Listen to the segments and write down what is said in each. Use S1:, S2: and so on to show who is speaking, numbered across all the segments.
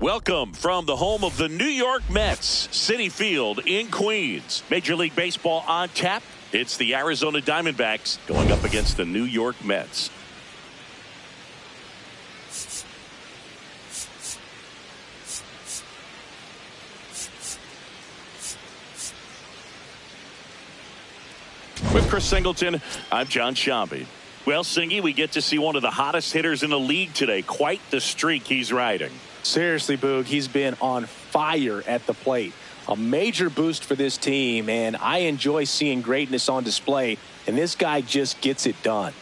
S1: Welcome from the home of the New York Mets, Citi Field in Queens. Major League Baseball on tap. It's the Arizona Diamondbacks going up against the New York Mets. With Chris Singleton, I'm John Shambi. Well, Singy, we get to see one of the hottest hitters in the league today. Quite the streak he's riding.
S2: Seriously, Boog, he's been on fire at the plate. A major boost for this team, and I enjoy seeing greatness on display, and this guy just gets it done.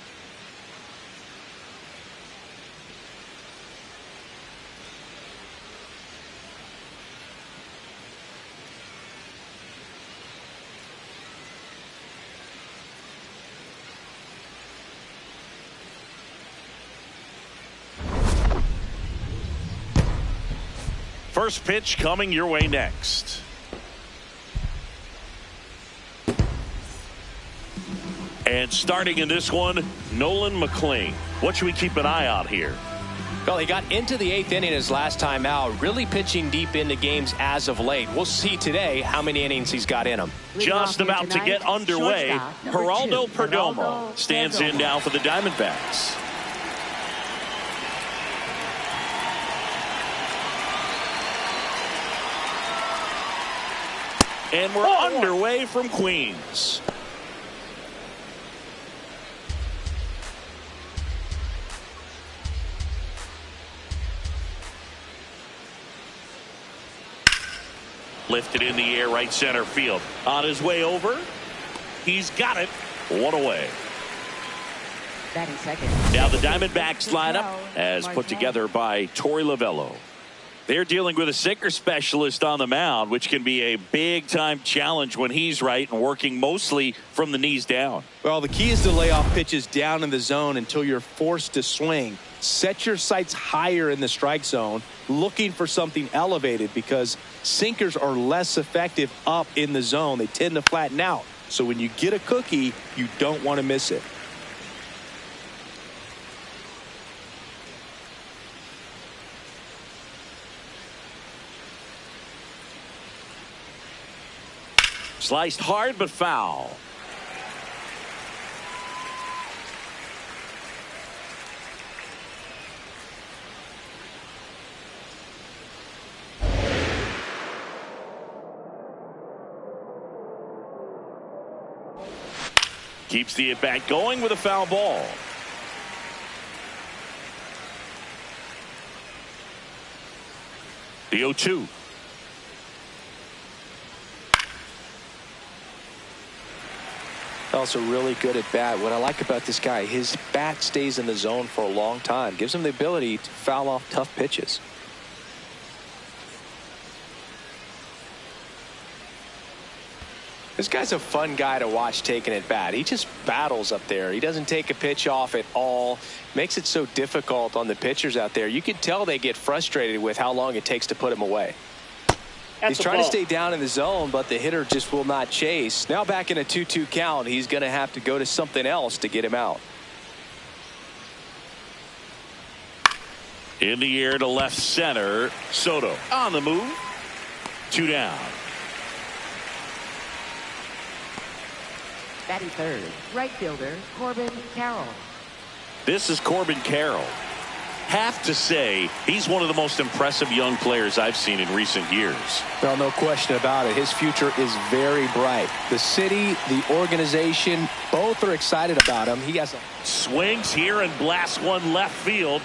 S1: First pitch coming your way next. And starting in this one, Nolan McLean. What should we keep an eye on here?
S2: Well, he got into the 8th inning his last time out, really pitching deep into games as of late. We'll see today how many innings he's got in him.
S1: Just about to get underway, Geraldo Perdomo stands in now for the Diamondbacks. And we're underway from Queens. Lifted in the air, right center field. On his way over, he's got it. One away. Now the Diamondbacks lineup as put together by Torey Lovullo. They're dealing with a sinker specialist on the mound, which can be a big-time challenge when he's right and working mostly from the knees down.
S2: Well, the key is to lay off pitches down in the zone until you're forced to swing. Set your sights higher in the strike zone, looking for something elevated, because sinkers are less effective up in the zone. They tend to flatten out. So when you get a cookie, you don't want to miss it.
S1: Sliced hard but foul. Keeps the at-bat going with a foul ball. The 0-2.
S2: Also really good at bat. What I like about this guy, his bat stays in the zone for a long time. Gives him the ability to foul off tough pitches. This guy's a fun guy to watch taking at bat. He just battles up there. He doesn't take a pitch off at all. Makes it so difficult on the pitchers out there. You can tell they get frustrated with how long it takes to put him away. He's trying to stay down in the zone, but the hitter just will not chase. Now back in a 2-2 count, he's going to have to go to something else to get him out.
S1: In the air to left center, Soto on the move. 2 down.
S3: Batting third, right fielder Corbin Carroll.
S1: This is Corbin Carroll. Have to say he's one of the most impressive young players I've seen in recent years.
S2: Well, no question about it. His future is very bright. The city, the organization, both are excited about him. He has a
S1: swings here and blasts one left field.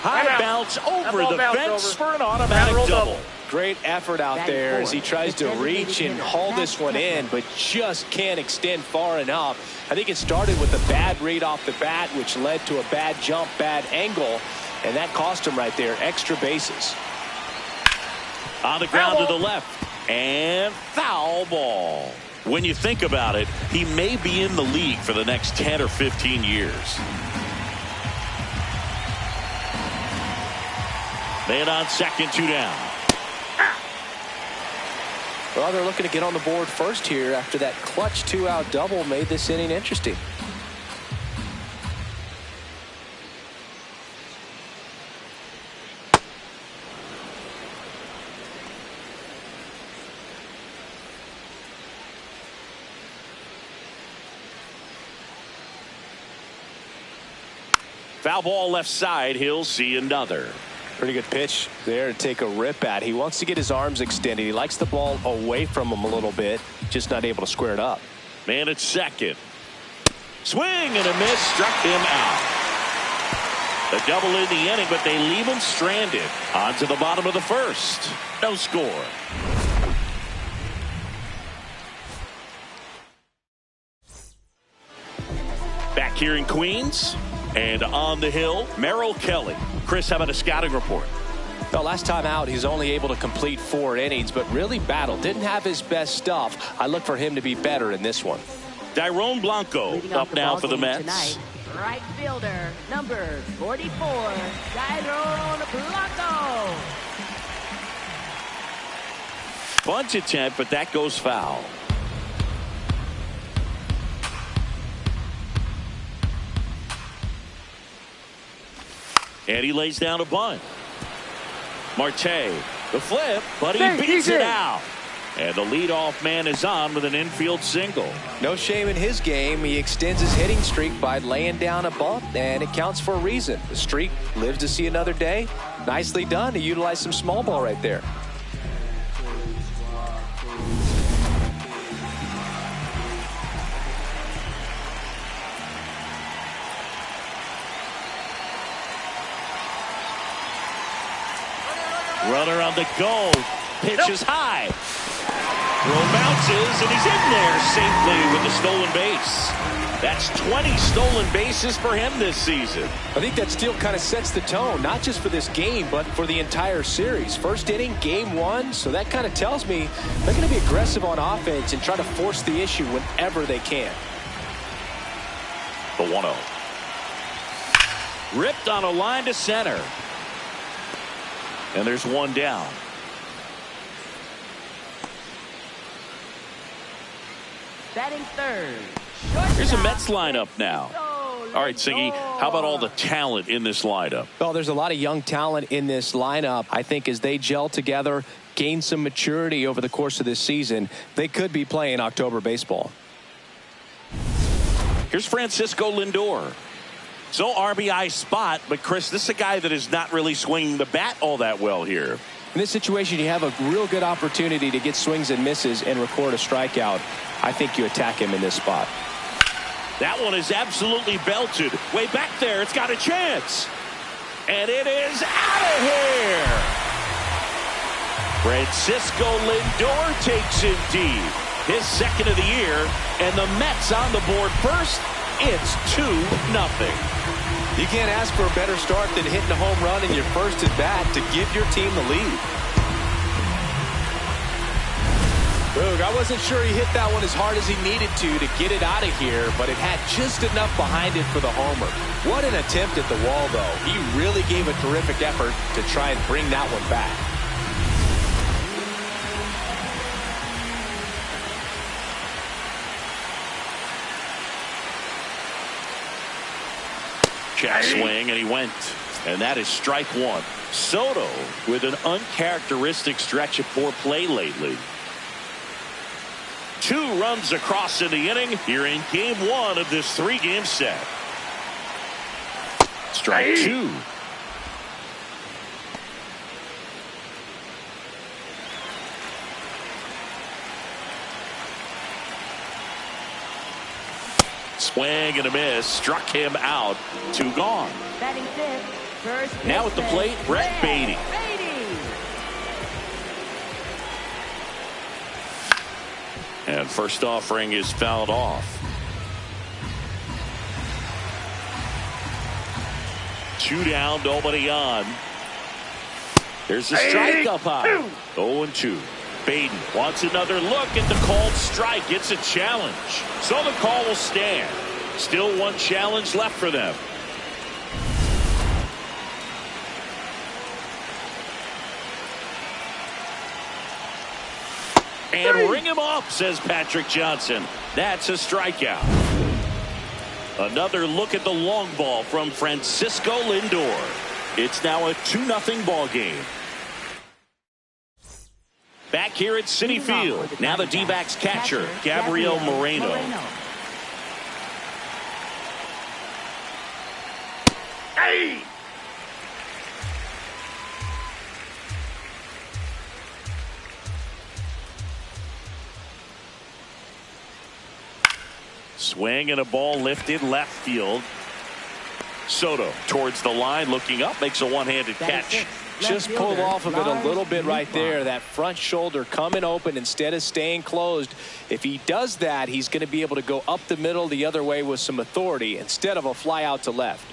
S1: High bounce over the fence for an automatic double.
S2: Great effort out there as he tries to reach and haul this one in, but just can't extend far enough. I think it started with a bad read off the bat, which led to a bad jump, bad angle, and that cost him right there. Extra bases.
S1: On the ground to the left, and foul ball. When you think about it, he may be in the league for the next 10 or 15 years. Man on second, 2 down.
S2: Well, they're looking to get on the board first here after that clutch 2-out double made this inning interesting.
S1: Foul ball left side. He'll see another.
S2: Pretty good pitch there to take a rip at. He wants to get his arms extended. He likes the ball away from him a little bit, just not able to square it up.
S1: Man at second. Swing and a miss, struck him out. A double in the inning, but they leave him stranded. On to the bottom of the first. No score. Back here in Queens and on the hill, Merrill Kelly. Chris, how about a scouting report?
S2: Well, last time out, he's only able to complete 4 innings, but really battled. Didn't have his best stuff. I look for him to be better in this one.
S1: Dairon Blanco up now for the Mets.
S3: Tonight, right fielder, number 44, Dairon Blanco.
S1: Bunt attempt, but that goes foul. And he lays down a bunt. Marte, the flip, but he beats it out. And the leadoff man is on with an infield single.
S2: No shame in his game. He extends his hitting streak by laying down a bunt, and it counts for a reason. The streak lives to see another day. Nicely done to utilize some small ball right there.
S1: Runner on the go. Pitch is high. Throw bounces, and he's in there safely with the stolen base. That's 20 stolen bases for him this season.
S2: I think that steal kind of sets the tone, not just for this game, but for the entire series. First inning, game 1, so that kind of tells me they're going to be aggressive on offense and try to force the issue whenever they can.
S1: The 1-0. Ripped on a line to center. And there's one down.
S3: Batting third.
S1: Here's a Mets lineup now. All right, Siggy, how about all the talent in this lineup?
S2: Well, there's a lot of young talent in this lineup. I think as they gel together, gain some maturity over the course of this season, they could be playing October baseball.
S1: Here's Francisco Lindor. So RBI spot, but Chris, this is a guy that is not really swinging the bat all that well here.
S2: In this situation, you have a real good opportunity to get swings and misses and record a strikeout. I think you attack him in this spot.
S1: That one is absolutely belted. Way back there, it's got a chance. And it is out of here. Francisco Lindor takes him deep. His second of the year, and the Mets on the board first. It's 2-0.
S2: You can't ask for a better start than hitting a home run in your first at bat to give your team the lead. Boog, I wasn't sure he hit that one as hard as he needed to get it out of here, but it had just enough behind it for the homer. What an attempt at the wall, though. He really gave a terrific effort to try and bring that one back.
S1: Check swing, and he went. And that is strike one. Soto with an uncharacteristic stretch of poor play lately. 2 runs across in the inning here in game 1 of this 3-game set. Strike 2. Swing and a miss. Struck him out. 2 gone.
S3: Batting fifth, first
S1: Now at the plate, Brett Beatty. And first offering is fouled off. 2 down, nobody on. There's the strike up high. 0-2. Baden wants another look at the called strike. It's a challenge. So the call will stand. Still 1 challenge left for them. And ring him up, says Patrick Johnson. That's a strikeout. Another look at the long ball from Francisco Lindor. It's now a 2-0 ball game. Back here at Citi Field. Now the D-backs catcher, Gabriel Moreno. Swing and a ball lifted left field. Soto towards the line, looking up, makes a one-handed catch.
S2: Just pulled off of it a little bit right there. That front shoulder coming open instead of staying closed. If he does that, he's going to be able to go up the middle the other way with some authority instead of a fly out to left.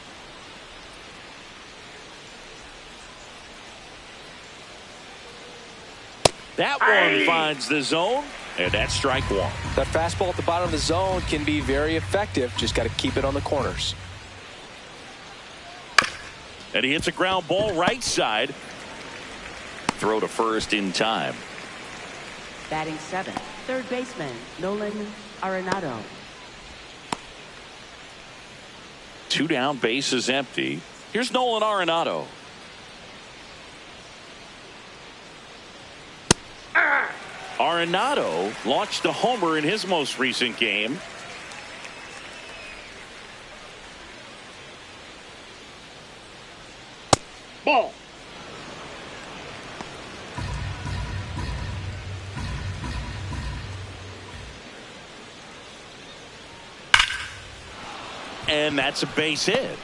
S1: That one finds the zone, and that's strike one.
S2: That fastball at the bottom of the zone can be very effective. Just got to keep it on the corners.
S1: And he hits a ground ball right side. Throw to first in time.
S3: Batting seventh, third baseman, Nolan Arenado.
S1: 2 down, bases empty. Here's Nolan Arenado. Arenado launched a homer in his most recent game. Ball. And that's a base hit.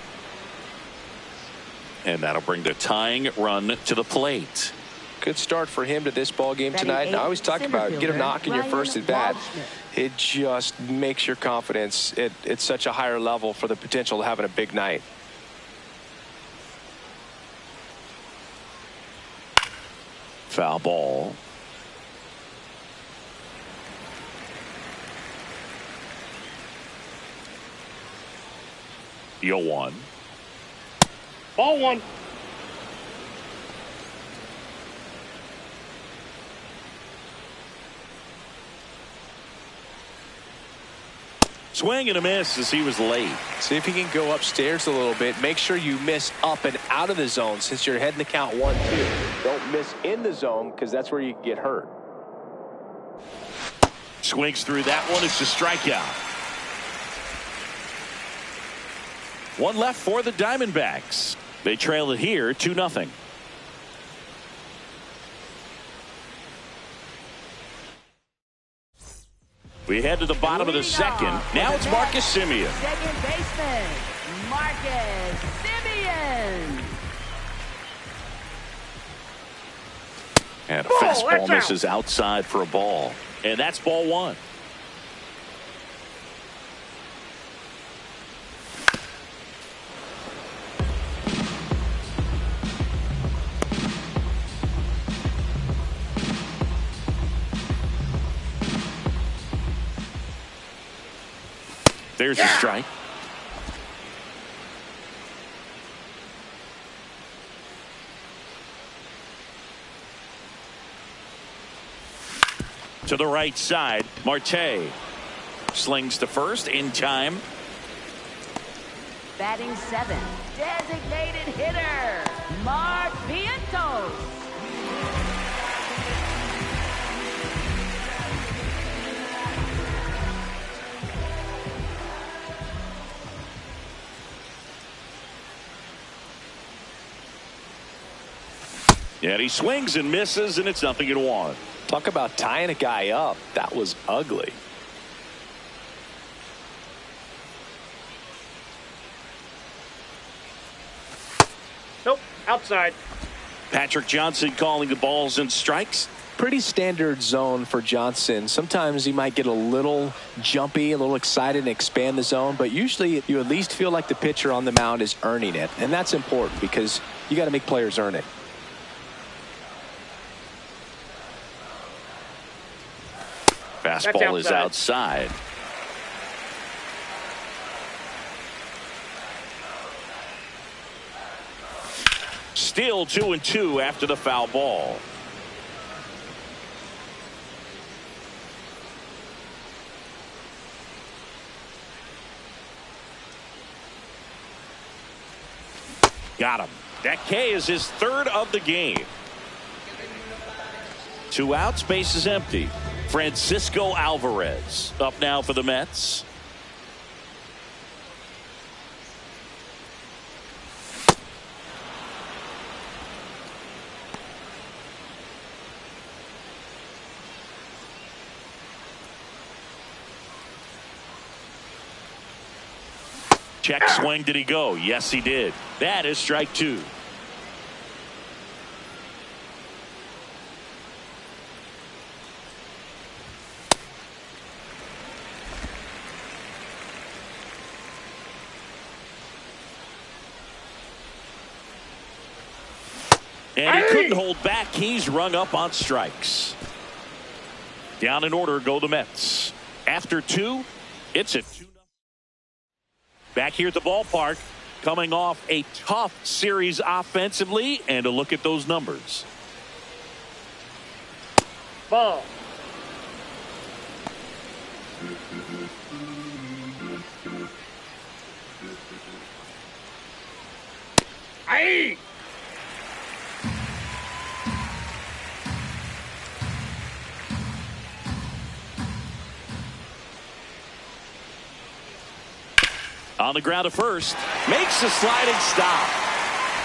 S1: And that'll bring the tying run to the plate.
S2: Good start for him to this ball game tonight. And I always talk about get a knock in your first at bat. It just makes your confidence at such a higher level for the potential of having a big night.
S1: Foul ball. The 0-1.
S4: Ball one.
S1: Swing and a miss as he was late.
S2: See if he can go upstairs a little bit. Make sure you miss up and out of the zone since you're heading the count 1-2. Don't miss in the zone because that's where you can get hurt.
S1: Swings through that one. It's a strikeout. One left for the Diamondbacks. They trail it here 2-0. We head to the bottom of the second. Now it's Marcus Semien.
S3: Second baseman, Marcus Semien.
S1: And a fastball misses outside for a ball. And that's ball one. There's a strike. To the right side, Marte slings to first in time.
S3: Batting seventh, designated hitter, Mark Vientos.
S1: And he swings and misses, and it's 0-1.
S2: Talk about tying a guy up. That was ugly.
S4: Nope, outside.
S1: Patrick Johnson calling the balls and strikes.
S2: Pretty standard zone for Johnson. Sometimes he might get a little jumpy, a little excited and expand the zone, but usually you at least feel like the pitcher on the mound is earning it, and that's important because you got to make players earn it.
S1: Fastball is outside. Still 2-2 after the foul ball. Got him. That K is his third of the game. 2 outs, base is empty. Francisco Alvarez up now for the Mets. Check swing. Did he go? Yes, he did. That is strike two. And he couldn't hold back. He's rung up on strikes. Down in order go the Mets. After two, it's a 2-0. Back here at the ballpark, coming off a tough series offensively, and a look at those numbers.
S4: Ball. Aye.
S1: On the ground to first. Makes a sliding stop.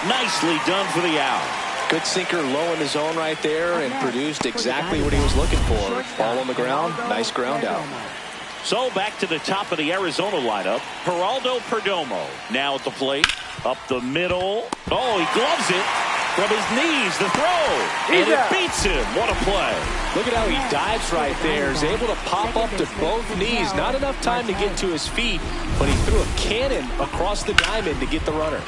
S1: Nicely done for the out.
S2: Good sinker low in the zone right there and produced exactly what he was looking for. Ball on the ground. Nice ground out.
S1: So back to the top of the Arizona lineup. Geraldo Perdomo now at the plate. Up the middle. Oh, he gloves it. From his knees, the throw. And it beats him. What a play.
S2: Look at how he dives right there. He's able to pop up to both knees. Not enough time to get to his feet, but he threw a cannon across the diamond to get the runner.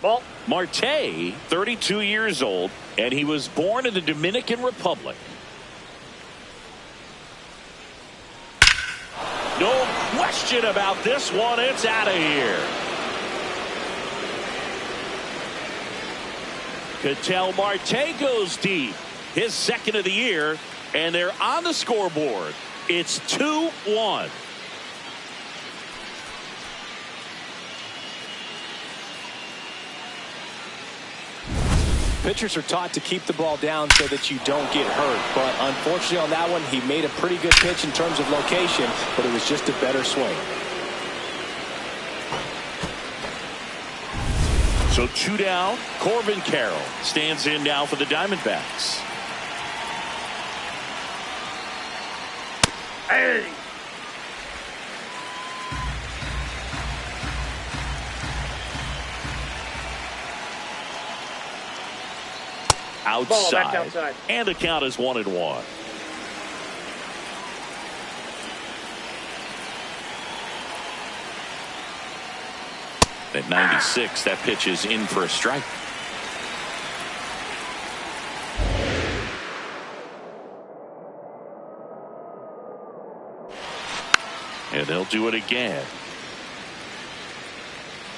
S4: Ball.
S1: Marte, 32 years old, and he was born in the Dominican Republic. No question about this one. It's out of here. Ketel Marte goes deep. His second of the year, and they're on the scoreboard. It's 2-1.
S2: Pitchers are taught to keep the ball down so that you don't get hurt. But unfortunately on that one, he made a pretty good pitch in terms of location, but it was just a better swing.
S1: So 2 down. Corbin Carroll stands in now for the Diamondbacks.
S4: Hey.
S1: Outside.
S4: Ball, back outside.
S1: And the count is 1-1. At 96, that pitch is in for a strike. And they'll do it again.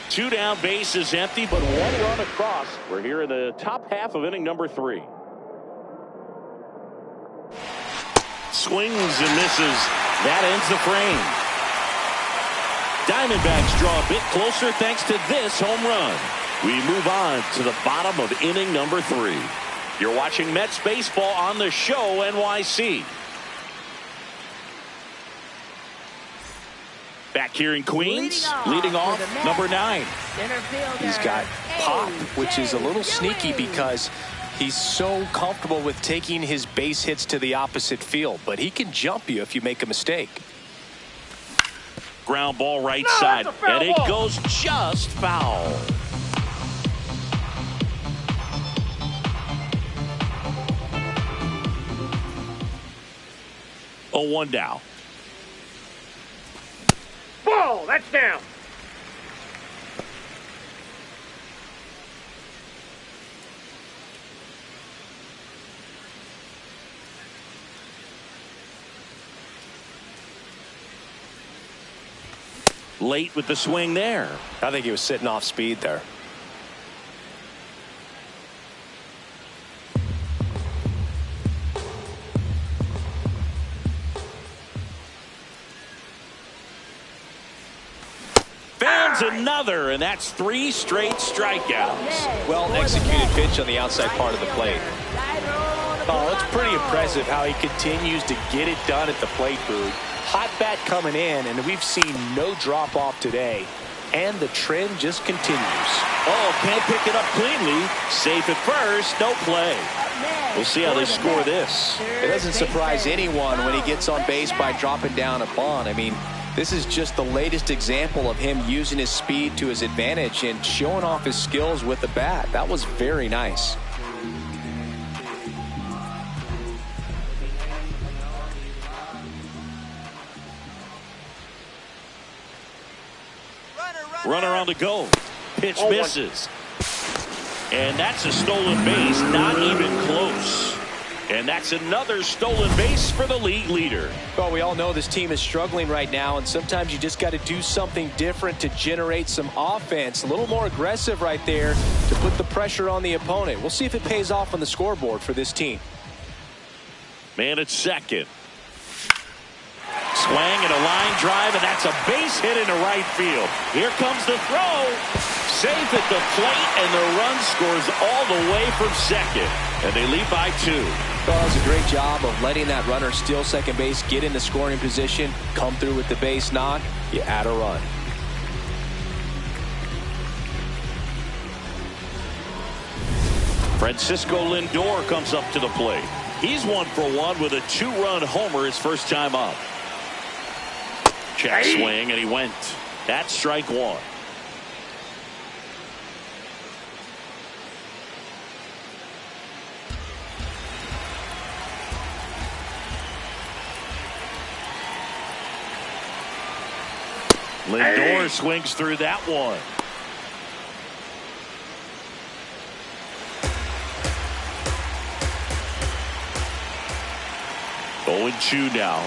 S1: 2 down, base is empty, but 1 run across. We're here in the top half of inning number 3. Swings and misses. That ends the frame. Diamondbacks draw a bit closer thanks to this home run. We move on to the bottom of inning number 3. You're watching Mets baseball on the show NYC. Back here in Queens, leading off number 9.
S2: He's got pop, which is a little sneaky because he's so comfortable with taking his base hits to the opposite field, but he can jump you if you make a mistake.
S1: Ground ball right side, and it goes just foul. Oh, 1 down.
S4: Ball. That's down.
S1: Late with the swing there.
S2: I think he was sitting off speed there.
S1: Fans another, and that's 3 straight strikeouts.
S2: Well executed pitch on the outside part of the plate. Oh, that's pretty impressive how he continues to get it done at the plate, Boog. Hot bat coming in, and we've seen no drop off today. and the trend just continues.
S1: Oh, can't pick it up cleanly. Safe at first. No play. We'll see how they score this.
S2: It doesn't surprise anyone when he gets on base by dropping down a bunt. I mean, this is just the latest example of him using his speed to his advantage and showing off his skills with the bat. That was very nice.
S1: Runner on the go. Pitch misses. And that's a stolen base, not even close. And that's another stolen base for the league leader.
S2: Well, we all know this team is struggling right now, and sometimes you just got to do something different to generate some offense. A little more aggressive right there to put the pressure on the opponent. We'll see if it pays off on the scoreboard for this team.
S1: Man at second. Swing and a line drive, and that's a base hit into right field. Here comes the throw. Safe at the plate, and the run scores all the way from second. And they lead by 2.
S2: Well, that was a great job of letting that runner steal second base, get in the scoring position, come through with the base knock. You add a run.
S1: Francisco Lindor comes up to the plate. He's 1 for 1 with a 2-run homer his first time up. Check swing, and he went. That's strike 1. Lindor swings through that one. Going 2 now.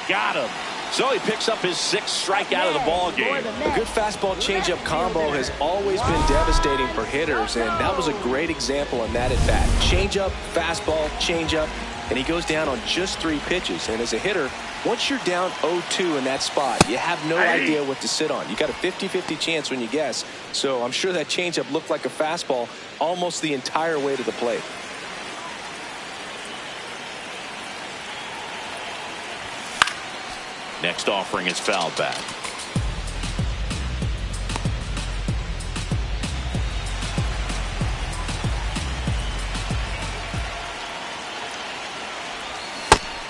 S1: Got him. So he picks up his 6th strikeout of the ball game.
S2: A good fastball changeup combo has always been devastating for hitters, and that was a great example in that at bat. Changeup, fastball, changeup, and he goes down on just 3 pitches. And as a hitter, once you're down 0-2 in that spot, you have no idea what to sit on. You got a 50-50 chance when you guess. So I'm sure that changeup looked like a fastball almost the entire way to the plate.
S1: Next offering is fouled back.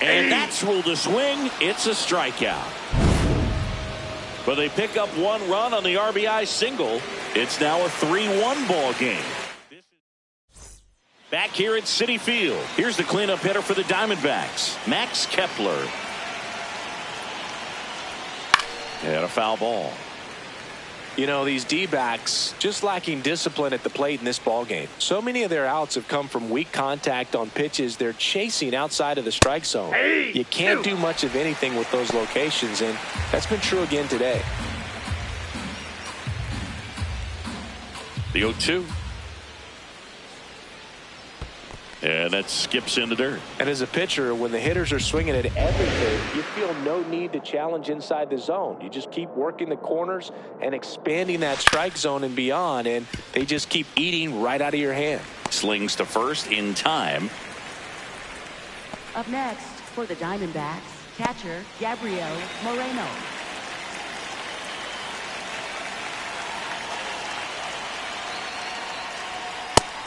S1: And that's ruled a swing. It's a strikeout. But they pick up 1 run on the RBI single. It's now a 3-1 ball game. Back here at Citi Field. Here's the cleanup hitter for the Diamondbacks, Max Kepler. And a foul ball.
S2: You know, these D-backs just lacking discipline at the plate in this ball game. So many of their outs have come from weak contact on pitches they're chasing outside of the strike zone. You can't do much of anything with those locations, and that's been true again today.
S1: The 0-2. And that skips in the dirt.
S2: And as a pitcher, when the hitters are swinging at everything, you feel no need to challenge inside the zone. You just keep working the corners and expanding that strike zone and beyond, and they just keep eating right out of your hand.
S1: Slings to first in time.
S3: Up next for the Diamondbacks, catcher Gabriel Moreno.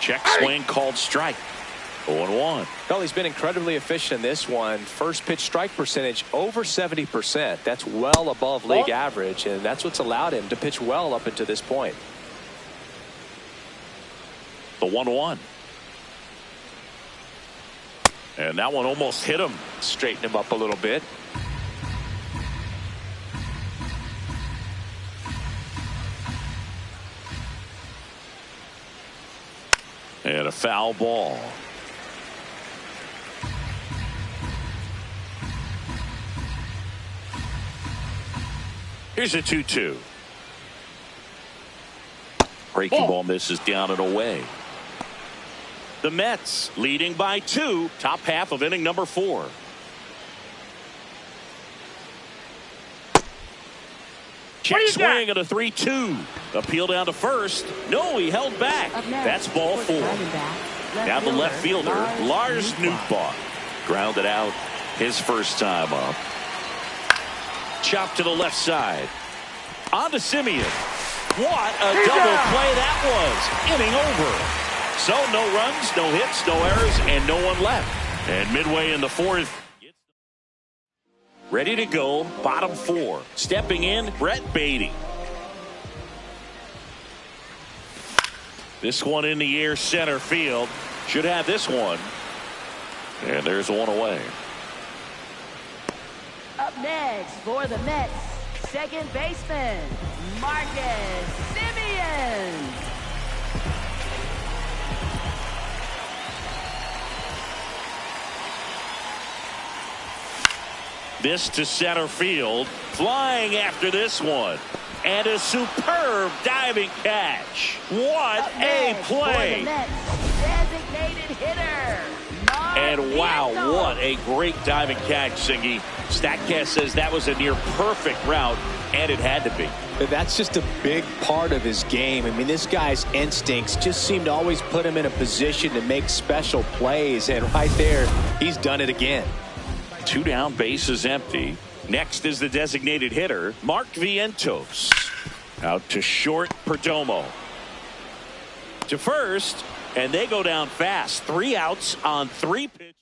S1: Check swing called strike. 0-1.
S2: Well, he's been incredibly efficient in this one. First pitch strike percentage over 70%. That's well above league average, and that's what's allowed him to pitch well up until this point.
S1: The 1-1. And that one almost hit him.
S2: Straighten him up a little bit.
S1: And a foul ball. Here's a 2-2. Breaking ball misses down and away. The Mets leading by 2, top half of inning number 4. Check swing at a 3-2. Appeal down to first. No, he held back. That's ball 4. Now the left fielder, Lars Nootbaar. Grounded out his first time up. Chop to the left side. On to Simeon. What a double play that was. Inning over. So no runs, no hits, no errors, and no one left. And midway in the fourth. Ready to go, bottom four. Stepping in, Brett Beatty. This one in the air, center field. Should have this one. And there's one away.
S3: Up next for the Mets, second baseman, Marcus Simeon.
S1: This to center field. Flying after this one. And a superb diving catch. What a play.
S3: Designated hitter.
S1: And wow, what a great diving catch, Singy. StatCast says that was a near perfect route, and it had to be.
S2: That's just a big part of his game. I mean, this guy's instincts just seem to always put him in a position to make special plays, and right there, he's done it again.
S1: 2 down, bases empty. Next is the designated hitter, Mark Vientos. Out to short, Perdomo. To first, and they go down fast. 3 outs on 3 pitches.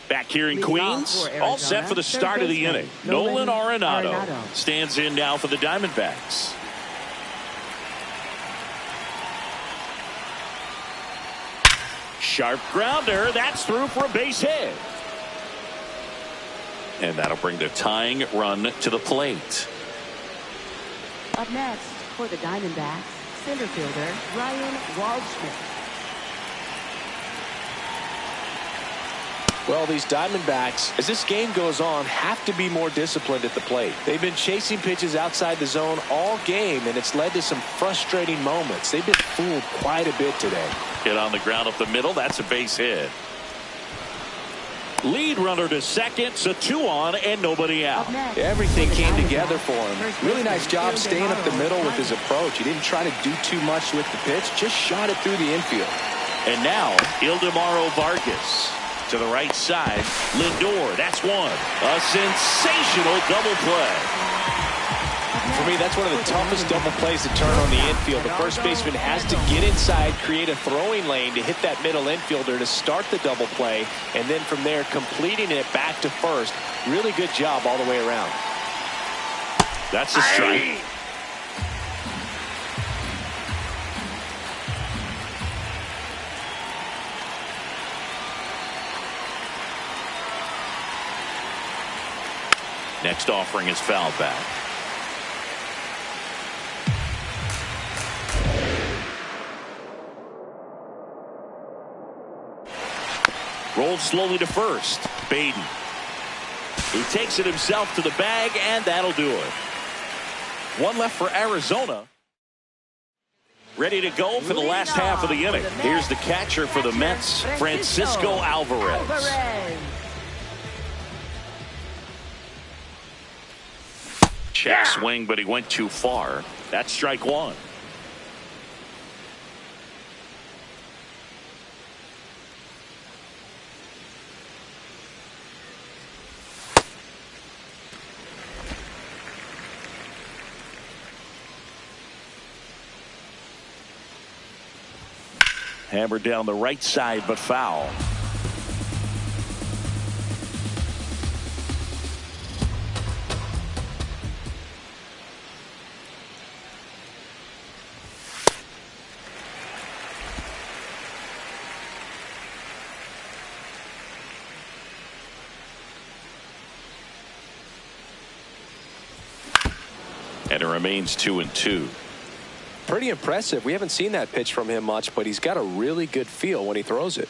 S1: Back here in Queens, all set for the start of the inning. Nolan Arenado stands in now for the Diamondbacks. Sharp grounder, that's through for a base hit. And that'll bring the tying run to the plate.
S3: Up next for the Diamondbacks, center fielder Ryan Waldschmidt.
S2: Well, these Diamondbacks, as this game goes on, have to be more disciplined at the plate. They've been chasing pitches outside the zone all game, and it's led to some frustrating moments. They've been fooled quite a bit today.
S1: Hit on the ground up the middle. That's a base hit. Lead runner to second, so 2 on and nobody out.
S2: Everything came together for him. Really nice job staying up the middle with his approach. He didn't try to do too much with the pitch, just shot it through the infield.
S1: And now, Ildemaro Vargas. To the right side, Lindor, that's one. A sensational double play.
S2: For me, that's one of the toughest double plays to turn on the infield. The first baseman has to get inside, create a throwing lane to hit that middle infielder to start the double play, and then from there, completing it back to first. Really good job all the way around.
S1: That's a strike. Next offering is foul back. Rolled slowly to first. Baden. He takes it himself to the bag, and that'll do it. 1 left for Arizona. Ready to go for the last half of the inning. Here's the catcher for the Mets, Francisco Alvarez. Check swing, but he went too far. That's strike 1. Hammered down the right side, but foul. And it remains 2-2.
S2: Pretty impressive. We haven't seen that pitch from him much, but he's got a really good feel when he throws it.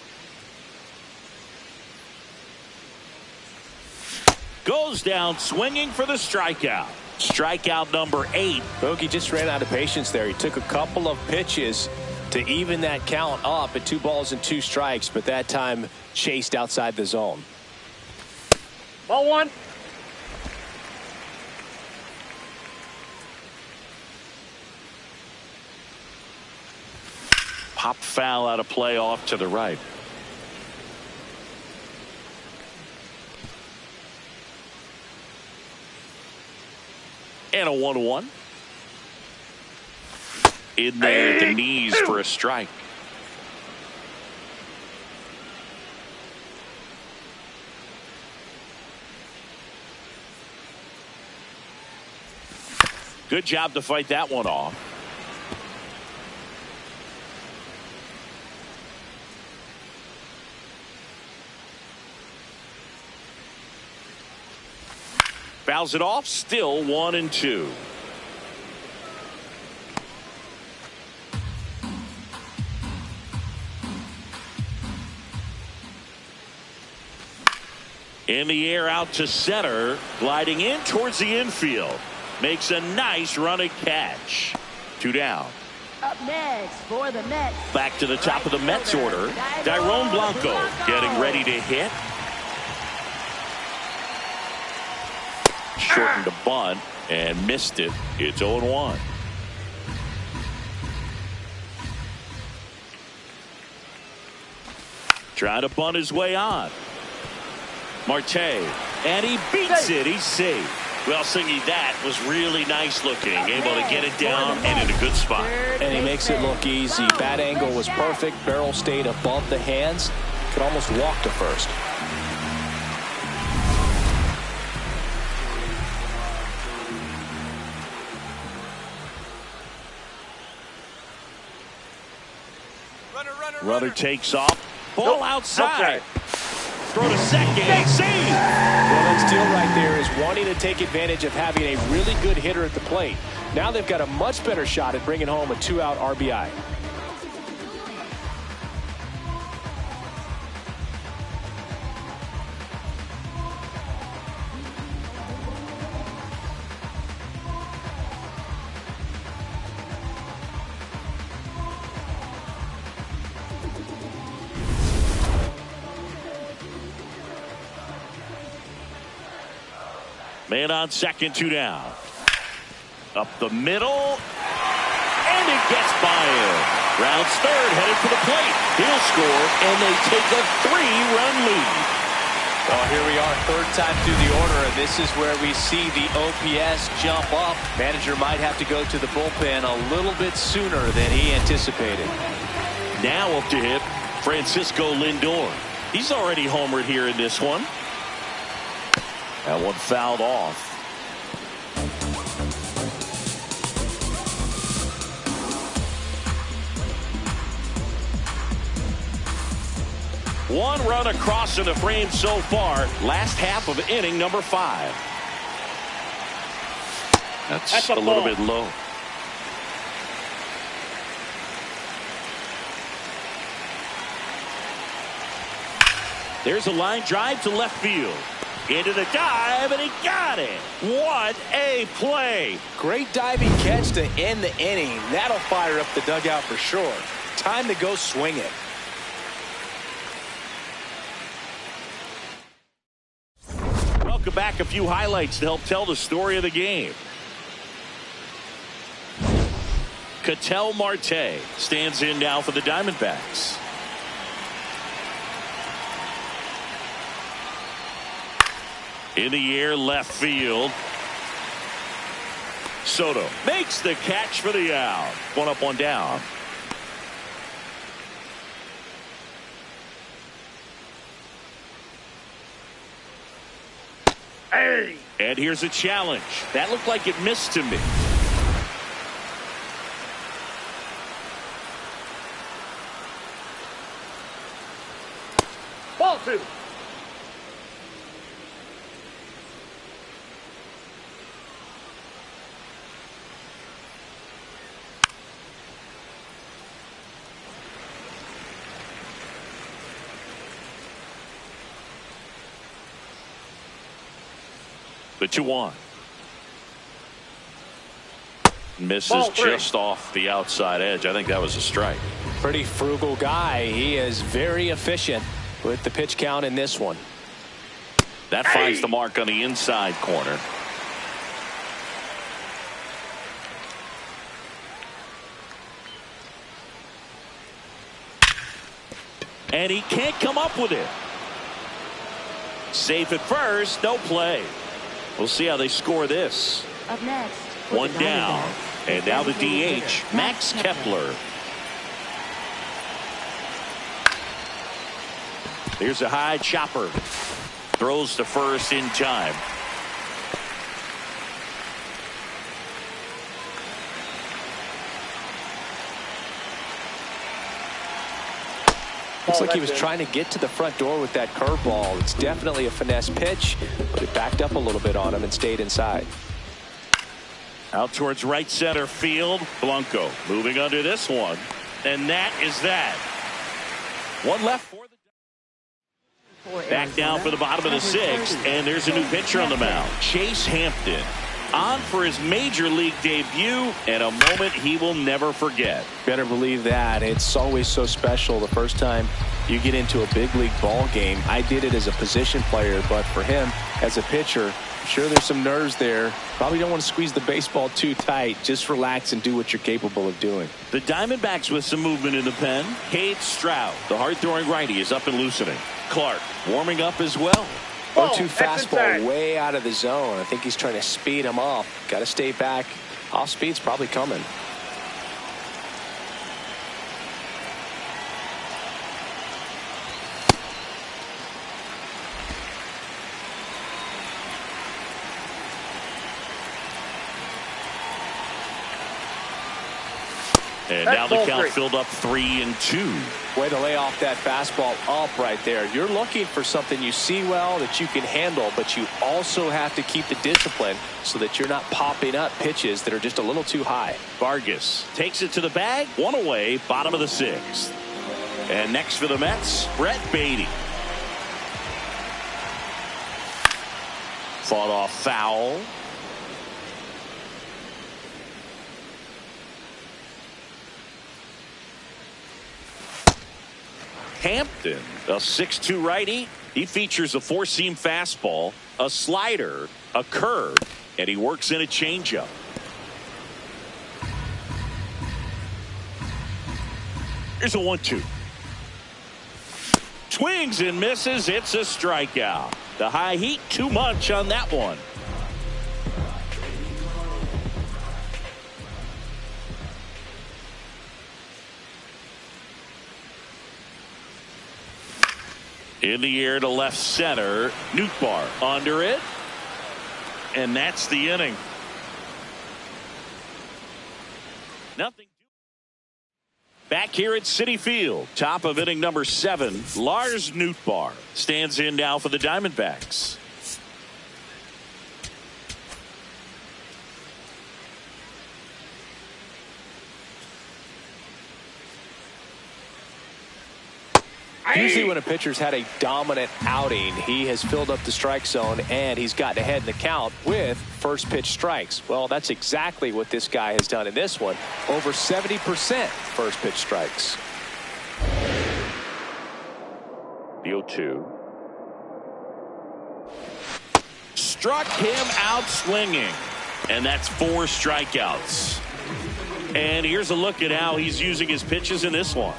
S1: Goes down swinging for the strikeout. Strikeout number 8.
S2: Bogey just ran out of patience there. He took a couple of pitches to even that count up at 2 balls and 2 strikes, but that time chased outside the zone.
S4: Ball 1.
S1: Pop foul out of play off to the right. And a 1-1. In there at the knees for a strike. Good job to fight that one off. Fouls it off, still 1-2. In the air out to center, gliding in towards the infield. Makes a nice running catch. 2 down.
S3: Up next for the Mets.
S1: Back to the top of the Mets order. Dairon Blanco getting ready to hit. Shortened a bunt and missed it. It's 0-1. Trying to bunt his way on. Marte. And he beats it. He's safe. Well, Singy, that was really nice looking. Able to get it down and in a good spot.
S2: And he makes it look easy. Bat angle was perfect. Barrel stayed above the hands. Could almost walk to first.
S1: Runner takes off. Ball outside. Throw to second. Save.
S2: Well, that steal right there is wanting to take advantage of having a really good hitter at the plate. Now they've got a much better shot at bringing home a 2-out RBI.
S1: Man on second, 2 down. Up the middle. And it gets by him. Rounds third, headed for the plate. He'll score, and they take a 3-run lead.
S5: Well, here we are, third time through the order, and this is where we see the OPS jump up. Manager might have to go to the bullpen a little bit sooner than he anticipated.
S1: Now up to hit Francisco Lindor. He's already homered here in this one. That one fouled off. One run across in the frame so far. Last half of inning number 5. That's a little bit low. There's a line drive to left field. Into the dive, and he got it. What a play.
S2: Great diving catch to end the inning. That'll fire up the dugout for sure. Time to go swing it.
S1: Welcome back. A few highlights to help tell the story of the game. Ketel Marte stands in now for the Diamondbacks. In the air, left field. Soto makes the catch for the out. 1 up, 1 down.
S4: Hey!
S1: And here's a challenge. That looked like it missed to me.
S4: Ball 2.
S1: The 2-1. Misses just off the outside edge. I think that was a strike.
S2: Pretty frugal guy. He is very efficient with the pitch count in this one.
S1: That finds the mark on the inside corner. And he can't come up with it. Safe at first, no play. We'll see how they score this.
S3: Up next
S1: One down. And now the DH, Max Kepler. Here's a high chopper. Throws to first in time.
S2: Looks like he was trying to get to the front door with that curveball. It's definitely a finesse pitch, but it backed up a little bit on him and stayed inside.
S1: Out towards right center field. Blanco moving under this one. And that is that. One left for the back down for the bottom of the sixth. And there's a new pitcher on the mound. Chase Hampton. On for his major league debut, and a moment he will never forget.
S2: Better believe that. It's always so special the first time you get into a big league ball game. I did it as a position player, but for him as a pitcher, I'm sure there's some nerves there. Probably don't want to squeeze the baseball too tight. Just relax and do what you're capable of doing.
S1: The Diamondbacks with some movement in the pen. Cade Stroud, the hard-throwing righty, is up and loosening. Clark warming up as well.
S2: 0-2 fastball way out of the zone. I think he's trying to speed him off. Got to stay back. Off speed's probably coming.
S1: And now the count filled up 3-2.
S2: Way to lay off that fastball up right there. You're looking for something you see well that you can handle, but you also have to keep the discipline so that you're not popping up pitches that are just a little too high.
S1: Vargas takes it to the bag. One away, bottom of the sixth. And next for the Mets, Brett Beatty. Fought off foul. Hampton, a 6'2 righty. He features a four-seam fastball, a slider, a curve, and he works in a changeup. Here's a 1-2. Swings and misses. It's a strikeout. The high heat, too much on that one. In the air to left center. Nootbaar under it. And that's the inning. Nothing. Back here at Citi Field, top of inning number 7, Lars Nootbaar stands in now for the Diamondbacks.
S2: Usually when a pitcher's had a dominant outing, he has filled up the strike zone and he's gotten ahead in the count with first pitch strikes. Well, that's exactly what this guy has done in this one. Over 70% first pitch strikes.
S1: The 0-2. Struck him out swinging. And that's 4 strikeouts. And here's a look at how he's using his pitches in this one.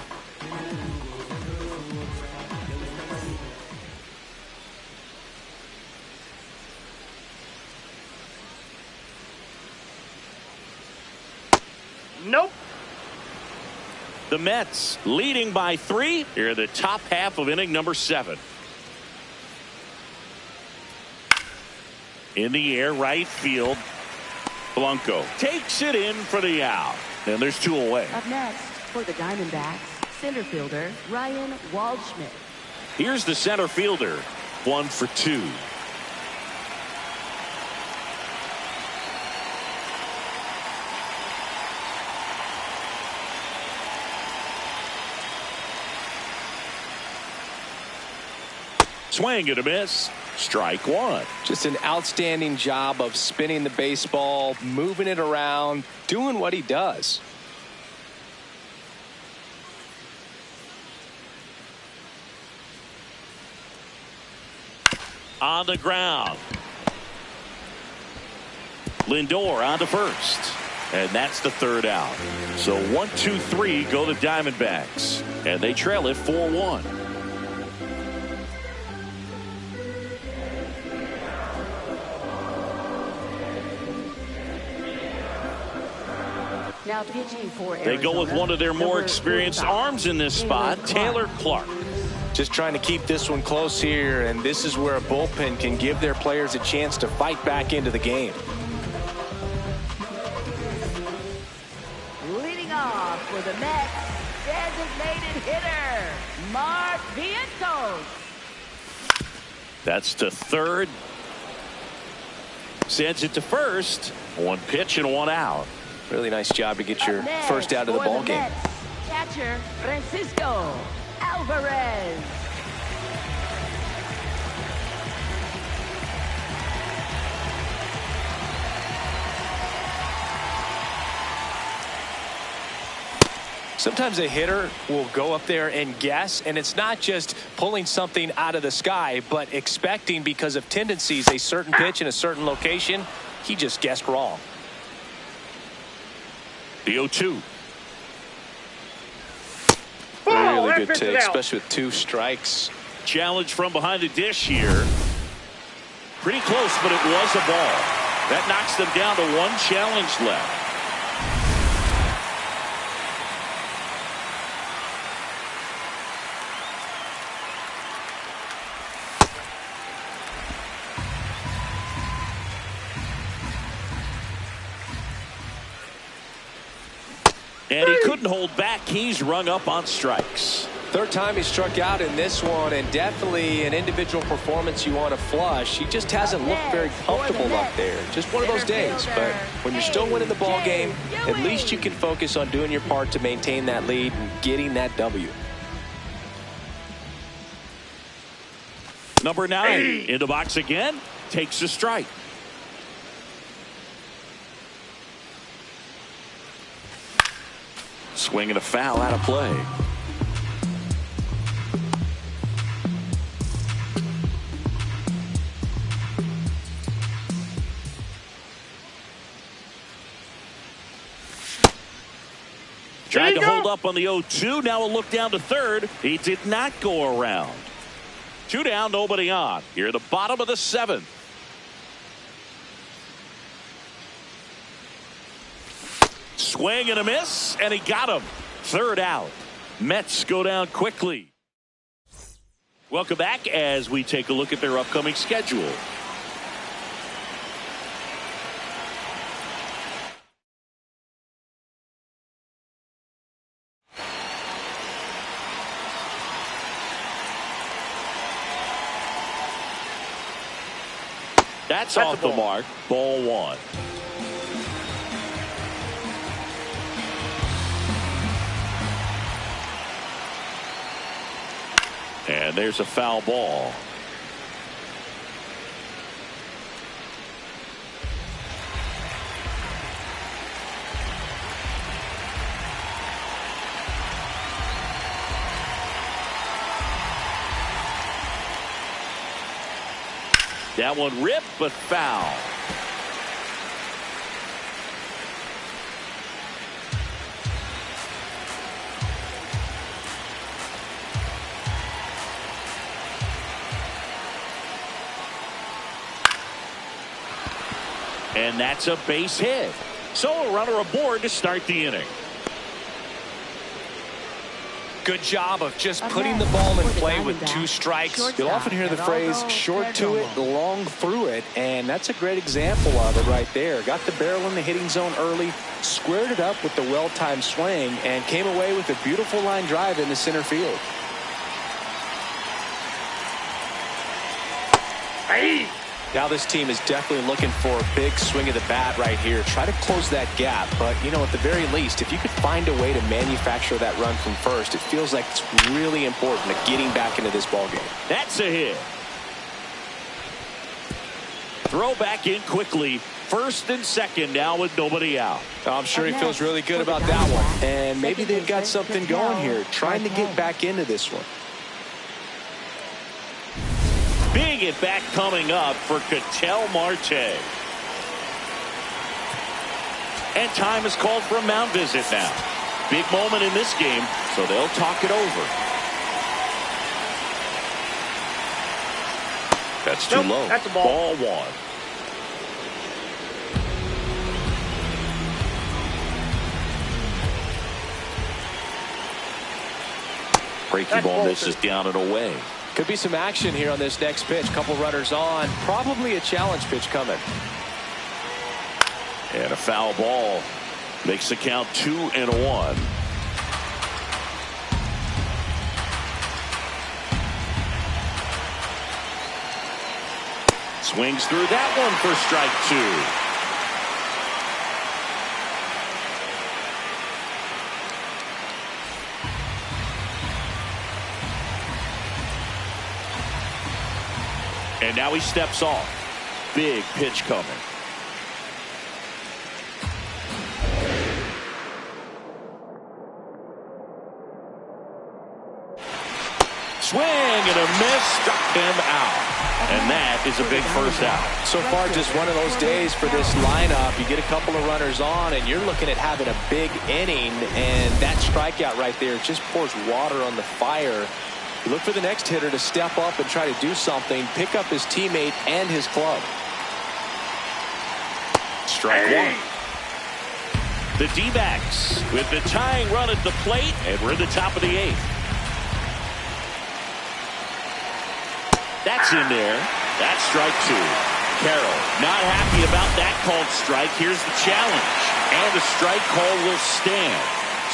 S4: Nope.
S1: The Mets leading by 3 here in the top half of inning number 7. In the air, right field. Blanco takes it in for the out. And there's 2 away.
S3: Up next for the Diamondbacks, center fielder Ryan Waldschmidt.
S1: Here's the center fielder. 1 for 2. Swing and a miss. Strike 1.
S2: Just an outstanding job of spinning the baseball, moving it around, doing what he does.
S1: On the ground. Lindor on to first. And that's the 3rd out. So 1, 2, 3 go the Diamondbacks. And they trail it 4-1.
S3: Now pitching for
S1: They go with one of their more experienced arms in this spot, Taylor Clark.
S2: Just trying to keep this one close here, and this is where a bullpen can give their players a chance to fight back into the game.
S3: Leading off for the Mets, designated hitter, Mark Vientos.
S1: That's to third. Sends it to first. One pitch and one out.
S2: Really nice job to get your first out of the ball game.
S3: Catcher Francisco Alvarez.
S2: Sometimes a hitter will go up there and guess, and it's not just pulling something out of the sky, but expecting, because of tendencies, a certain pitch in a certain location. He just guessed wrong.
S1: The 0-2.
S2: Really good take, especially with 2 strikes.
S1: Challenge from behind the dish here. Pretty close, but it was a ball. That knocks them down to 1 challenge left. And he couldn't hold back. He's rung up on strikes.
S2: Third time he struck out in this one, and definitely an individual performance you want to flush. He just hasn't looked very comfortable up there. Just one of those days. But when you're still winning the ball game, at least you can focus on doing your part to maintain that lead and getting that W.
S1: Number 9 in the box again. Takes a strike. Swinging a foul out of play. Tried to hold up on the 0-2. Now a look down to third. He did not go around. 2 down, nobody on. Here at the bottom of the 7th. Swing and a miss, and he got him. 3rd out. Mets go down quickly. Welcome back as we take a look at their upcoming schedule. That's off the mark. Ball 1. And there's a foul ball. That one ripped, but foul. And that's a base hit. So a runner aboard to start the inning.
S2: Good job of just putting the ball in play with 2 strikes. You'll often hear the phrase short to it, long through it, and that's a great example of it right there. Got the barrel in the hitting zone early, squared it up with the well-timed swing, and came away with a beautiful line drive in the center field. Now this team is definitely looking for a big swing of the bat right here. Try to close that gap. But, you know, at the very least, if you could find a way to manufacture that run from first, it feels like it's really important to getting back into this ballgame.
S1: That's a hit. Throw back in quickly. First and second now with nobody out.
S2: I'm sure he feels really good about that one. And maybe they've got something going here, trying to get back into this one.
S1: Big at bat coming up for Ketel Marte. And time is called for a mound visit now. Big moment in this game, so they'll talk it over. That's too low.
S4: That's a ball.
S1: Ball 1. Breaking ball misses down and away.
S2: Could be some action here on this next pitch. Couple runners on. Probably a challenge pitch coming.
S1: And a foul ball makes the count 2-1. Swings through that one for strike 2. And now he steps off. Big pitch coming. Swing and a miss, struck him out. And that is a big first out.
S2: So far, just one of those days for this lineup. You get a couple of runners on, and you're looking at having a big inning, and that strikeout right there just pours water on the fire. You look for the next hitter to step up and try to do something, pick up his teammate and his club.
S1: Strike one. The D-backs with the tying run at the plate, and we're in the top of the 8th. That's in there. That's strike 2. Carroll not happy about that called strike. Here's the challenge. And the strike call will stand.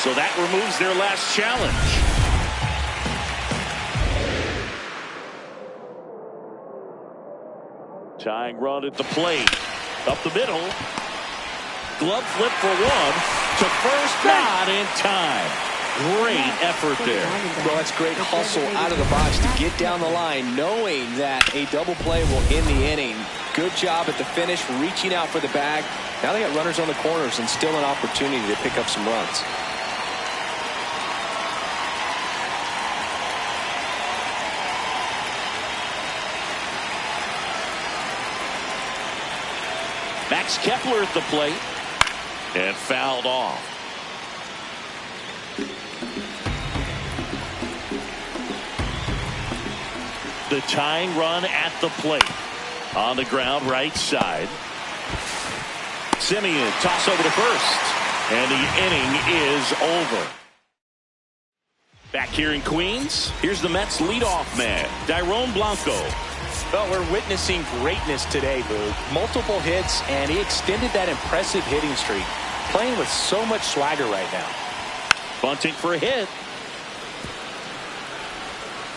S1: So that removes their last challenge. Tying run at the plate. Up the middle. Glove flip for one. To first, not in time. Great effort there.
S2: Well, that's great hustle out of the box to get down the line, knowing that a double play will end the inning. Good job at the finish, reaching out for the bag. Now they got runners on the corners and still an opportunity to pick up some runs.
S1: Max Kepler at the plate and fouled off. The tying run at the plate. On the ground, right side. Simeon, toss over to first. And the inning is over. Back here in Queens, here's the Mets leadoff man, Dairon Blanco.
S2: Well, we're witnessing greatness today, Luke. Multiple hits, and he extended that impressive hitting streak. Playing with so much swagger right now.
S1: Bunting for a hit.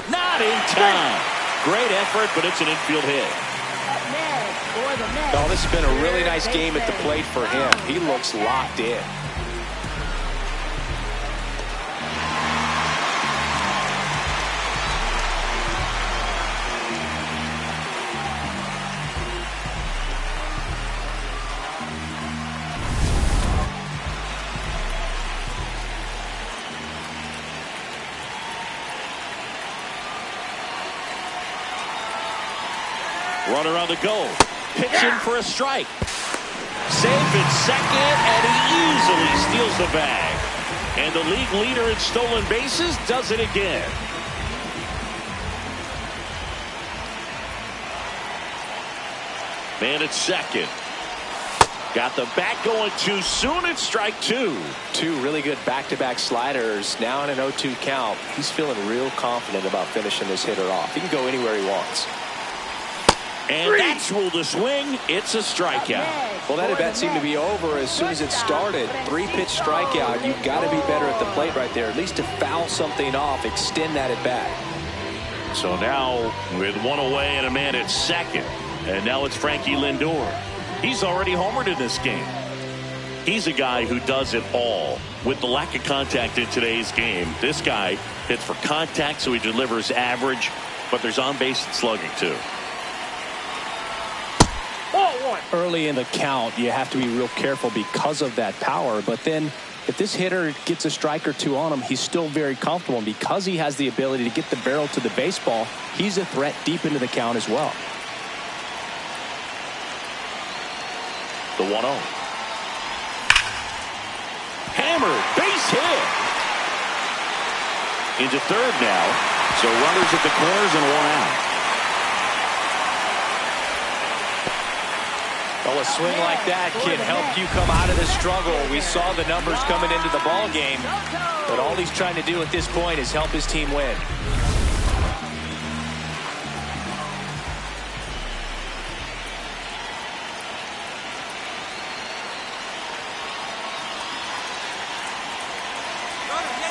S1: Not in time. Great effort, but it's an infield hit.
S2: Oh, this has been a really nice game at the plate for him. He looks locked in.
S1: Runner on the go. Pitching for a strike. Safe at second, and he easily steals the bag. And the league leader in stolen bases does it again. Man at second. Got the bat going too soon. It's strike 2.
S2: Two really good back-to-back sliders. Now in an 0-2 count. He's feeling real confident about finishing this hitter off. He can go anywhere he wants.
S1: And that's ruled a swing. It's a strikeout.
S2: Well, that at-bat seemed to be over as soon as it started. 3-pitch strikeout. You've got to be better at the plate right there, at least to foul something off, extend that at-bat.
S1: So now with one away and a man at second. And now it's Frankie Lindor. He's already homered in this game. He's a guy who does it all. With the lack of contact in today's game, this guy hits for contact, so he delivers average, but there's on-base and slugging too.
S2: Early in the count, you have to be real careful because of that power. But then if this hitter gets a strike or two on him, he's still very comfortable. And because he has the ability to get the barrel to the baseball, he's a threat deep into the count as well.
S1: The 1-0. Hammered, base hit. Into third now. So runners at the corners and one out.
S2: Well, a swing like that can help you come out of the struggle. We saw the numbers coming into the ball game, but all he's trying to do at this point is help his team win.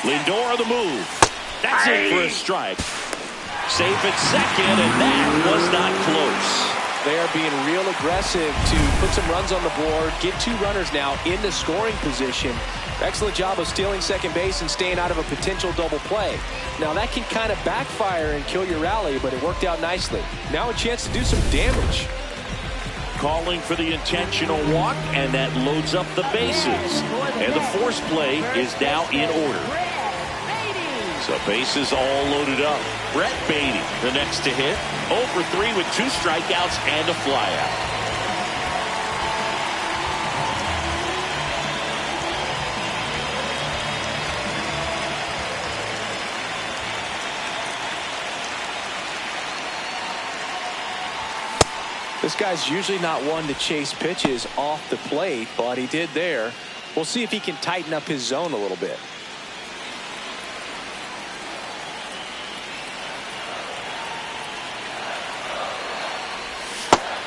S1: Lindor the move. That's it for a strike. Safe at second, and that was not close.
S2: They are being real aggressive to put some runs on the board, get 2 runners now in the scoring position. Excellent job of stealing second base and staying out of a potential double play. Now that can kind of backfire and kill your rally, but it worked out nicely. Now a chance to do some damage.
S1: Calling for the intentional walk, and that loads up the bases. And the force play is now in order. So bases all loaded up. Brett Beatty, the next to hit. 0 for 3 with 2 strikeouts and a flyout.
S2: This guy's usually not one to chase pitches off the plate, but he did there. We'll see if he can tighten up his zone a little bit.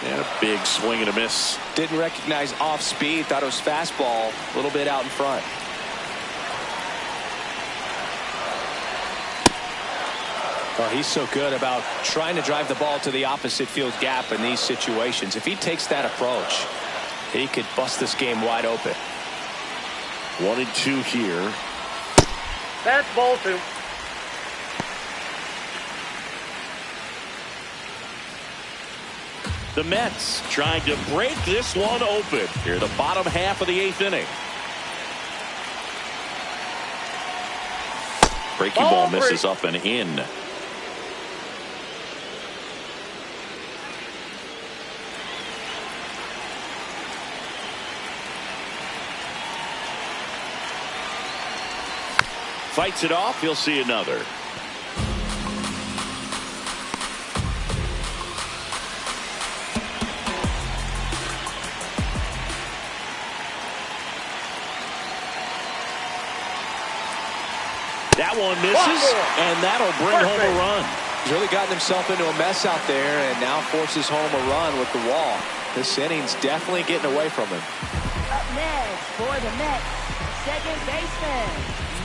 S1: And a big swing and a miss.
S2: Didn't recognize off speed. Thought it was fastball. A little bit out in front. Oh, he's so good about trying to drive the ball to the opposite field gap in these situations. If he takes that approach, he could bust this game wide open.
S1: 1-2 here.
S4: That's ball 2.
S1: The Mets trying to break this one open here, the bottom half of the 8th inning. Breaking ball misses up and in. Fights it off. He'll see another. That one misses, and that'll bring home a run.
S2: He's really gotten himself into a mess out there and now forces home a run with the wall. This inning's definitely getting away from him.
S3: Up next for the Mets, second baseman,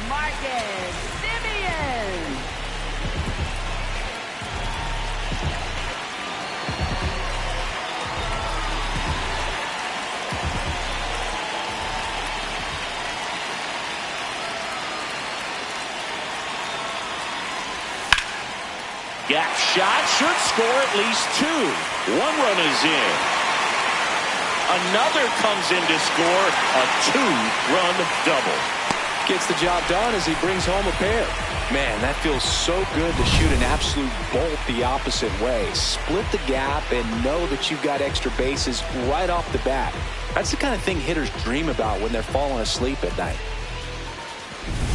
S3: Marcus Semien.
S1: Gap shot should score at least 2. 1 run is in. Another comes in to score a 2-run double.
S2: Gets the job done as he brings home a pair. Man, that feels so good to shoot an absolute bolt the opposite way. Split the gap and know that you've got extra bases right off the bat. That's the kind of thing hitters dream about when they're falling asleep at night.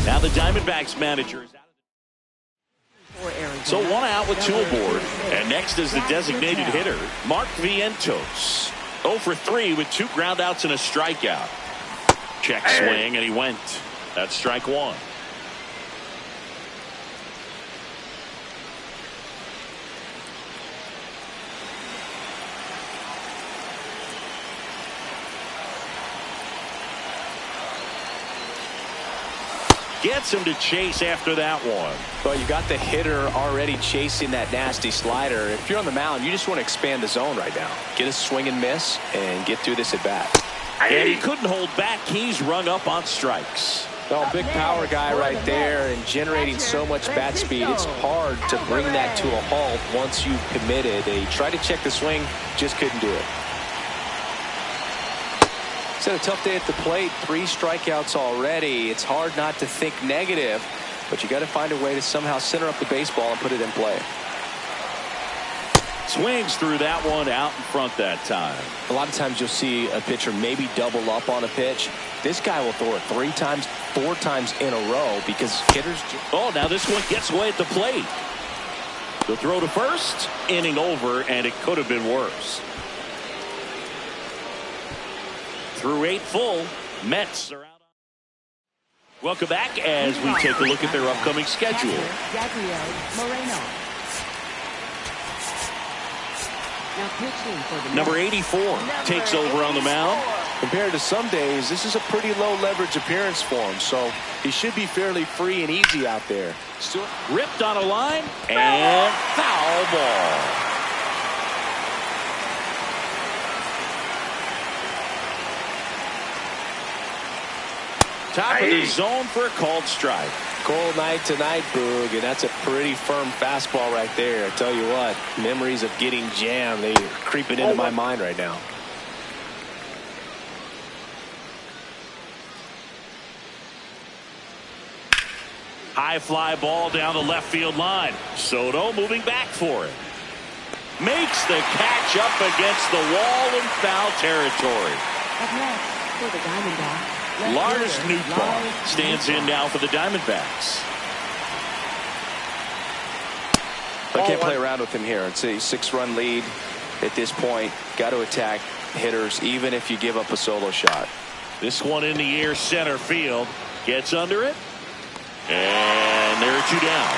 S1: Now the Diamondbacks manager is out. So 1 out with 2 aboard. And next is the designated hitter, Mark Vientos. 0 for 3 with 2 groundouts and a strikeout. Check swing, and he went. That's strike 1. Gets him to chase after that one.
S2: Well, you got the hitter already chasing that nasty slider. If you're on the mound, you just want to expand the zone right now. Get a swing and miss and get through this at bat.
S1: And he couldn't hold back. He's rung up on strikes.
S2: Well, big power guy right there and generating so much bat speed. It's hard to bring that to a halt once you've committed. He tried to check the swing, just couldn't do it. It's had a tough day at the plate. 3 strikeouts already. It's hard not to think negative, but you got to find a way to somehow center up the baseball and put it in play.
S1: Swings through that one out in front that time.
S2: A lot of times you'll see a pitcher maybe double up on a pitch. This guy will throw it 3 times, 4 times in a row because hitters.
S1: Oh, now this one gets away at the plate. The throw to first, inning over, and it could have been worse. through 8 full. Mets are out. Welcome back as we take a look at their upcoming schedule. Number 84 takes over on the mound.
S2: Compared to some days, this is a pretty low leverage appearance for him, so he should be fairly free and easy out there.
S1: Ripped on a line and foul ball. Top of the zone for a called strike.
S2: Cold night tonight, Boog, and that's a pretty firm fastball right there. I tell you what, memories of getting jammed, they're creeping into my mind right now.
S1: High fly ball down the left field line. Soto moving back for it. Makes the catch up against the wall in foul territory.
S3: Up next for the Diamondbacks,
S1: Lars Nootbaar stands in now for the Diamondbacks.
S2: I can't play around with him here. It's a 6-run lead at this point. Got to attack hitters even if you give up a solo shot.
S1: This one in the air center field. Gets under it. And there are 2 down.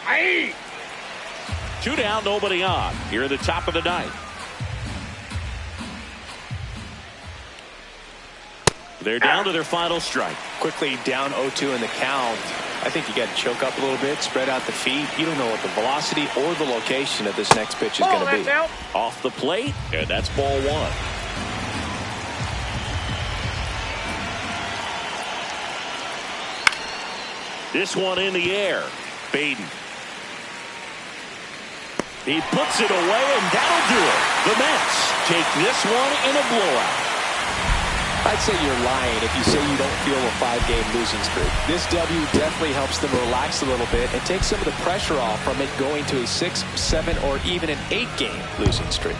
S4: Aye.
S1: 2 down, nobody on. Here at the top of the 9th. They're down to their final strike.
S2: Quickly down 0-2 in the count. I think you got to choke up a little bit, spread out the feet. You don't know what the velocity or the location of this next pitch is going to be.
S1: Off the plate, and that's ball 1. This one in the air. Baden. He puts it away, and that'll do it. The Mets take this one in a blowout.
S2: I'd say you're lying if you say you don't feel a 5-game losing streak. This W definitely helps them relax a little bit and take some of the pressure off from it going to a 6, 7, or even an 8-game losing streak.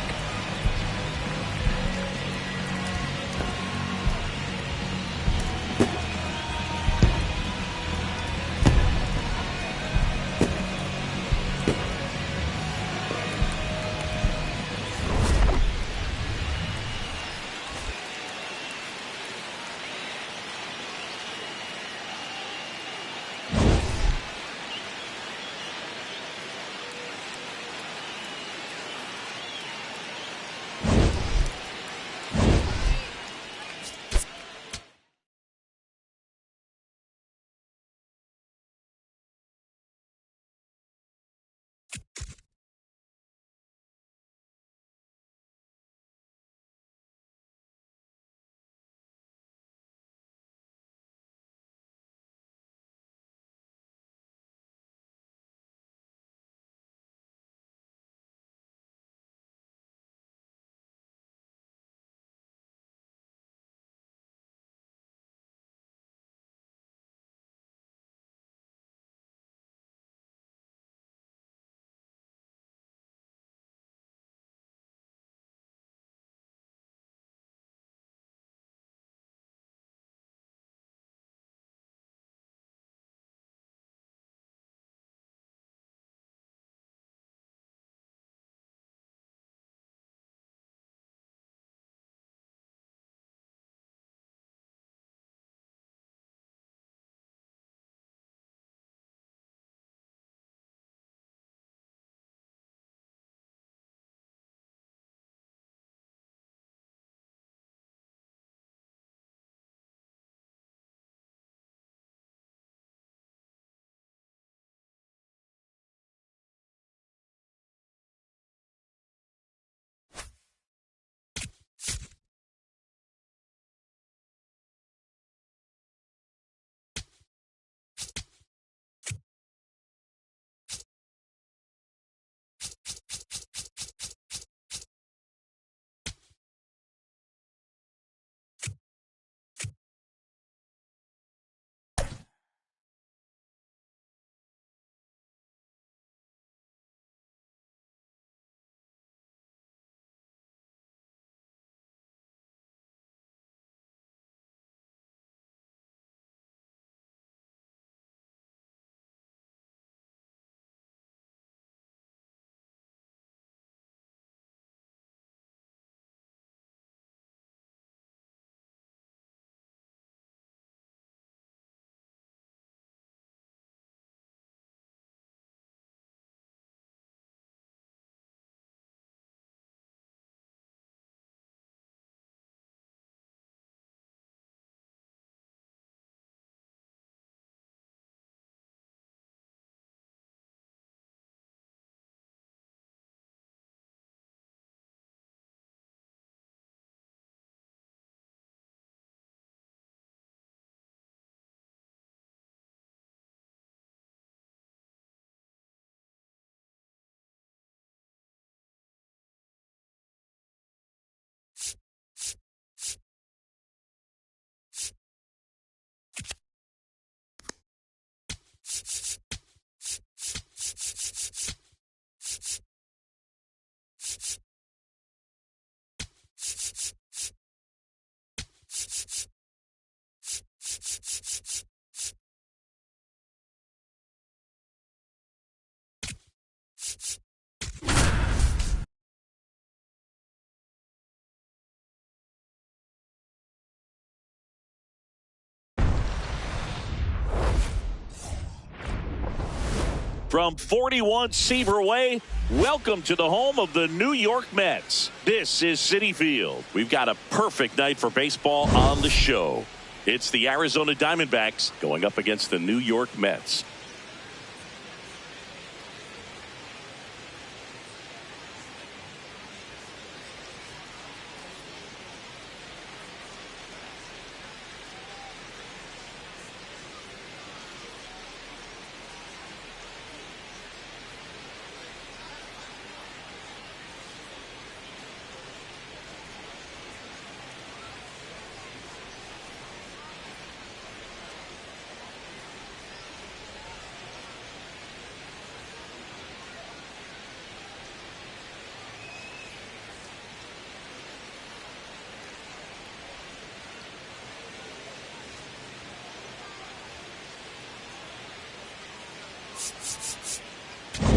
S1: From 41 Seaver Way, welcome to the home of the New York Mets. This is Citi Field. We've got a perfect night for baseball on the show. It's the Arizona Diamondbacks going up against the New York Mets.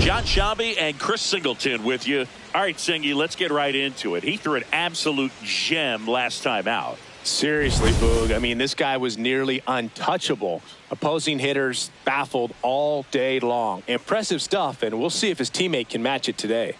S1: John Shabby and Chris Singleton with you. All right, Singy, let's get right into it. He threw an absolute gem last time out.
S2: Seriously, Boog. I mean, this guy was nearly untouchable. Opposing hitters baffled all day long. Impressive stuff, and we'll see if his teammate can match it today.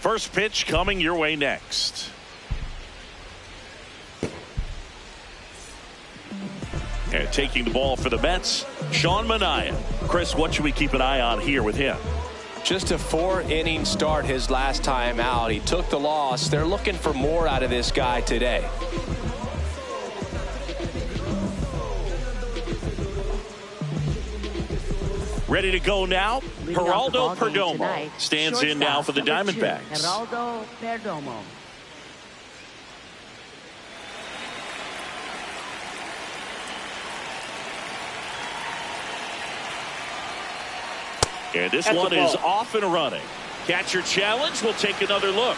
S1: First pitch coming your way next. And taking the ball for the Mets, Sean Manaea. Chris, what should we keep an eye on here with him?
S2: Just a 4-inning start his last time out. He took the loss. They're looking for more out of this guy today.
S1: Ready to go now. Geraldo Perdomo stands in now for the Diamondbacks.
S3: Geraldo Perdomo.
S1: And this one is off and running. Catcher challenge. We'll take another look.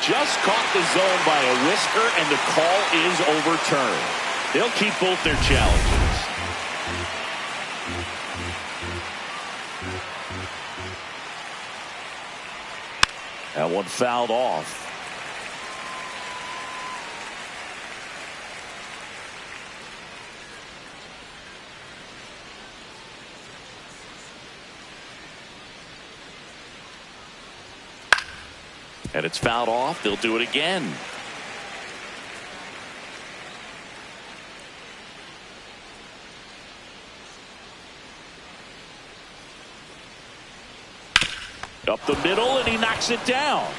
S1: Just caught the zone by a whisker, and the call is overturned. They'll keep both their challenges. That one fouled off. And it's fouled off. They'll do it again. Up the middle, and he knocks it down.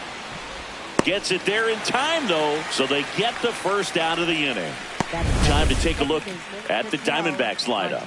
S1: Gets it there in time, though, so they get the first out of the inning. Time to take a look at the Diamondbacks lineup.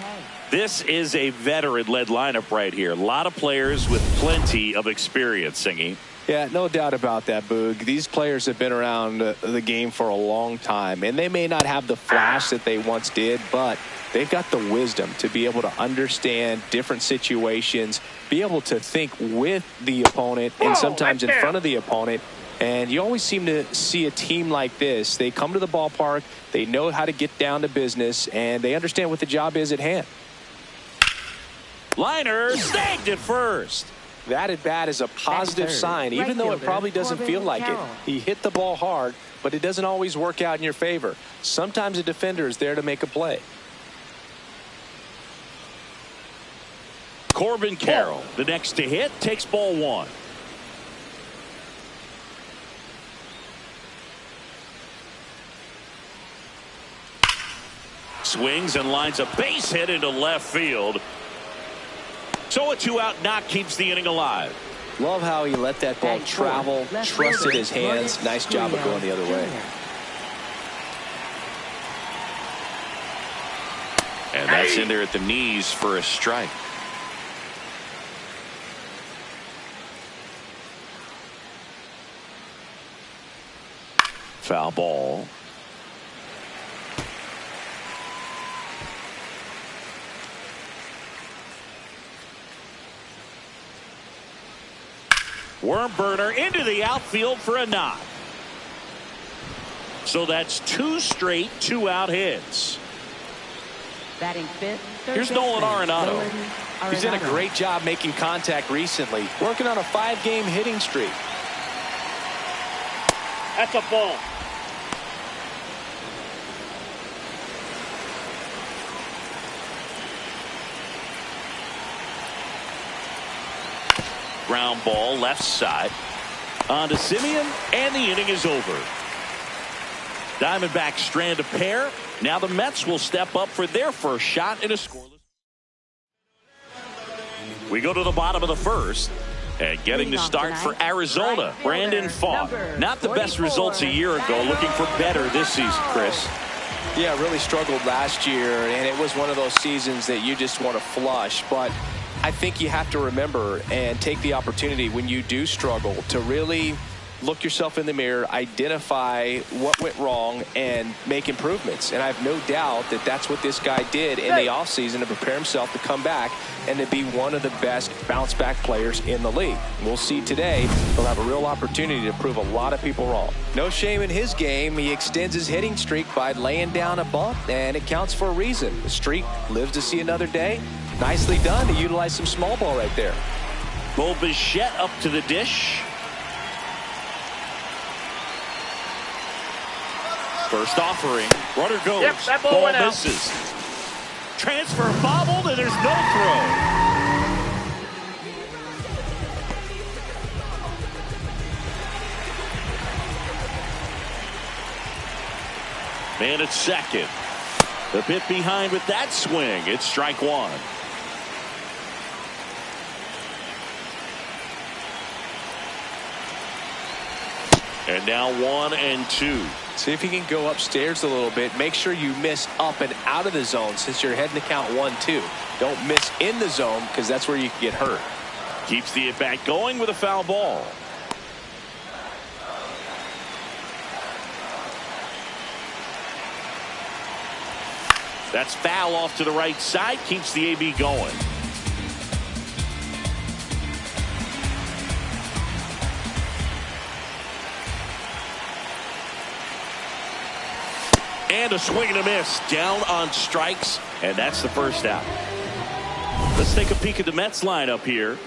S1: This is a veteran-led lineup right here. A lot of players with plenty of experience, Singy.
S2: Yeah, no doubt about that, Boog. These players have been around the game for a long time, and they may not have the flash that they once did, but they've got the wisdom to be able to understand different situations, be able to think with the opponent and sometimes in front of the opponent. And you always seem to see a team like this. They come to the ballpark, they know how to get down to business, and they understand what the job is at hand.
S1: Liner snagged at first.
S2: That at bat is a positive sign, even though it probably doesn't feel like it. He hit the ball hard, but it doesn't always work out in your favor. Sometimes a defender is there to make a play.
S1: Corbin Carroll, the next to hit, takes ball one. Swings and lines a base hit into left field. So a 2-out knock keeps the inning alive.
S2: Love how he let that ball travel, trusted his hands. Nice job of going the other way.
S1: And that's in there at the knees for a strike. Foul ball. Worm burner into the outfield for a knock. So that's 2 straight 2-out hits.
S3: Batting fifth.
S1: Here's Nolan Arenado.
S2: He's done a great job making contact recently. Working on a 5-game hitting streak.
S4: That's a ball.
S1: Ground ball left side. On to Simeon, and the inning is over. Diamondbacks strand a pair. Now the Mets will step up for their first shot in a scoreless. We go to the bottom of the first. And getting the start for Arizona, Brandon Fogg. Not the best results a year ago. Looking for better this season, Chris.
S2: Yeah, really struggled last year, and it was one of those seasons that you just want to flush. But I think you have to remember and take the opportunity when you do struggle to really look yourself in the mirror, identify what went wrong, and make improvements. And I have no doubt that that's what this guy did in the offseason to prepare himself to come back and to be one of the best bounce-back players in the league. We'll see today. He'll have a real opportunity to prove a lot of people wrong. No shame in his game. He extends his hitting streak by laying down a bump, and it counts for a reason. The streak lives to see another day. Nicely done to utilize some small ball right there.
S1: Bo Bichette up to the dish. First offering. Runner goes.
S4: Yep, that ball went out.
S1: Misses. Transfer bobbled, and there's no throw. Man at second. A bit behind with that swing. It's strike one. And now 1-2.
S2: See if you can go upstairs a little bit. Make sure you miss up and out of the zone since you're heading to count 1-2. Don't miss in the zone because that's where you can get hurt.
S1: Keeps the at-bat going with a foul ball. That's foul off to the right side. Keeps the AB going. And a swing and a miss. Down on strikes. And that's the first out. Let's take a peek at the Mets lineup here.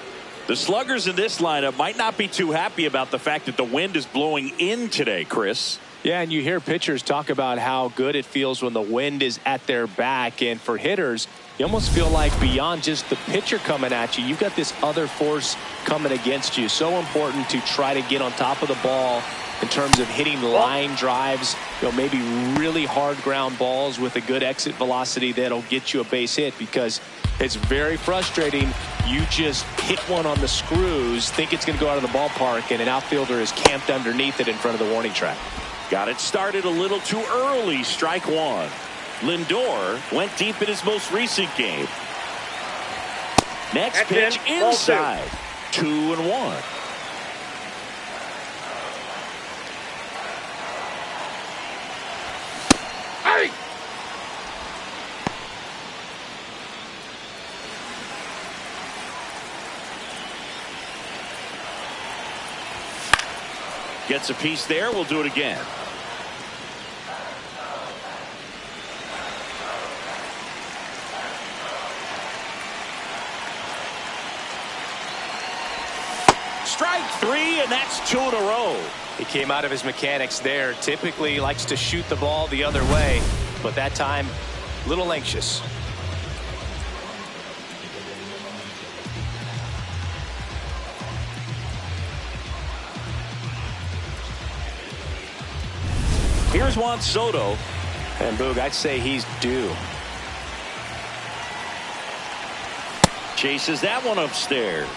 S1: The sluggers in this lineup might not be too happy about the fact that the wind is blowing in today, Chris.
S2: Yeah, and you hear pitchers talk about how good it feels when the wind is at their back. And for hitters, you almost feel like beyond just the pitcher coming at you, you've got this other force coming against you. So important to try to get on top of the ball in terms of hitting line drives, maybe really hard ground balls with a good exit velocity that'll get you a base hit, because it's very frustrating. You just hit one on the screws, think it's going to go out of the ballpark, and an outfielder is camped underneath it in front of the warning track.
S1: Got it started a little too early. Strike one. Lindor went deep in his most recent game. Next pitch inside. 2-1.
S4: Hey!
S1: Gets a piece there. We'll do it again. Strike three, and that's 2 in a row.
S2: He came out of his mechanics there. Typically likes to shoot the ball the other way, but that time a little anxious.
S1: Here's Juan Soto.
S2: And Boog, I'd say he's due.
S1: Chases that one upstairs.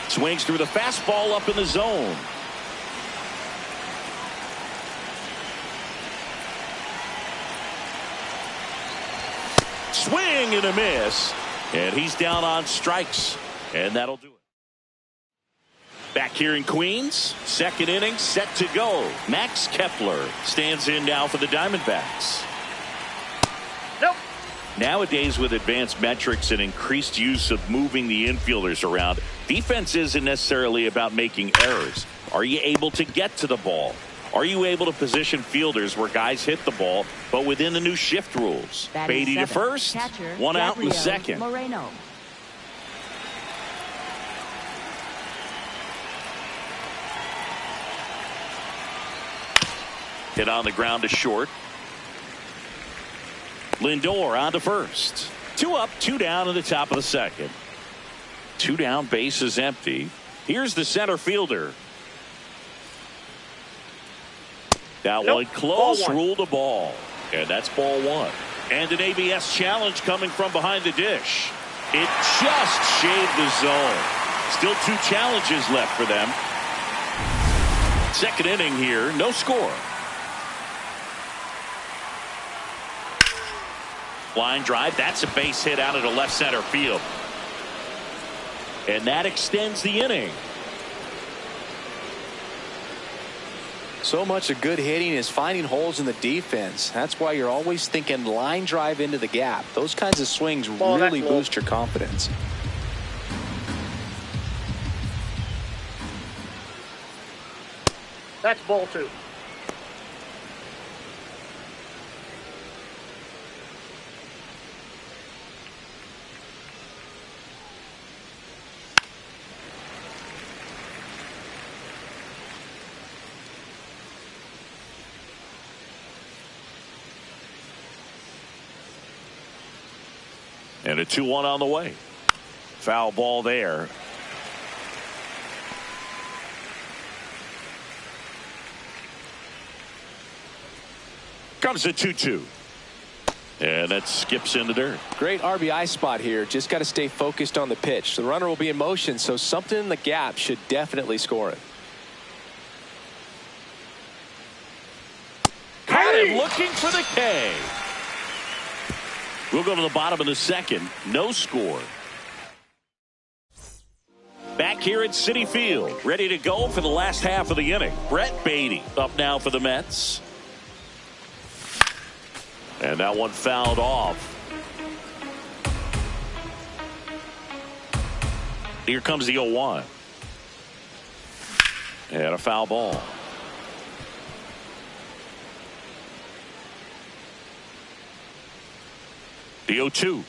S1: Swings through the fastball up in the zone. Swing and a miss. And he's down on strikes. And that'll do it. Back here in Queens, second inning set to go. Max Kepler stands in now for the Diamondbacks.
S4: Nope.
S1: Nowadays, with advanced metrics and increased use of moving the infielders around, defense isn't necessarily about making errors. Are you able to get to the ball? Are you able to position fielders where guys hit the ball, but within the new shift rules? Beatty to first,
S3: Catcher,
S1: one out in the
S3: Gabriel
S1: second.
S3: Moreno.
S1: Hit on the ground to short. Lindor on to first. 2 up, 2 down in the top of the second. 2 down, base is empty. Here's the center fielder. That one close, ruled a ball. And that's ball 1. And an ABS challenge coming from behind the dish. It just shaved the zone. Still 2 challenges left for them. Second inning here, no score. Line drive, that's a base hit out into left center field. And that extends the inning.
S5: So much of good hitting is finding holes in the defense. That's why you're always thinking line drive into the gap. Those kinds of swings really boost your confidence.
S4: That's ball 2.
S1: And a 2-1 on the way. Foul ball there. Comes a 2-2. And that skips in the dirt.
S2: Great RBI spot here. Just got to stay focused on the pitch. The runner will be in motion, so something in the gap should definitely score it.
S1: Caught him looking for the K. We'll go to the bottom of the second. No score. Back here at Citi Field, ready to go for the last half of the inning. Brett Beatty up now for the Mets. And that one fouled off. Here comes the 0-1. And a foul ball. The 0-2.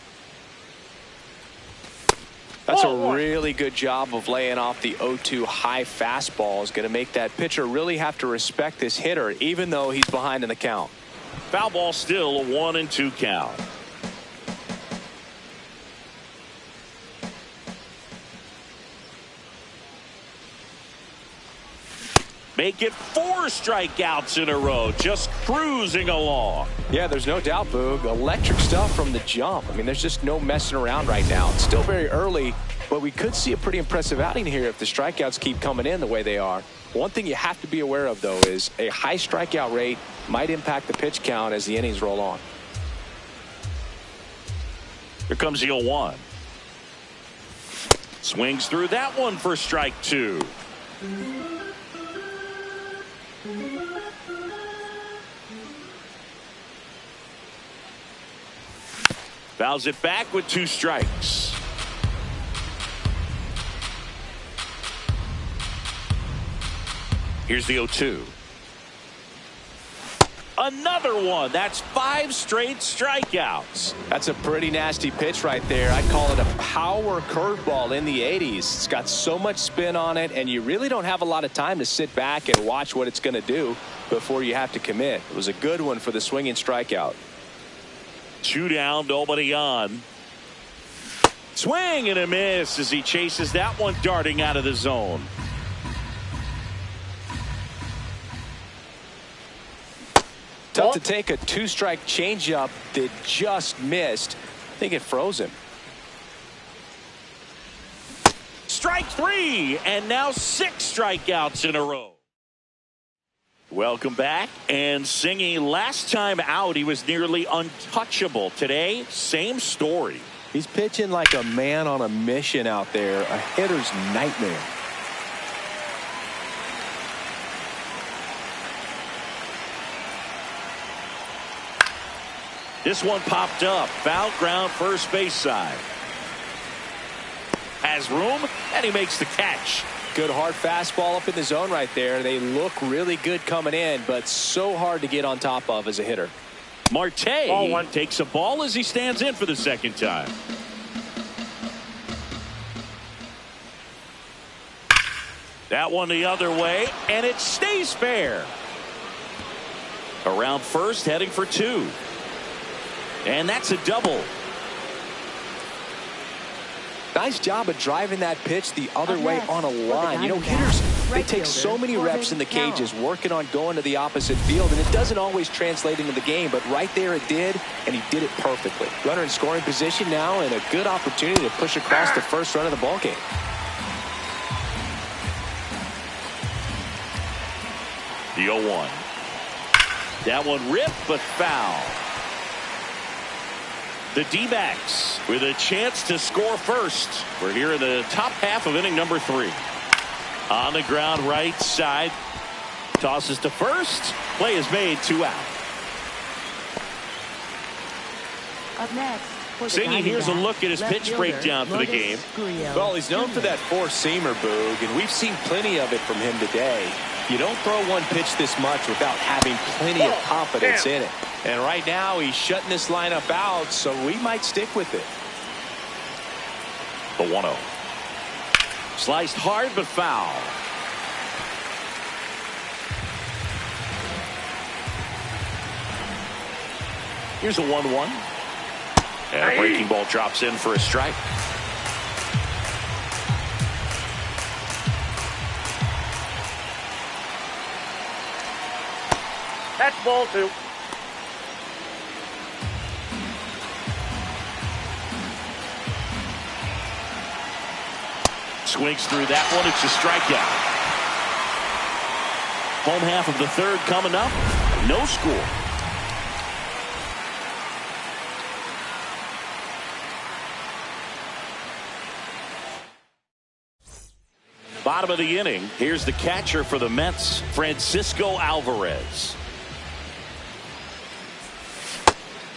S2: That's a really good job of laying off the 0-2 high fastball. Is going to make that pitcher really have to respect this hitter, even though he's behind in the count.
S1: Foul ball, still a 1-2 count. Make it 4 strikeouts in a row, just cruising along.
S2: Yeah, there's no doubt, Boog. Electric stuff from the jump. I mean, there's just no messing around right now. It's still very early, but we could see a pretty impressive outing here if the strikeouts keep coming in the way they are. One thing you have to be aware of, though, is a high strikeout rate might impact the pitch count as the innings roll on.
S1: Here comes the 0-1. Swings through that one for strike 2. Fouls it back with 2 strikes. Here's the 0-2. Another one. That's 5 straight strikeouts.
S2: That's a pretty nasty pitch right there. I'd call it a power curveball in the 80s. It's got so much spin on it, and you really don't have a lot of time to sit back and watch what it's going to do before you have to commit. It was a good one for the swinging strikeout.
S1: 2 down, nobody on. Swing and a miss as he chases that one darting out of the zone.
S2: Tough to take a 2-strike changeup that just missed. I think it froze him.
S1: Strike 3, and now 6 strikeouts in a row. Welcome back. And Singy, last time out, he was nearly untouchable. Today, same story.
S2: He's pitching like a man on a mission out there, a hitter's nightmare.
S1: This one popped up. Foul ground, first base side. Has room, and he makes the catch.
S2: Good hard fastball up in the zone right there. They look really good coming in, but so hard to get on top of as a hitter.
S1: Marte takes a ball as he stands in for the second time. That one the other way, and it stays fair. Around first, heading for two. And that's a double.
S2: Nice job of driving that pitch the other way on a line. You know, hitters, they take so many reps in the cages working on going to the opposite field, and it doesn't always translate into the game, but right there it did, and he did it perfectly. Runner in scoring position now, and a good opportunity to push across the first run of the ball game.
S1: The 0-1. That one ripped, but foul. The D-backs with a chance to score first. We're here in the top half of inning number 3. On the ground, right side. Tosses to first. Play is made, 2 out.
S3: Up next.
S1: Singy, here's a look at his pitch breakdown for the game.
S2: Well, he's known for that four-seamer, Boog, and we've seen plenty of it from him today. You don't throw one pitch this much without having plenty of confidence in it. And right now, he's shutting this lineup out, so we might stick with it.
S1: The 1-0. Sliced hard, but foul. Here's a 1-1. And a breaking ball drops in for a strike.
S4: That's ball 2.
S1: Swings through that one. It's a strikeout. Home half of the third coming up. No score. Bottom of the inning. Here's the catcher for the Mets, Francisco Alvarez.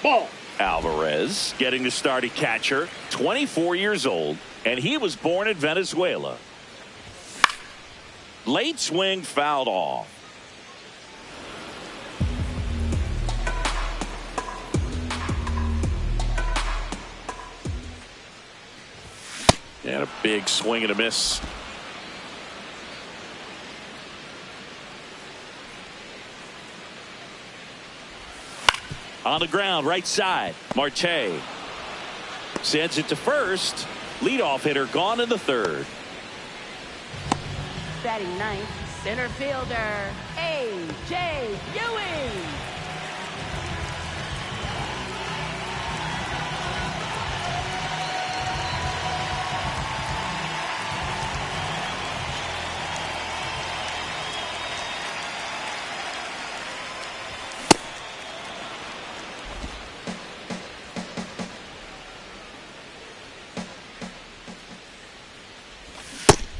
S4: Ball.
S1: Alvarez getting the start at catcher, 24 years old, and he was born in Venezuela. Late swing fouled off. And a big swing and a miss. On the ground, right side. Marte sends it to first. Leadoff hitter gone in the third.
S3: Batting ninth, center fielder, A.J. Ewing.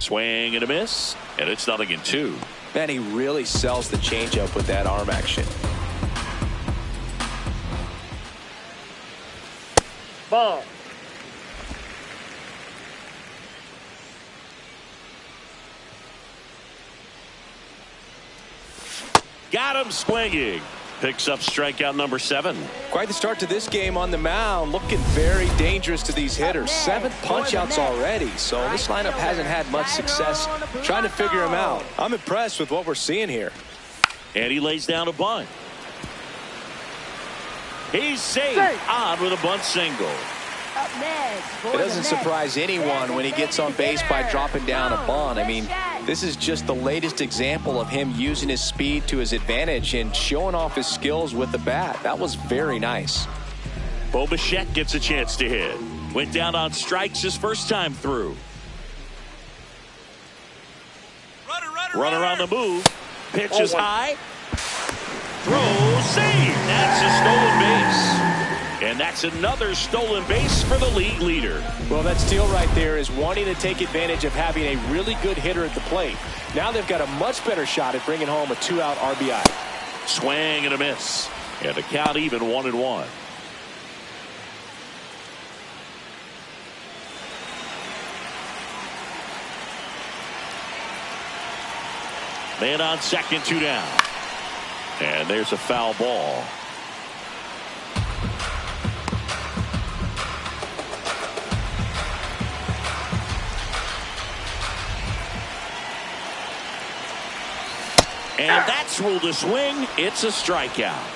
S1: Swing and a miss, and it's 0-2.
S2: Man, he really sells the changeup with that arm action.
S4: Ball.
S1: Got him swinging. Picks up strikeout number 7.
S2: Quite the start to this game on the mound. Looking very dangerous to these hitters. 7 punch-outs already, so this lineup hasn't had much success trying to figure him out. I'm impressed with what we're seeing here.
S1: And he lays down a bunt. He's safe. On with a bunt single.
S3: Up next.
S2: It doesn't surprise anyone when he gets on base by dropping down a bunt. I mean, this is just the latest example of him using his speed to his advantage and showing off his skills with the bat. That was very nice.
S1: Bo Bichette gets a chance to hit. Went down on strikes his first time through. Runner on the move. Pitch is high. Throw, save. That's a stolen base. And that's another stolen base for the league leader.
S2: Well, that steal right there is wanting to take advantage of having a really good hitter at the plate. Now they've got a much better shot at bringing home a 2-out RBI.
S1: Swing and a miss. And the count even 1-1. Man on second, 2 down. And there's a foul ball. And that's ruled a swing. It's a strikeout.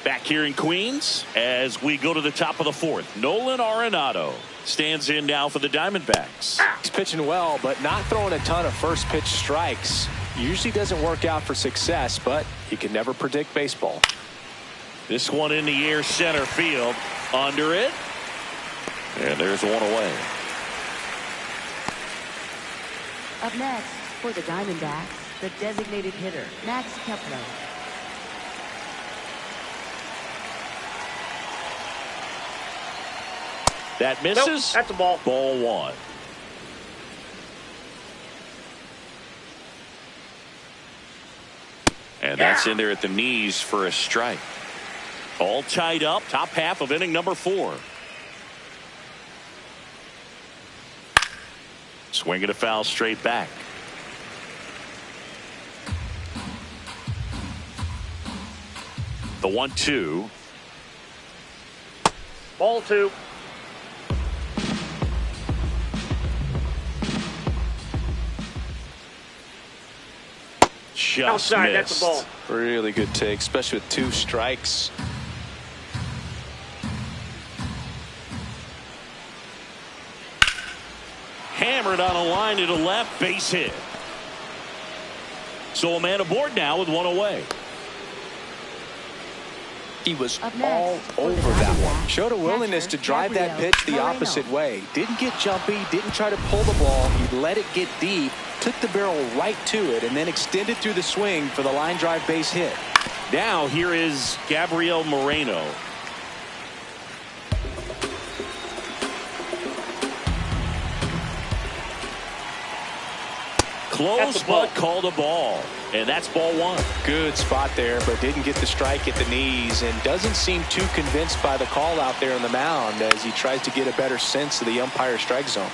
S1: Back here in Queens as we go to the top of the 4th. Nolan Arenado stands in now for the Diamondbacks.
S2: He's pitching well, but not throwing a ton of first pitch strikes. Usually doesn't work out for success, but you can never predict baseball.
S1: This one in the air, center field, under it. And there's one away.
S3: Up next for the Diamondbacks, the designated hitter, Max Kepler.
S1: That misses.
S4: Nope, that's a ball.
S1: Ball 1. And that's in there at the knees for a strike. All tied up, top half of inning number 4. Swinging a foul straight back. The 1-2.
S4: Ball 2.
S1: Just
S4: Outside,
S1: missed.
S4: that's a ball.
S2: Really good take, especially with 2 strikes.
S1: Hammered on a line to the left, base hit. So a man aboard now with 1 away.
S2: He was
S3: Up next,
S2: all
S3: for the
S2: over that one.
S3: Diamondbacks,
S2: Showed a willingness to
S3: catcher,
S2: drive that
S3: Gabriel
S2: pitch the
S3: Moreno.
S2: opposite way. Didn't get jumpy, didn't try to pull the ball. He let it get deep, took the barrel right to it, and then extended through the swing for the line drive base hit.
S1: Now here is Gabriel Moreno. Close, but called a ball. And that's ball 1.
S2: Good spot there, but didn't get the strike at the knees, and doesn't seem too convinced by the call out there on the mound as he tries to get a better sense of the umpire's strike zone.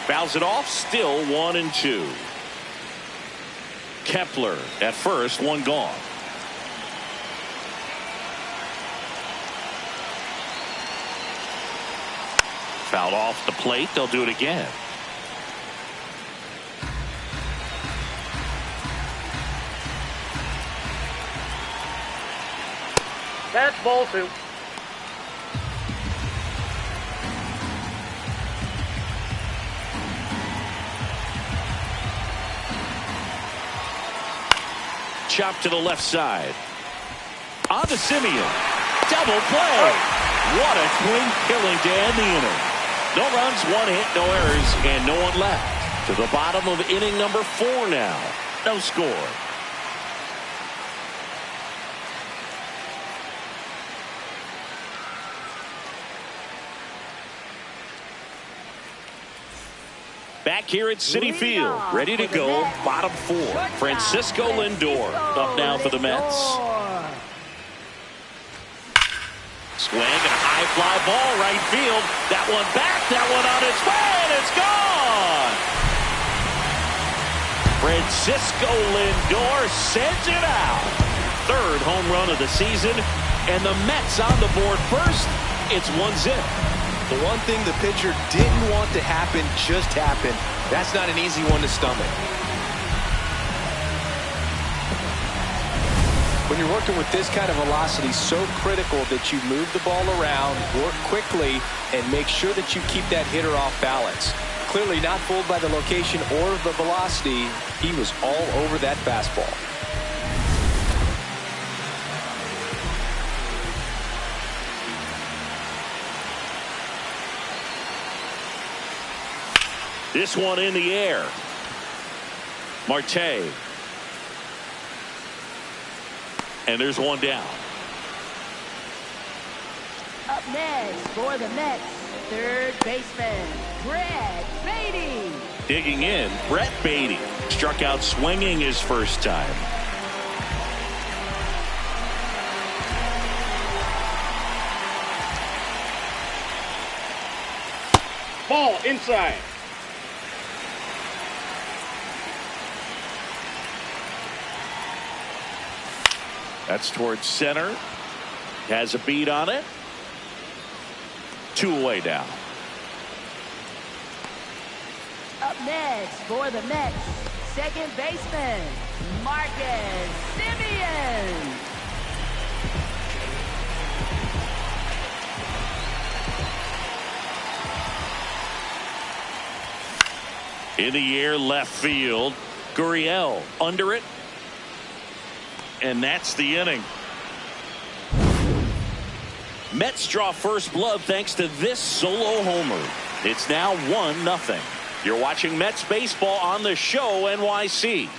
S1: Fouls it off, still 1-2. Kepler at first, 1 gone. Fouled off the plate. They'll do it again.
S4: That's ball 2.
S1: Chop to the left side. On to Simeon. Double play. What a clean killing to end the inning. No runs, 1 hit, no errors, and no one left. To the bottom of inning number 4 now. No score. Back here at Citi Field, ready to go, bottom 4. Francisco Lindor up now for the Mets. Swing and a high fly ball right field. That one back, that one on its way, and it's gone. Francisco Lindor sends it out. 3rd home run of the season, and the Mets on the board first. It's 1-0.
S2: The one thing the pitcher didn't want to happen just happened. That's not an easy one to stomach. When you're working with this kind of velocity, so critical that you move the ball around, work quickly, and make sure that you keep that hitter off balance. Clearly not fooled by the location or the velocity. He was all over that fastball.
S1: This one in the air. Marte. And there's one down.
S3: Up next for the Mets, 3rd baseman, Brett Beatty.
S1: Digging in, Brett Beatty. Struck out swinging his first time.
S4: Ball inside.
S1: That's towards center. Has a beat on it. 2 away now.
S3: Up next for the Mets, second baseman, Marcus Semien.
S1: In the air, left field. Gurriel under it. And that's the inning. Mets draw first blood thanks to this solo homer. It's now 1-0. You're watching Mets baseball on the show NYC.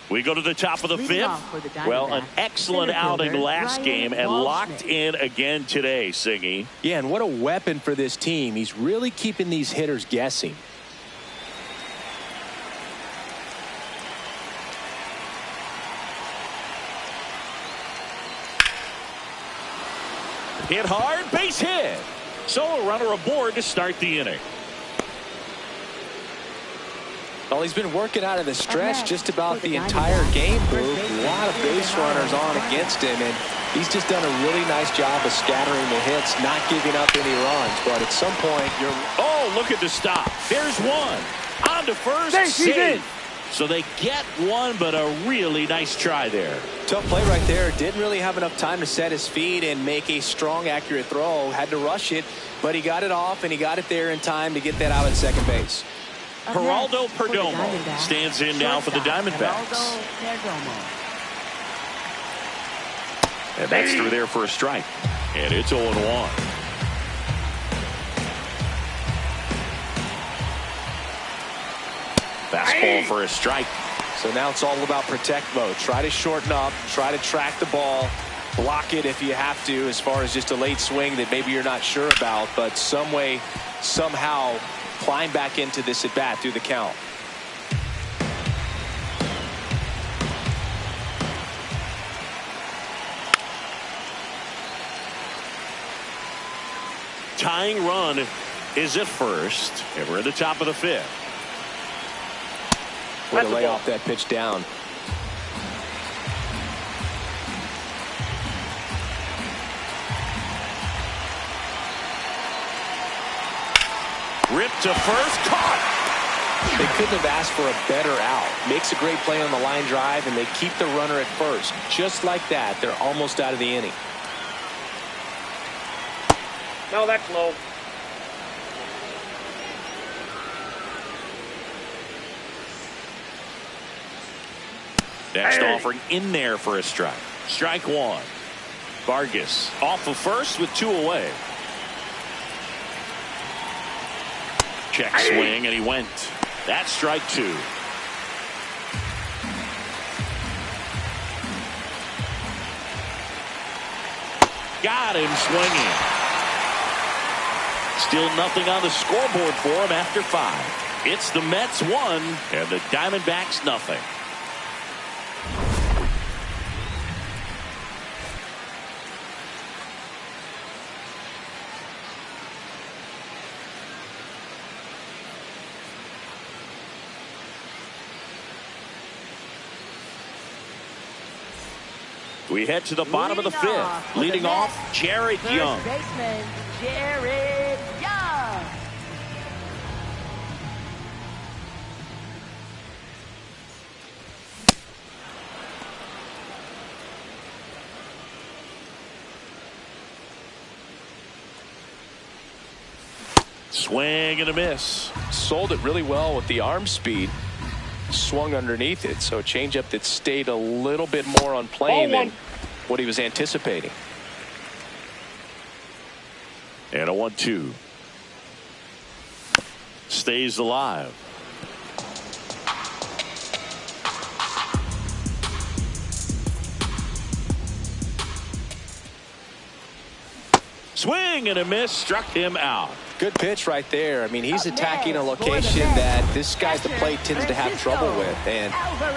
S1: We go to the top of the fifth. Well, an excellent outing last game and locked in again today, Singy.
S2: Yeah, and what a weapon for this team. He's really keeping these hitters guessing.
S1: Hit hard, base hit. So a runner aboard to start the inning.
S2: Well, he's been working out of the stretch just about the entire game, Boo. A lot of base runners on against him, and he's just done a really nice job of scattering the hits, not giving up any runs. But at some point, you're...
S1: Oh, look at the stop. There's one. On to first. Save. So they get one, but a really nice try there.
S2: Tough play right there. Didn't really have enough time to set his feet and make a strong, accurate throw. Had to rush it, but he got it off, and he got it there in time to get that out at second base.
S1: Geraldo Perdomo stands in now for the Diamondbacks. And that's through there for a strike. And it's 0-1. Fastball for a strike.
S2: So now it's all about protect mode. Try to shorten up, try to track the ball, block it if you have to, as far as just a late swing that maybe you're not sure about, but some way, somehow climb back into this at bat through the count.
S1: Tying run is at first, and we're at the top of the fifth.
S2: Way to lay off that pitch down.
S1: Ripped to first, caught.
S2: They couldn't have asked for a better out. Makes a great play on the line drive, and they keep the runner at first. Just like that, they're almost out of the inning.
S4: No, that's low.
S1: Next offering in there for a strike. Strike one. Vargas off of first with 2 away. Check swing, and he went. That's strike 2. Got him swinging. Still nothing on the scoreboard for him after 5. It's the Mets 1 and the Diamondbacks nothing. We head to the bottom of the 5th. Leading off, Jared Young.
S3: Baseman, Jared Young.
S2: Swing and a miss. Sold it really well with the arm speed. Swung underneath it, so a changeup that stayed a little bit more on plane than what he was anticipating.
S1: And a 1-2. Stays alive. Swing and a miss, struck him out.
S2: Good pitch right there. I mean, he's attacking a location that this guy at the plate tends to have trouble with. And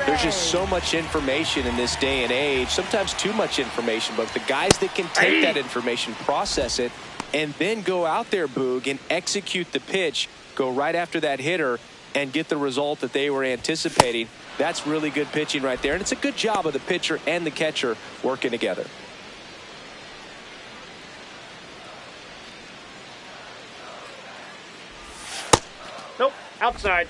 S2: there's just so much information in this day and age, sometimes too much information. But the guys that can take that information, process it, and then go out there, Boog, and execute the pitch, go right after that hitter, and get the result that they were anticipating, that's really good pitching right there. And it's a good job of the pitcher and the catcher working together.
S4: Nope, outside.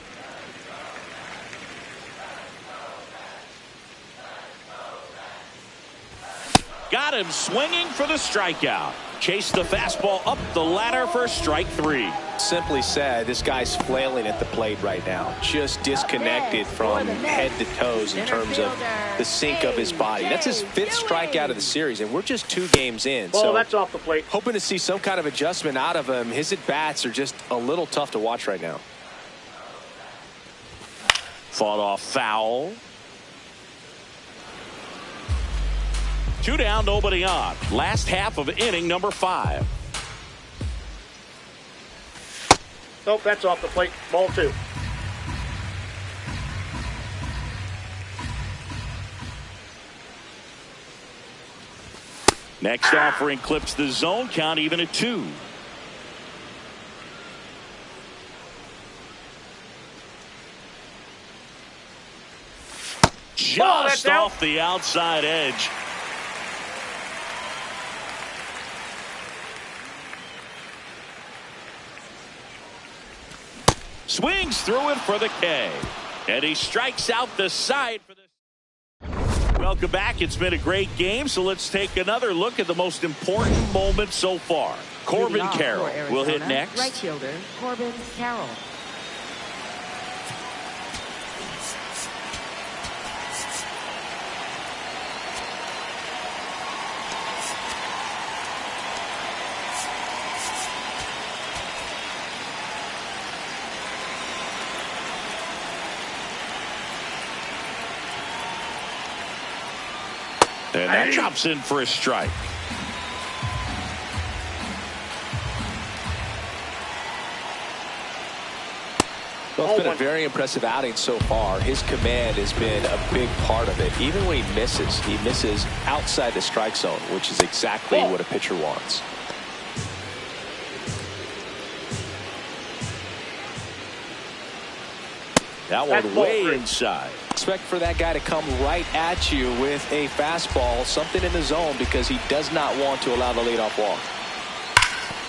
S1: Got him swinging for the strikeout. Chased the fastball up the ladder for strike 3.
S2: Simply said, this guy's flailing at the plate right now. Just disconnected from head to toes in terms of the sink of his body. That's his 5th strikeout of the series, and we're just 2 games in.
S4: Well,
S2: so
S4: that's off the plate.
S2: Hoping to see some kind of adjustment out of him. His at-bats are just a little tough to watch right now.
S1: Fought off foul. 2 down, nobody on. Last half of inning number 5.
S4: Nope, that's off the plate. Ball 2.
S1: Next offering clips the zone count even at 2. Just off the outside edge. Swings through it for the K. And he strikes out the side for this. Welcome back. It's been a great game, so let's take another look at the most important moment so far. Corbin Carroll will hit next.
S3: Right fielder Corbin Carroll.
S1: And that drops in for a strike.
S2: Well, it's been a very impressive outing so far. His command has been a big part of it. Even when he misses outside the strike zone, which is exactly what a pitcher wants.
S1: That one way inside.
S2: Expect for that guy to come right at you with a fastball, something in the zone, because he does not want to allow the leadoff walk.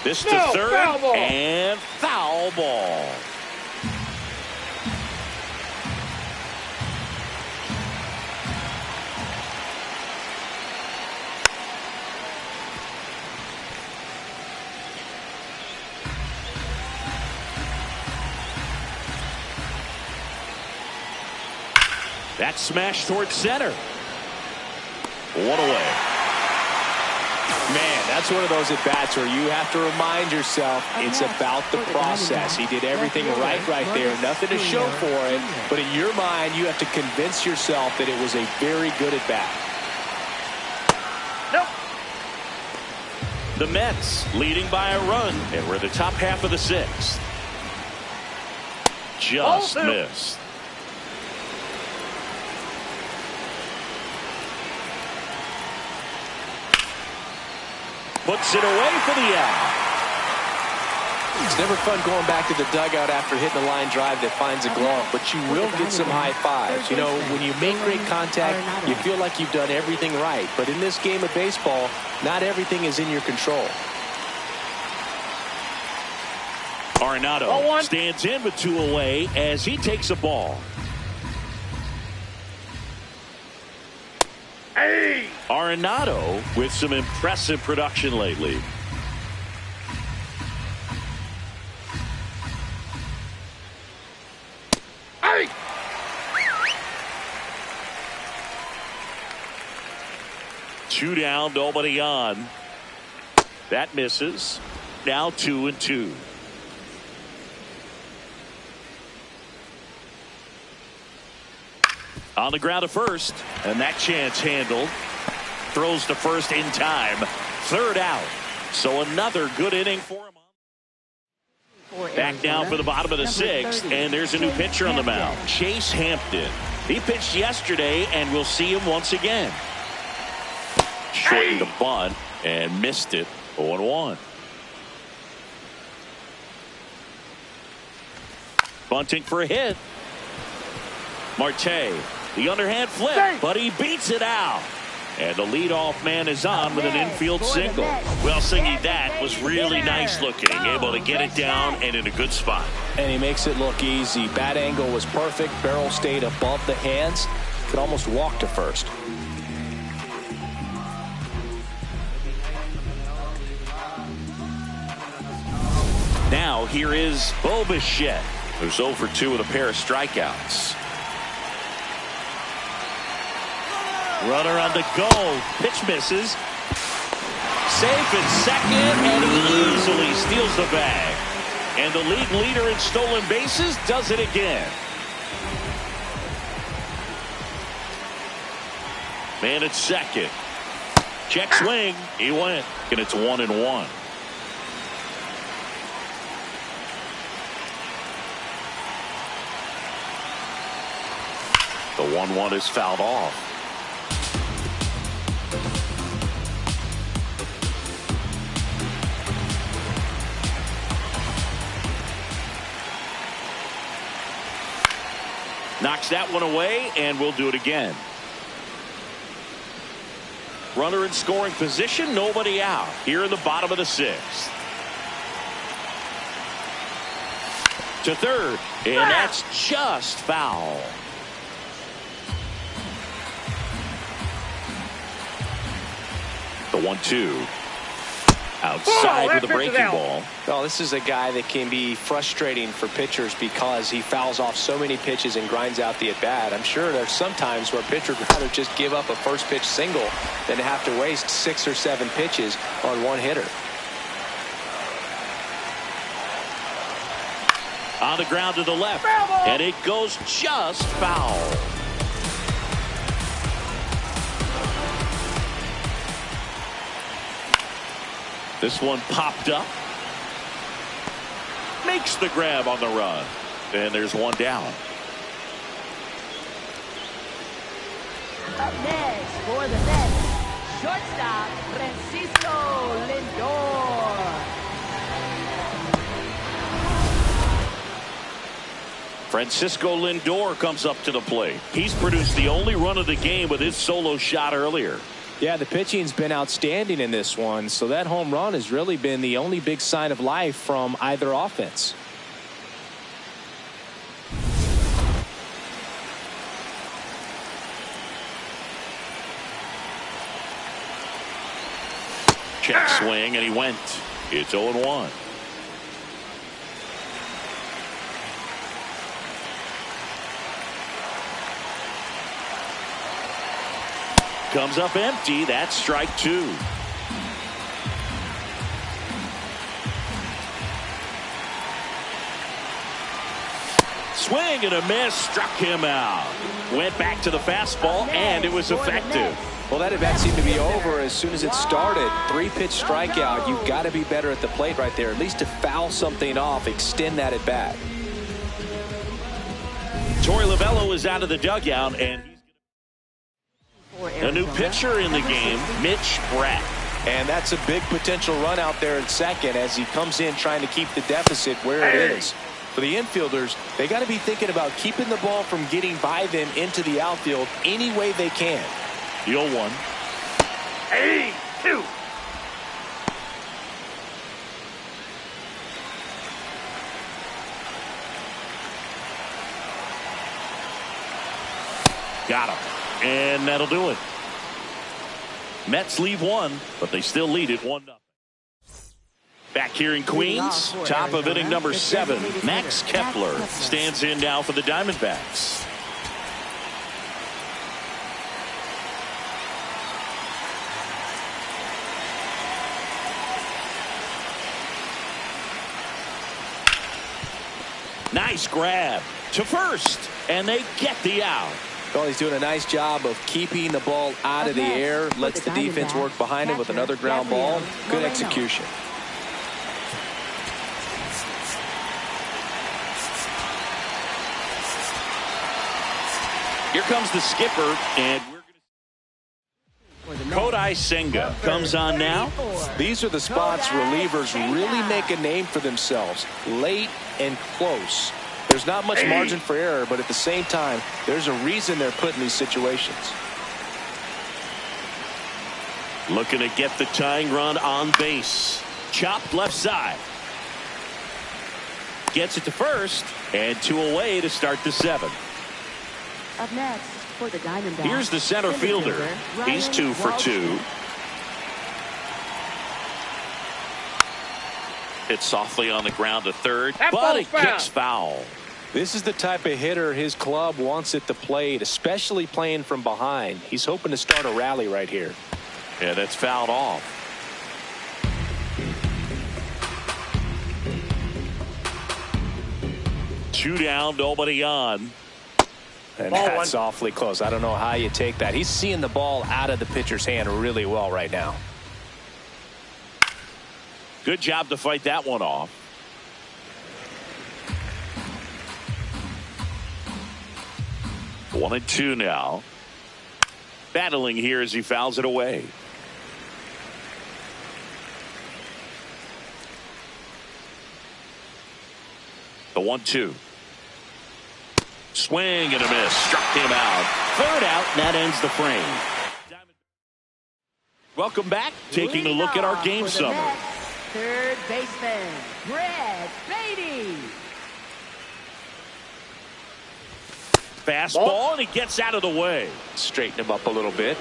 S1: This to third and foul ball. That smash towards center. 1 away.
S2: Man, that's one of those at-bats where you have to remind yourself it's about the process. He did everything right there. Nothing to show for it. But in your mind, you have to convince yourself that it was a very good at-bat.
S4: Nope.
S1: The Mets leading by a run, and we're the top half of the 6th. Just missed. Puts it away for the out.
S2: It's never fun going back to the dugout after hitting a line drive that finds a glove, but you will get some high fives. You know, when you make great contact, you feel like you've done everything right. But in this game of baseball, not everything is in your control.
S1: Arenado stands in with 2 away as he takes a ball. Arenado with some impressive production lately. Two down, nobody on. That misses. Now 2-2. On the ground to first, and that chance handled. Throws to first in time. 3rd out. So another good inning for him. Back down for the bottom of the sixth, and there's a new pitcher on the mound, Chase Hampton. He pitched yesterday, and we'll see him once again. Shortened the bunt and missed it. 0-1. Bunting for a hit. Marte, the underhand flip, but he beats it out. And the leadoff man is on with an infield single. Well, Singy, that was really nice looking. Able to get it down and in a good spot.
S2: And he makes it look easy. Bat angle was perfect. Barrel stayed above the hands. Could almost walk to first.
S1: Now here is Bo Bichette, who's 0 for 2 with a pair of strikeouts. Runner on the go. Pitch misses. Safe at second, and he easily steals the bag. And the league leader in stolen bases does it again. Man at second. Check swing. He went. And it's 1-1. The 1-1 is fouled off. Knocks that one away, and we'll do it again. Runner in scoring position, nobody out. Here in the bottom of the sixth. To third, and that's just foul. The 1-2. Outside with a breaking ball.
S2: Well, this is a guy that can be frustrating for pitchers because he fouls off so many pitches and grinds out the at-bat. I'm sure there's some times where a pitcher would rather just give up a first pitch single than to have to waste 6 or 7 pitches on one hitter.
S1: On the ground to the left, and it goes just foul. This one popped up. Makes the grab on the run. And there's one down.
S3: Up next for the Mets, shortstop Francisco Lindor.
S1: Francisco Lindor comes up to the plate. He's produced the only run of the game with his solo shot earlier.
S2: Yeah, the pitching's been outstanding in this one, so that home run has really been the only big sign of life from either offense.
S1: Check swing, and he went. It's 0-1. Comes up empty. That's strike 2. Swing and a miss. Struck him out. Went back to the fastball, and it was effective.
S2: Well, that at bat seemed to be over as soon as it started. 3-pitch strikeout. You've got to be better at the plate right there, at least to foul something off, extend that at bat.
S1: Torey Lovullo is out of the dugout, and a new pitcher in the game, Mitch Bratt.
S2: And that's a big potential run out there at second as he comes in trying to keep the deficit where it is. For the infielders, they got to be thinking about keeping the ball from getting by them into the outfield any way they can.
S1: The 0-1.
S4: 2.
S1: Got him. And that'll do it. Mets leave one, but they still lead it 1-0. Back here in Queens, top of inning number 7, Max Kepler stands in now for the Diamondbacks. Nice grab to first, and they get the out.
S2: Well, he's doing a nice job of keeping the ball out of the air, lets the defense work behind him with another ground ball. Good execution.
S1: Here comes the skipper, and Kodai Senga comes on now.
S2: These are the spots relievers really make a name for themselves. Late and close. There's not much margin for error, but at the same time, there's a reason they're put in these situations.
S1: Looking to get the tying run on base. Chopped left side. Gets it to first, and 2 away to start the 7th.
S3: Up next for the Diamondbacks.
S1: Here's the center fielder. He's 2 for 2. Hit softly on the ground to third, but it kicks foul.
S2: This is the type of hitter his club wants at the plate, especially playing from behind. He's hoping to start a rally right here.
S1: Yeah, that's fouled off. Two down, nobody on.
S2: And that's awfully close. I don't know how you take that. He's seeing the ball out of the pitcher's hand really well right now.
S1: Good job to fight that one off. One and two now. Battling here as he fouls it away. The 1-2. Swing and a miss. Struck him out. Third out, and that ends the frame. Welcome back. Taking a look at our game summary.
S3: Third baseman, Brett Beatty.
S1: Fastball, and he gets out of the way.
S2: Straighten him up a little bit.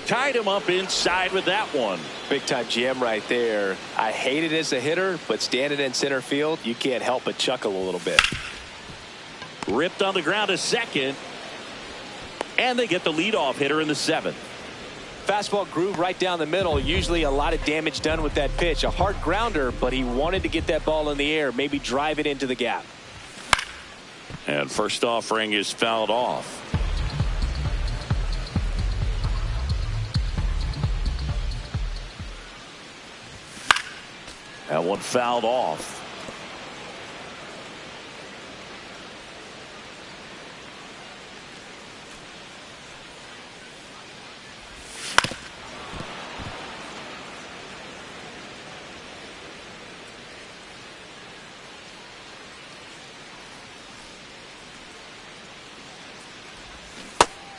S1: Tied him up inside with that one.
S2: Big time jam right there. I hate it as a hitter, but standing in center field, you can't help but chuckle a little bit.
S1: Ripped on the ground to second. And they get the leadoff hitter in the 7th.
S2: Fastball groove right down the middle. Usually a lot of damage done with that pitch. A hard grounder, but he wanted to get that ball in the air, maybe drive it into the gap.
S1: And first offering is fouled off. That one fouled off.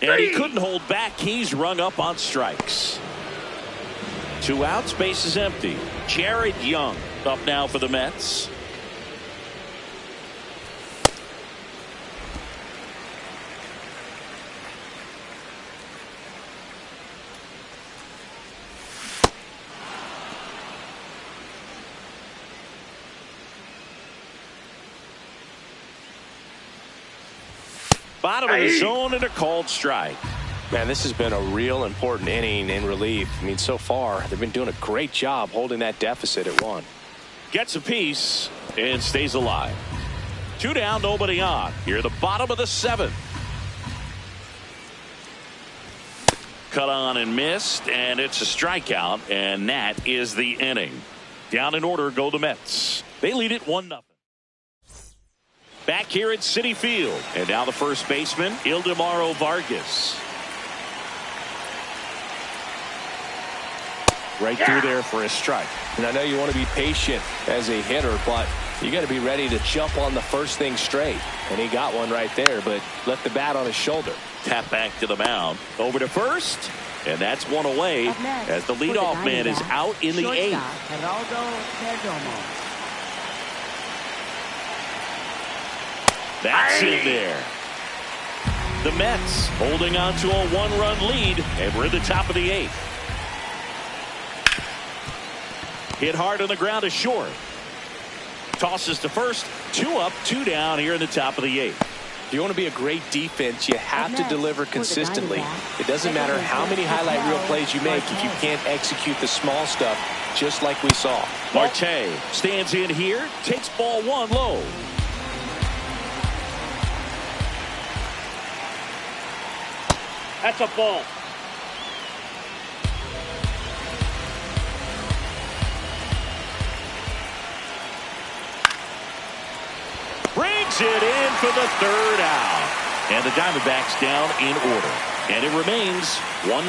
S1: And he couldn't hold back. He's rung up on strikes. 2 outs, base is empty. Jared Young up now for the Mets. Bottom of the zone and a called strike.
S2: Man, this has been a real important inning in relief. I mean, so far, they've been doing a great job holding that deficit at 1.
S1: Gets a piece and stays alive. 2 down, nobody on. Here at the bottom of the 7th. Cut on and missed, and it's a strikeout, and that is the inning. Down in order go the Mets. They lead it 1-0. Back here at Citi Field, and now the first baseman, Ildemaro Vargas.
S2: Right through there for a strike. And I know you want to be patient as a hitter, but you got to be ready to jump on the first thing straight. And he got one right there, but left the bat on his shoulder.
S1: Tap back to the mound. Over to first, and that's one away as the leadoff man is out in the 8th. That's in there. The Mets holding on to a 1-run lead, and we're at the top of the 8th. Hit hard on the ground is short. Tosses to first. 2 up, 2 down here in the top of the 8th.
S2: If you want to be a great defense, you have to deliver consistently. It doesn't matter how many highlight reel plays you make if you can't execute the small stuff, just like we saw.
S1: Marte stands in here, takes ball one low.
S4: That's a ball.
S1: Brings it in for the third out. And the Diamondbacks down in order. And it remains 1-0.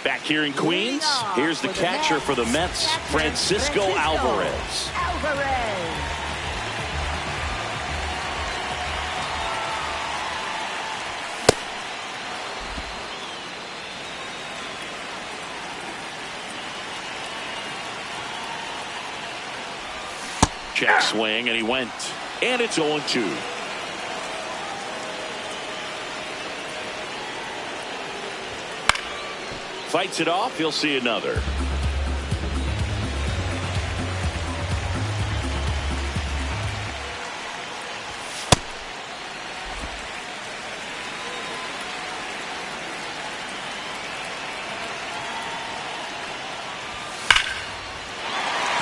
S1: Back here in Queens, here's the catcher for the Mets, Francisco Alvarez. Check swing, and he went. And it's 0-2. Fights it off. He'll see another.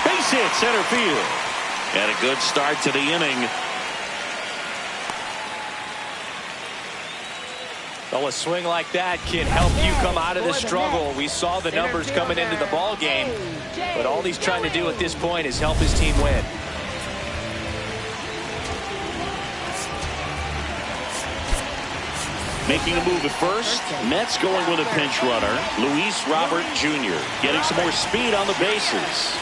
S1: Base hit center field. And a good start to the inning.
S2: Well, a swing like that can help you come out of the struggle. We saw the numbers coming into the ball game, but all he's trying to do at this point is help his team win.
S1: Making a move at first. Mets going with a pinch runner. Luis Robert Jr. getting some more speed on the bases.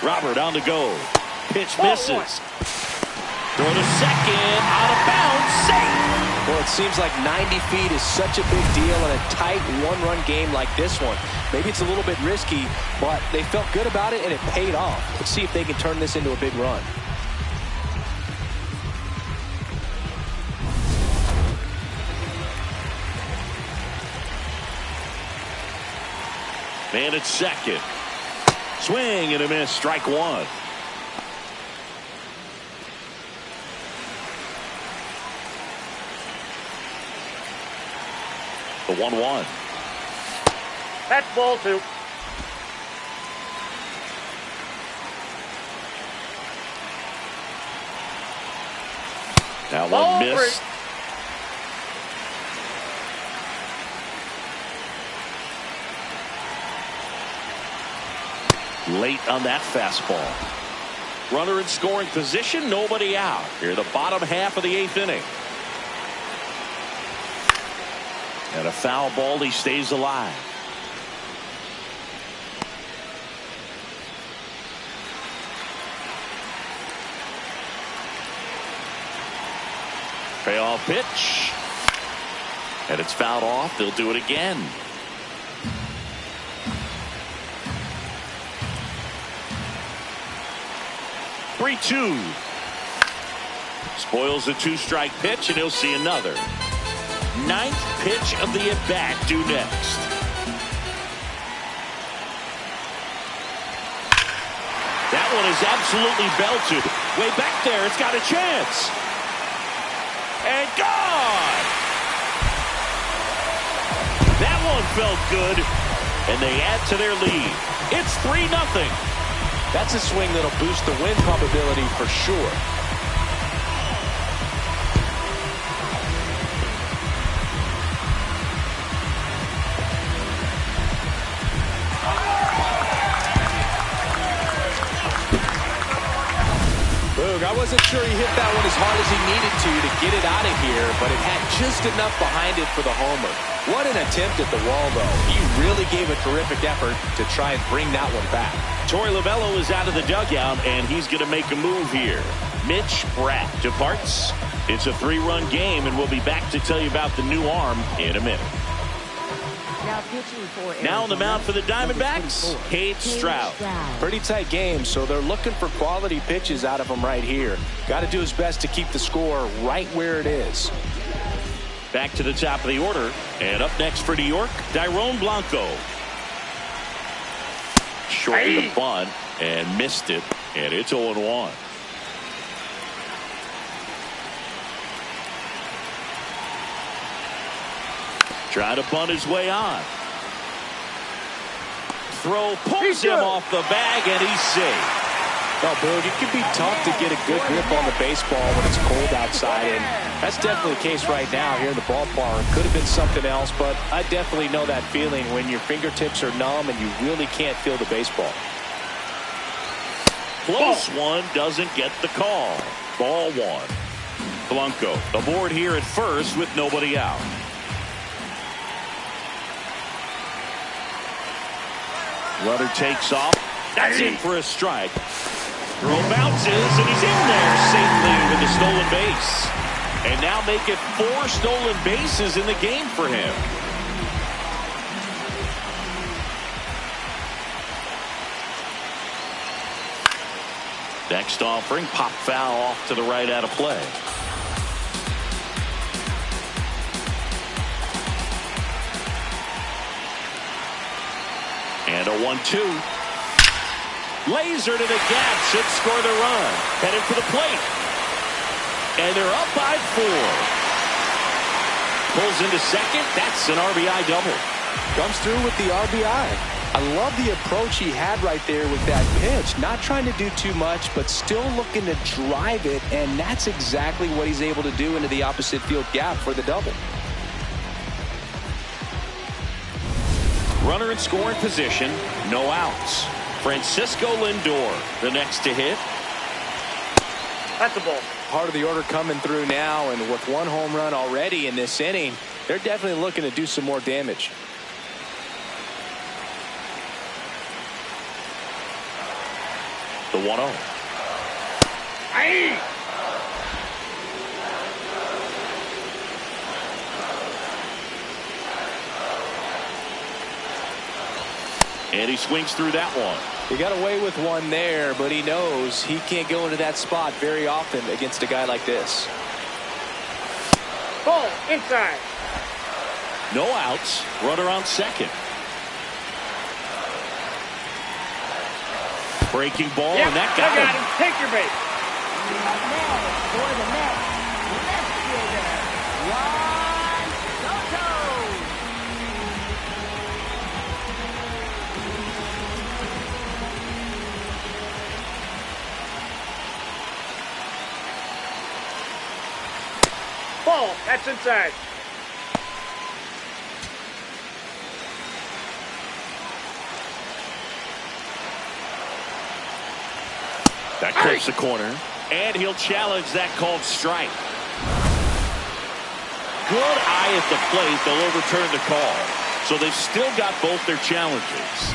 S1: Robert on the go. Pitch misses. Throw to second. Out of bounds. Safe.
S2: Well, it seems like 90 feet is such a big deal in a tight one-run game like this one. Maybe it's a little bit risky, but they felt good about it, and it paid off. Let's see if they can turn this into a big run.
S1: Man at second. Swing and a miss. Strike one. The 1-1.
S4: That's ball two.
S1: Now
S4: Ball
S1: one missed. Late on that fastball. Runner in scoring position, nobody out. Here the bottom half of the 8th inning. And a foul ball, he stays alive. Payoff pitch. And it's fouled off. They'll do it again. Three-two. Spoils the two-strike pitch, and he'll see another. 9th pitch of the at-bat due next. That one is absolutely belted. Way back there, it's got a chance. And gone! That one felt good, and they add to their lead. It's 3-0.
S2: That's a swing that'll boost the win probability for sure. I wasn't sure he hit that one as hard as he needed to get it out of here, but it had just enough behind it for the homer. What an attempt at the wall, though. He really gave a terrific effort to try and bring that one back.
S1: Torey Lovullo is out of the dugout, and he's going to make a move here. Mitch Bratt departs. It's a 3-run game, and we'll be back to tell you about the new arm in a minute. Now on the mound for the Diamondbacks, Cade Stroud.
S2: Pretty tight game, so they're looking for quality pitches out of him right here. Got to do his best to keep the score right where it is.
S1: Back to the top of the order. And up next for New York, Dairon Blanco. Short of the bunt and missed it. And it's 0-1. Trying to bunt his way on. Throw pulls him off the bag, and he's safe.
S2: Oh, Bill, it can be tough to get a good grip on the baseball when it's cold outside, and that's definitely the case right now here in the ballpark. Could have been something else, but I definitely know that feeling when your fingertips are numb and you really can't feel the baseball.
S1: Close one, doesn't get the call. Ball one. Blanco aboard here at first with nobody out. Runner takes off. That's in for a strike. Throw bounces, and he's in there safely with the stolen base. And now make it 4 stolen bases in the game for him. Next offering, pop foul off to the right out of play. And a 1-2. Laser to the gap, should score the run. Headed for the plate. And they're up by 4. Pulls into second. That's an RBI double.
S2: Comes through with the RBI. I love the approach he had right there with that pitch. Not trying to do too much, but still looking to drive it, and that's exactly what he's able to do into the opposite field gap for the double.
S1: Runner in scoring position, no outs. Francisco Lindor, the next to hit.
S4: That's a ball.
S2: Part of the order coming through now, and with 1 home run already in this inning, they're definitely looking to do some more damage.
S1: The 1-0.
S4: Aye.
S1: And he swings through that one.
S2: He got away with one there, but he knows he can't go into that spot very often against a guy like this.
S4: Ball inside.
S1: No outs. Runner on second. Breaking ball, and that got him.
S4: Take your base.
S3: Up next for the Mets, left fielder, Juan Soto.
S4: Ball. That's inside.
S1: That clips the corner. And he'll challenge that called strike. Good eye at the plate. They'll overturn the call. So they've still got both their challenges.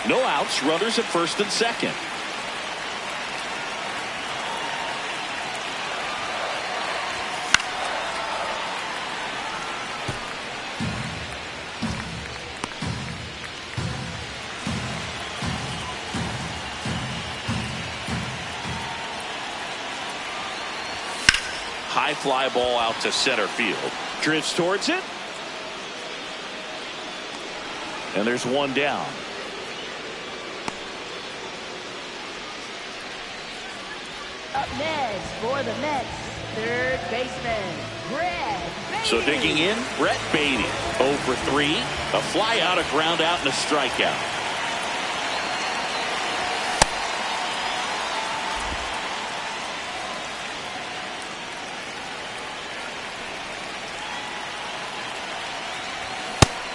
S1: No outs. Runners at first and second. High fly ball out to center field. Drifts towards it. And there's one down.
S3: Up next for the Mets, third baseman, Brett Beatty.
S1: So digging in, Brett Beatty. 0 for 3. A fly out, a ground out, and a strikeout.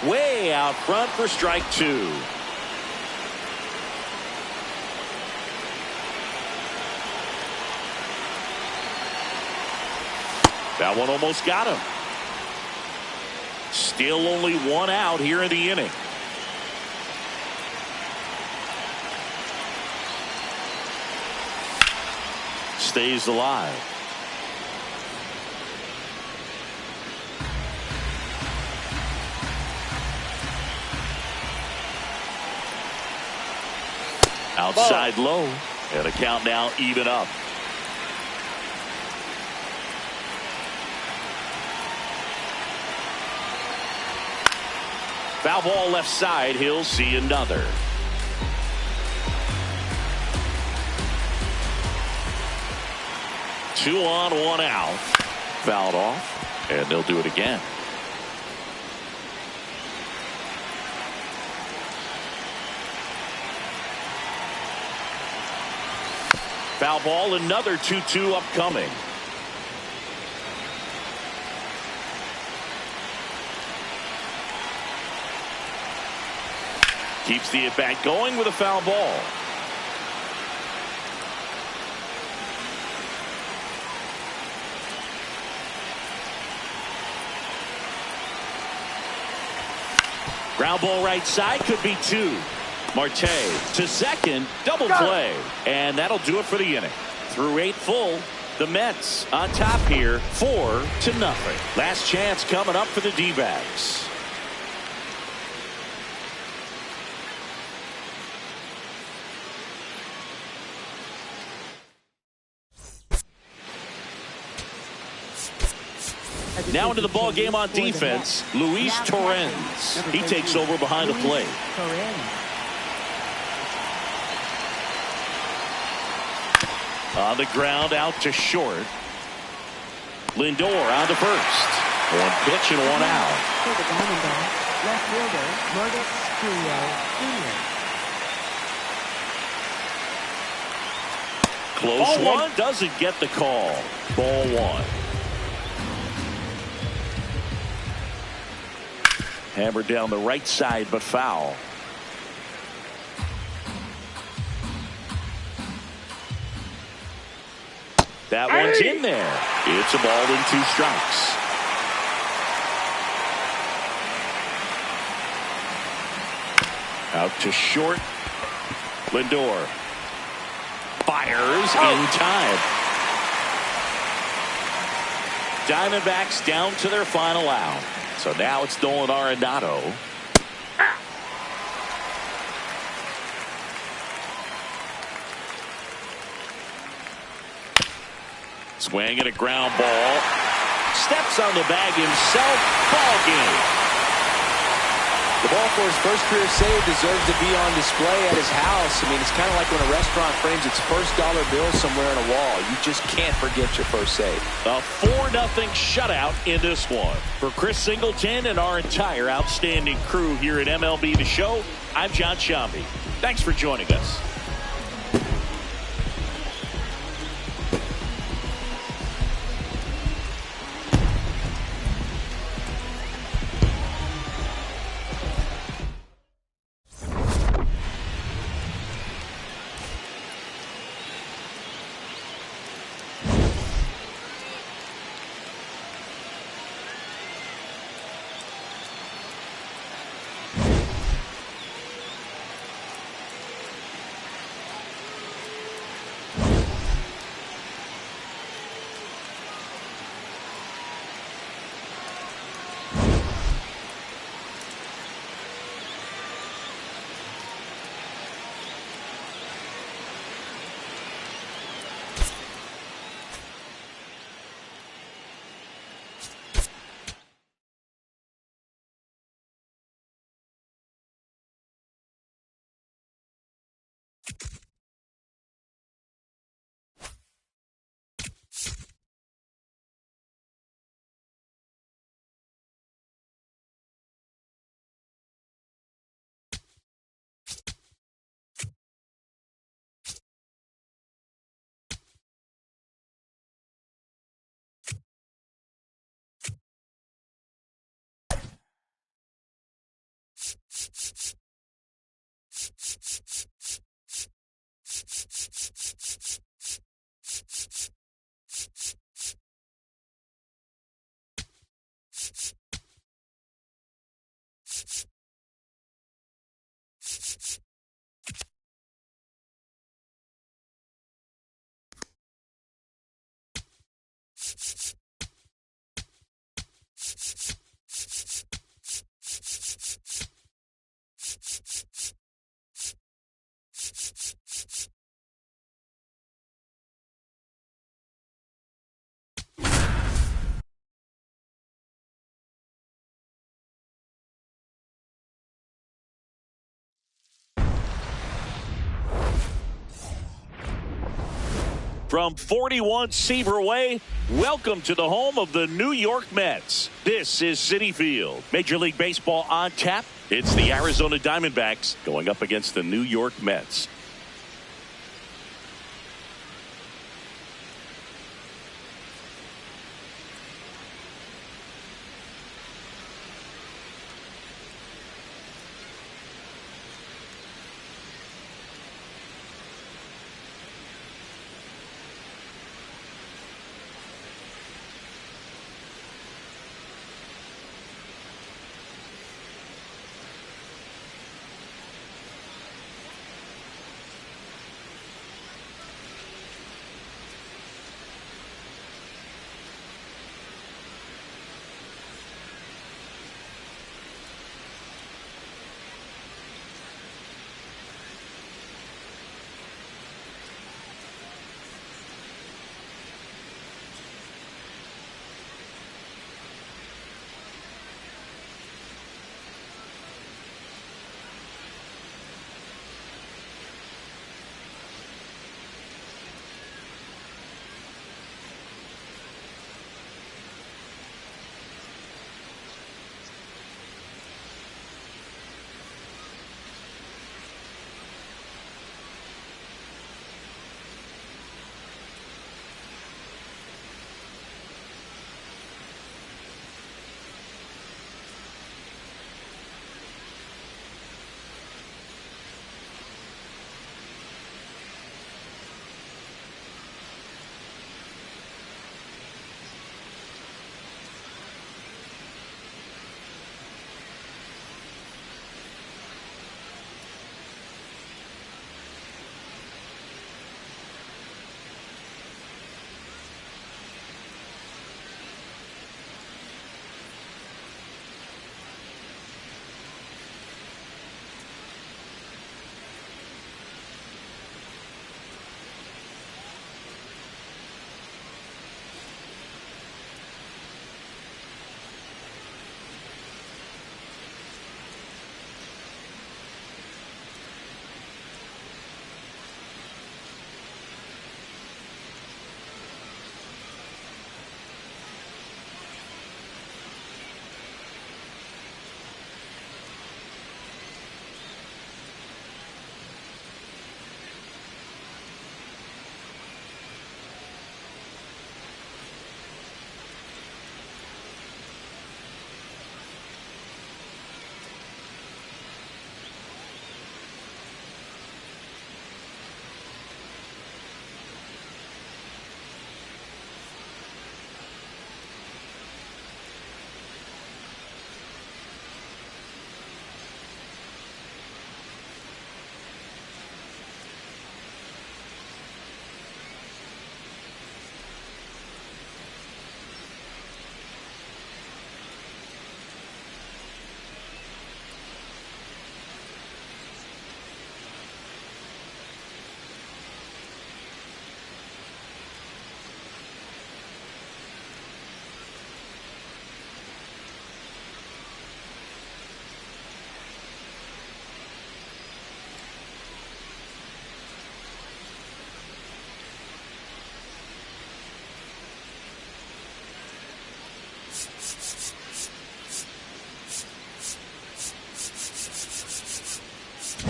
S1: Way out front for strike 2. That one almost got him. Still only 1 out here in the inning. Stays alive. Outside low, and a count now even up. Foul ball left side. He'll see another. Two on, one out. Fouled off, and they'll do it again. Foul ball, another 2-2 upcoming. Keeps the at-bat going with a foul ball. Ground ball right side, could be two. Marte to second, double play, and that'll do it for the inning. Through 8 full, the Mets on top here, 4-0. Last chance coming up for the D-backs. Now into the ball game on defense, Luis Torrens. He takes over behind the plate. On the ground, out to short. Lindor on to first. One pitch and one out.
S3: For the Diamondbacks, left fielder Marcus Stureo Jr.
S1: Close one, doesn't get the call. Ball one. Hammered down the right side, but foul. That one's in there. It's a ball in 2 strikes. Out to short. Lindor fires in time. Diamondbacks down to their final out. So now it's Nolan Arenado. Swing and a ground ball. Steps on the bag himself. Ball game.
S2: The ball for his first career save deserves to be on display at his house. I mean, it's kind of like when a restaurant frames its first dollar bill somewhere on a wall. You just can't forget your first save.
S1: A 4-0 shutout in this one. For Chris Singleton and our entire outstanding crew here at MLB The Show, I'm John Shambi. Thanks for joining us. From 41 Seaver Way, welcome to the home of the New York Mets. This is Citi Field. Major League Baseball on tap. It's the Arizona Diamondbacks going up against the New York Mets.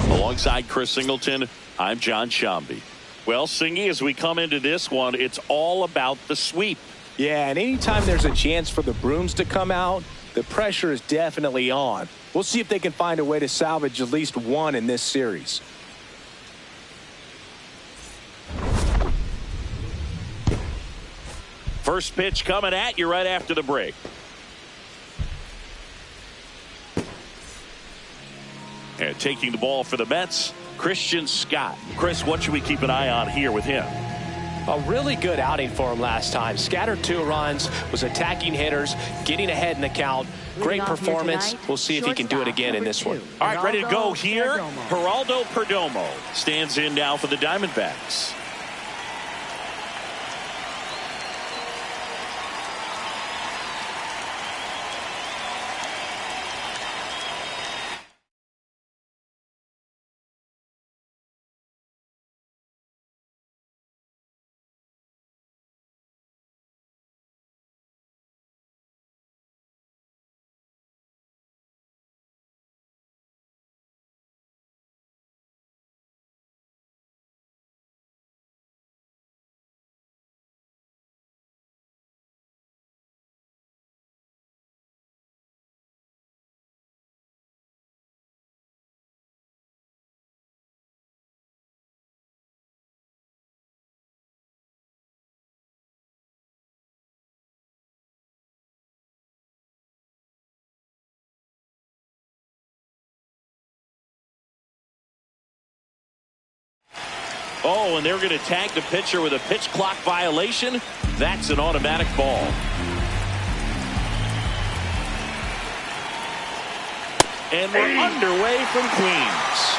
S1: Alongside Chris Singleton, I'm John Shambi. Well, Singy, as we come into this one, it's all about the sweep.
S2: Yeah, and anytime there's a chance for the brooms to come out, the pressure is definitely on. We'll see if they can find a way to salvage at least one in this series.
S1: First pitch coming at you right after the break. And taking the ball for the Mets, Christian Scott. Chris, what should we keep an eye on here with him?
S2: A really good outing for him last time. Scattered 2 runs, was attacking hitters, getting ahead in the count. Great performance. We'll see if he can do it again in this one.
S1: All right, ready to go here. Geraldo Perdomo stands in now for the Diamondbacks. Oh, and they're going to tag the pitcher with a pitch clock violation. That's an automatic ball. And we're underway from Queens.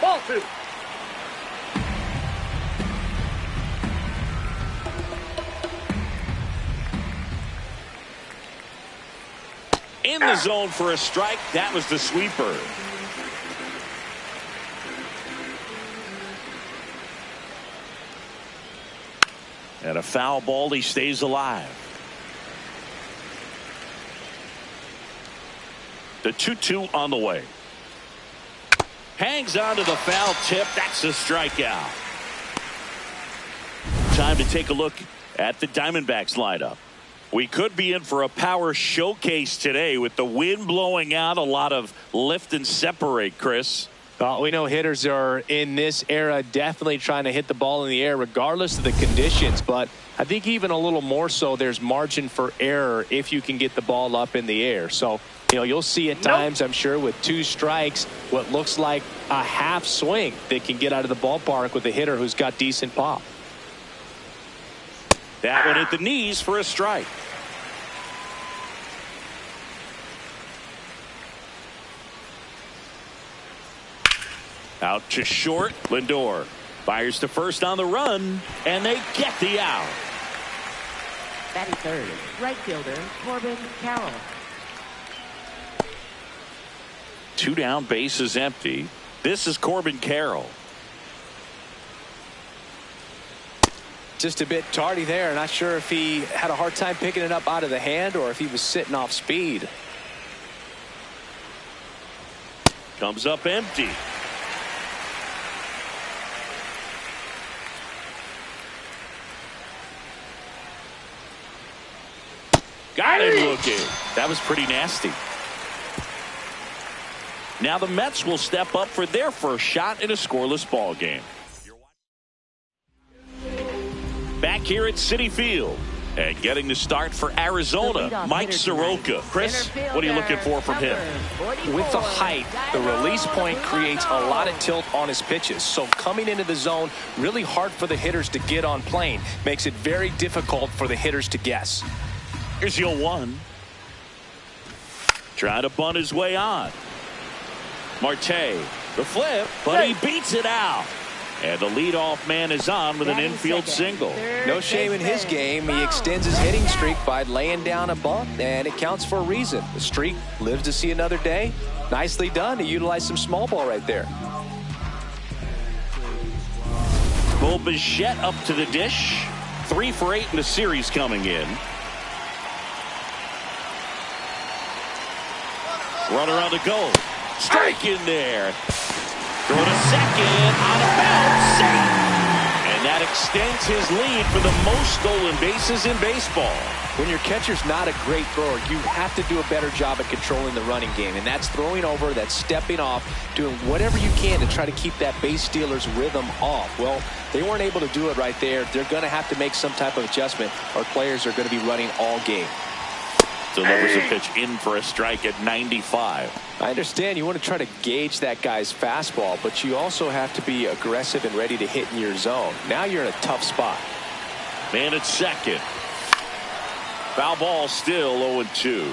S4: Ball 2.
S1: In the zone for a strike. That was the sweeper. And a foul ball. He stays alive. The 2-2 on the way. Hangs on to the foul tip. That's a strikeout. Time to take a look at the Diamondbacks lineup. We could be in for a power showcase today with the wind blowing out, a lot of lift and separate, Chris.
S2: We know hitters are in this era definitely trying to hit the ball in the air regardless of the conditions, but I think even a little more so there's margin for error if you can get the ball up in the air. So, you know, you'll see at times, I'm sure, with 2 strikes, what looks like a half swing that can get out of the ballpark with a hitter who's got decent pop.
S1: That one at the knees for a strike. Out to short. Lindor fires to first on the run, and they get the out.
S3: Batting third, right fielder Corbin Carroll.
S1: 2 down, bases empty. This is Corbin Carroll.
S2: Just a bit tardy there. Not sure if he had a hard time picking it up out of the hand or if he was sitting off speed.
S1: Comes up empty. Got him looking. That was pretty nasty. Now the Mets will step up for their first shot in a scoreless ball game. Back here at Citi Field. And getting the start for Arizona, Mike Soroka. Chris, what are you looking for from him?
S2: With the height, the release point creates a lot of tilt on his pitches. So coming into the zone, really hard for the hitters to get on plane. Makes it very difficult for the hitters to guess.
S1: Here's 0-1. Trying to bunt his way on. Marte, the flip, but he beats it out. And the leadoff man is on with an infield single.
S2: No shame in his game. He extends his hitting streak by laying down a bunt, and it counts for a reason. The streak lives to see another day. Nicely done to utilize some small ball right there.
S1: Bo Bichette up to the dish. 3 for 8 in the series coming in. Runner on the go. Strike in there. Throw to second, out of bounds, safe. And that extends his lead for the most stolen bases in baseball.
S2: When your catcher's not a great thrower, you have to do a better job at controlling the running game. And that's throwing over, that's stepping off, doing whatever you can to try to keep that base stealer's rhythm off. Well, they weren't able to do it right there. They're going to have to make some type of adjustment, or players are going to be running all game.
S1: Delivers a pitch in for a strike at 95.
S2: I understand you want to try to gauge that guy's fastball, but you also have to be aggressive and ready to hit in your zone. Now you're in a tough spot.
S1: Man at second. Foul ball, still 0-2.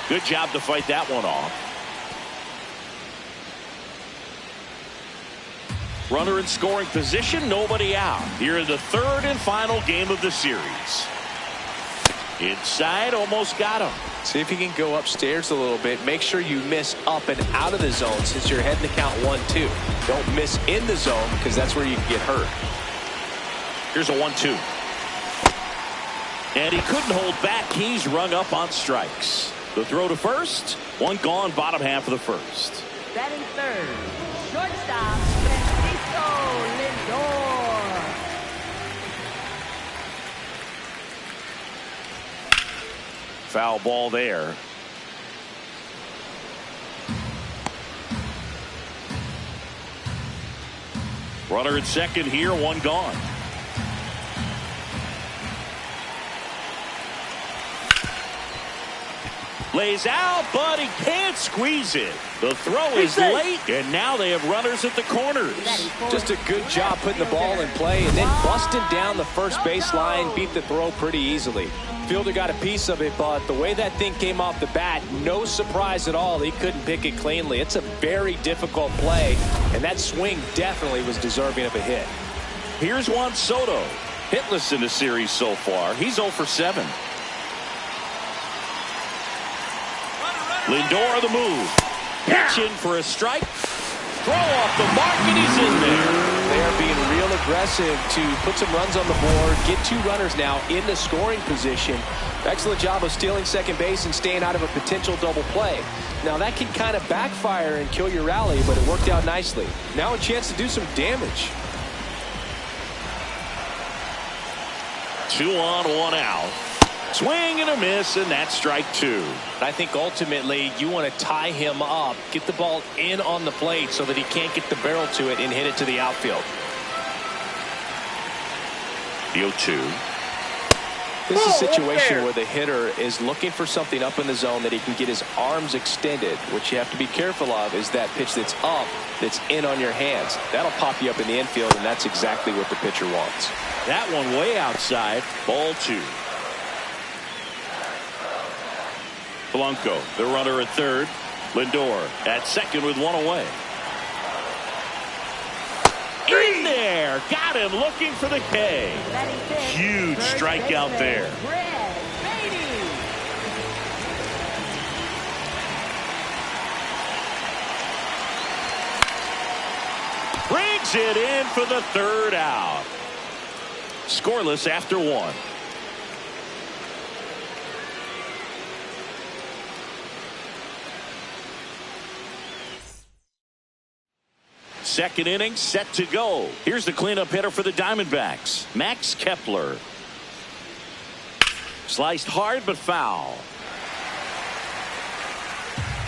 S1: Good job to fight that one off. Runner in scoring position, nobody out. Here in the third and final game of the series. Inside, almost got him.
S2: See if you can go upstairs a little bit. Make sure you miss up and out of the zone since you're heading to count 1-2. Don't miss in the zone because that's where you can get hurt.
S1: Here's a 1-2. And he couldn't hold back. He's rung up on strikes. The throw to first. One gone, bottom half of the first.
S3: Batting third, shortstop, Francisco Lindor.
S1: Foul ball there. Runner at second here, one gone. Lays out, but he can't squeeze it. The throw is late, and now they have runners at the corners.
S2: Just a good job putting the ball in play and then busting down the first base line, beat the throw pretty easily. Fielder got a piece of it, but the way that thing came off the bat, no surprise at all. He couldn't pick it cleanly. It's a very difficult play, and that swing definitely was deserving of a hit.
S1: Here's Juan Soto. Hitless in the series so far. He's 0 for 7. Lindor the move. Pitch in for a strike. Throw off the mark, and he's in there.
S2: They are being real aggressive to put some runs on the board, get 2 runners now in the scoring position. Excellent job of stealing second base and staying out of a potential double play. Now that can kind of backfire and kill your rally, but it worked out nicely. Now a chance to do some damage.
S1: 2 on, 1 out. Swing and a miss, and that's strike 2.
S2: I think ultimately you want to tie him up, get the ball in on the plate so that he can't get the barrel to it and hit it to the outfield.
S1: The 0-2.
S2: This is a situation where the hitter is looking for something up in the zone that he can get his arms extended. What you have to be careful of is that pitch that's up, that's in on your hands. That'll pop you up in the infield, and that's exactly what the pitcher wants.
S1: That one way outside. Ball 2. Blanco, the runner at third. Lindor at second with 1 away. In there. Got him looking for the K. Huge strikeout there. Brings it in for the 3rd out. Scoreless after 1. Second inning set to go. Here's the cleanup hitter for the Diamondbacks, Max Kepler. Sliced hard but foul.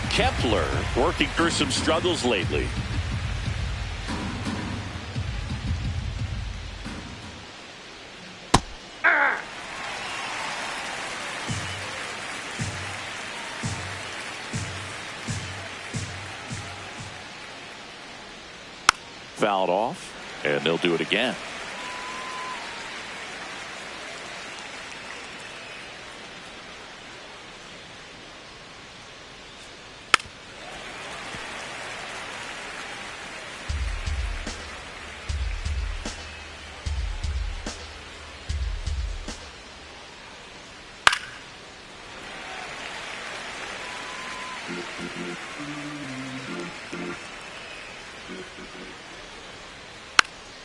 S1: Kepler working through some struggles lately. Fouled off, and they'll do it again.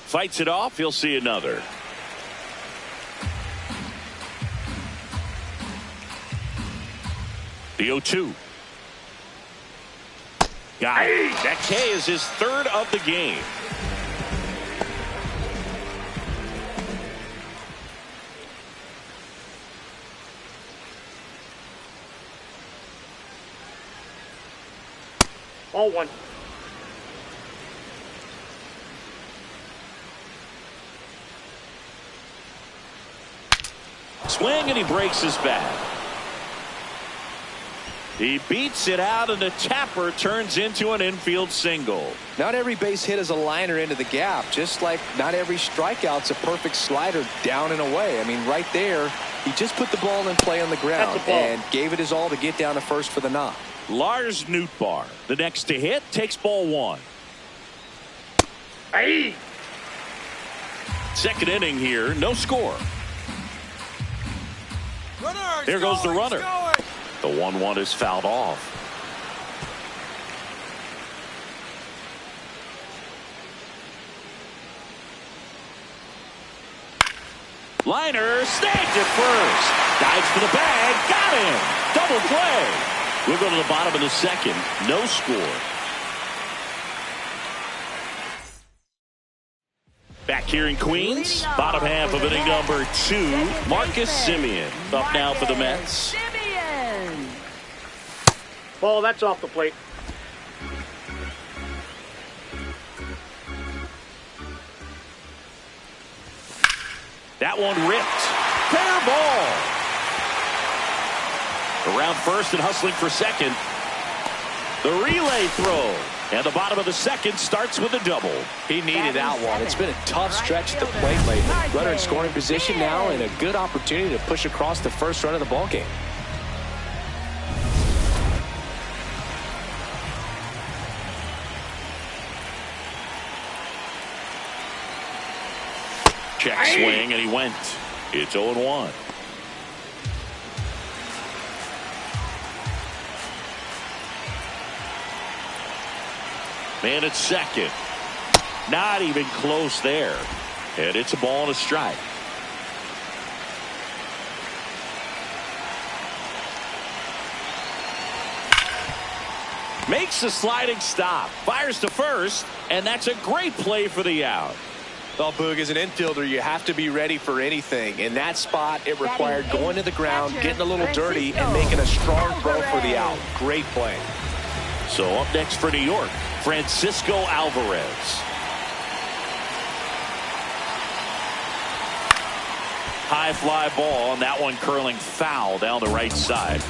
S1: Fights it off. He'll see another. The 0-2. Got it. That K is his 3rd of the game.
S4: Ball 1.
S1: Swing, and he breaks his bat. He beats it out, and the tapper turns into an infield single.
S2: Not every base hit is a liner into the gap, just like not every strikeout's a perfect slider down and away. I mean, right there, he just put the ball in play on the ground and gave it his all to get down to first for the knock.
S1: Lars Nootbaar, the next to hit, takes ball 1.
S4: Aye.
S1: Second inning here, no score. Here goes the runner. The 1-1 is fouled off. Liner snagged it first. Dives for the bag. Got him. Double play. We'll go to the bottom of the second. No score. Back here in Queens, bottom half of inning number 2. Marcus Semien up now for the Mets.
S4: Ball, that's off the plate.
S1: That one ripped. Fair ball. Around first and hustling for second. The relay throw. And the bottom of the second starts with a double.
S2: He needed that one. It's been a tough stretch at the plate lately. Runner in scoring position now and a good opportunity to push across the first run of the ballgame.
S1: Check swing, and he went. It's 0-1. Man at second. Not even close there. And it's a ball and a strike. Makes a sliding stop. Fires to first. And that's a great play for the out.
S2: Well, Boog, as an infielder, you have to be ready for anything. In that spot, it required going to the ground, getting a little dirty, and making a strong throw for the out. Great play.
S1: So up next for New York, Francisco Alvarez. High fly ball, and that one curling foul down the right side.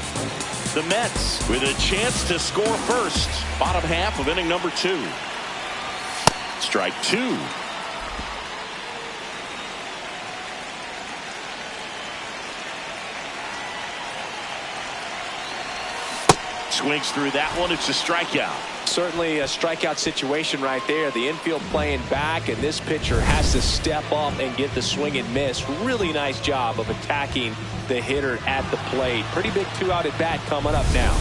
S1: The Mets with a chance to score first. Bottom half of inning number 2. Strike 2. Swings through that one. It's a strikeout.
S2: Certainly a strikeout situation right there. The infield playing back, and this pitcher has to step up and get the swing and miss. Really nice job of attacking the hitter at the plate. Pretty big 2-out at bat coming up now.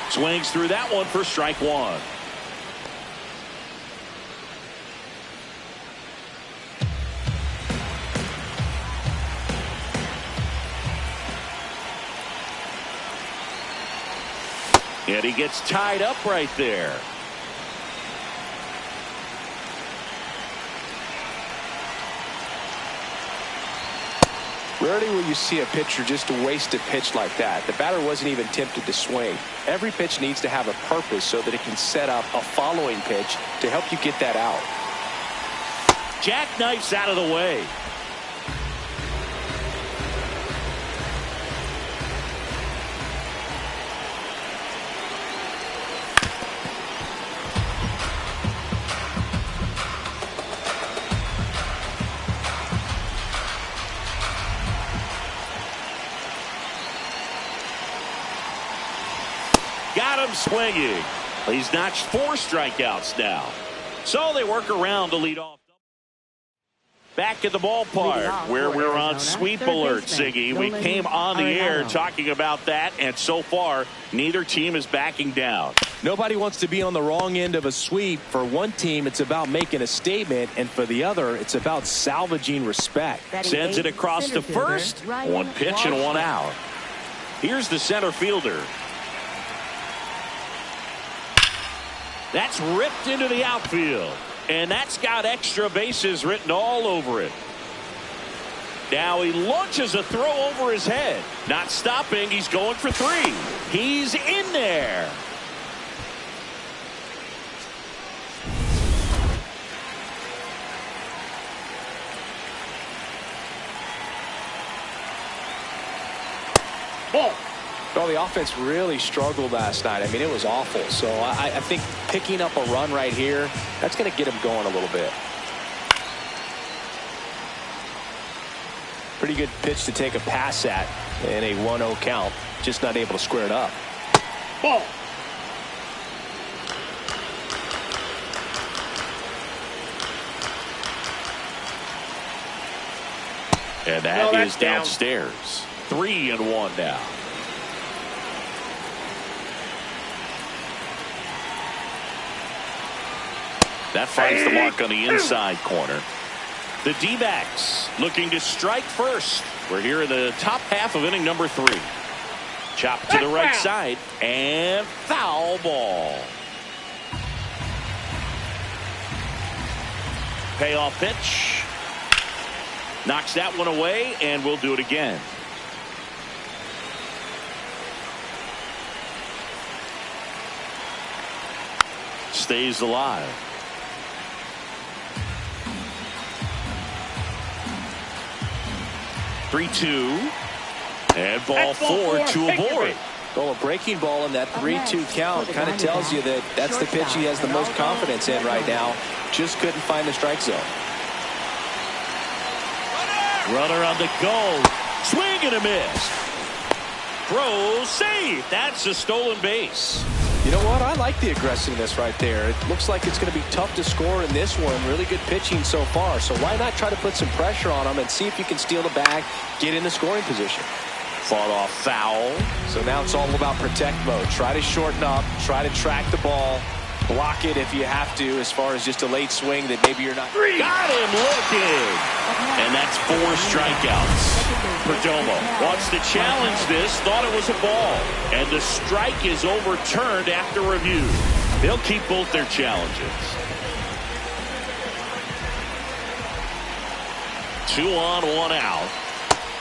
S1: Swings through that one for strike 1. And he gets tied up right there.
S2: Rarely will you see a pitcher just waste a pitch like that. The batter wasn't even tempted to swing. Every pitch needs to have a purpose so that it can set up a following pitch to help you get that out.
S1: Jackknifes out of the way. Got him swinging. He's notched 4 strikeouts now. So they work around to lead off. Back at the ballpark where we're on sweep alert, Siggy. We came on the air talking about that, and so far, neither team is backing down.
S2: Nobody wants to be on the wrong end of a sweep. For one team, it's about making a statement, and for the other, it's about salvaging respect.
S1: Sends it across to first. 1 pitch and 1 out. Here's the center fielder. That's ripped into the outfield. And that's got extra bases written all over it. Now he launches a throw over his head. Not stopping. He's going for 3. He's in there.
S4: Ball.
S2: Well, the offense really struggled last night. I mean, it was awful. So I think picking up a run right here, that's going to get him going a little bit. Pretty good pitch to take a pass at in a 1-0 count. Just not able to square it up.
S4: Ball.
S1: And that is downstairs. 3-1 now. That finds the mark on the inside corner. The D-backs looking to strike first. We're here in the top half of inning number 3. Chop to the right side and foul ball. Payoff pitch. Knocks that one away, and we'll do it again. Stays alive. (3-2) and ball 4 to a board.
S2: Well, a breaking ball in that 3-2 count kind of tells you that that's the pitch he has the most confidence in right now. Just couldn't find the strike zone.
S1: Runner on the go. Swing and a miss. Throw, save. That's a stolen base.
S2: You know what? I like the aggressiveness right there. It looks like it's going to be tough to score in this one. Really good pitching so far. So why not try to put some pressure on him and see if you can steal the bag, get in the scoring position.
S1: Fought off foul.
S2: So now it's all about protect mode. Try to shorten up. Try to track the ball. Block it if you have to, as far as just a late swing that maybe you're not.
S1: Got him looking. And that's 4 strikeouts. Perdomo wants to challenge this. Thought it was a ball. And the strike is overturned after review. They'll keep both their challenges. 2 on, 1 out.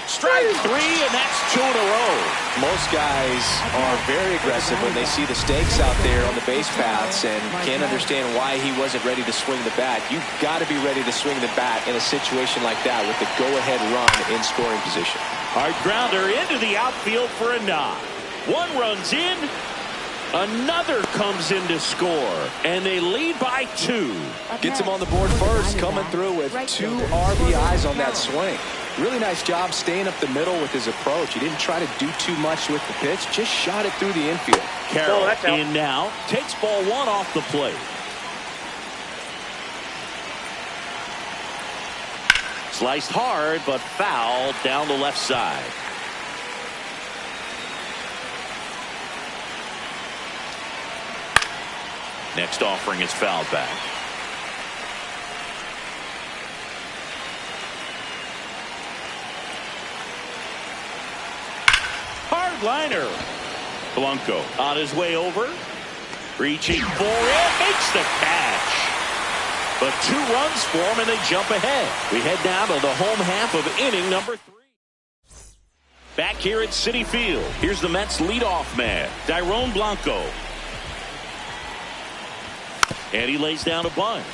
S1: Strike 3, and that's 2 in a row.
S2: Most guys are very aggressive when they see the stakes out there on the base paths and can't understand why he wasn't ready to swing the bat. You've got to be ready to swing the bat in a situation like that with the go-ahead run in scoring position.
S1: Hard grounder into the outfield for a knock. 1 runs in. Another comes in to score, and they lead by 2.
S2: Gets him on the board first, coming through with 2 RBIs on that swing. Really nice job staying up the middle with his approach. He didn't try to do too much with the pitch, just shot it through the infield.
S1: Carroll in now, takes ball 1 off the plate. Sliced hard, but foul down the left side. Next offering is fouled back. Hard liner. Blanco on his way over. Reaching for it. Makes the catch. But 2 runs for him, and they jump ahead. We head now to the home half of inning number 3. Back here at Citi Field, here's the Mets leadoff man, Dairon Blanco. And he lays down a bunt.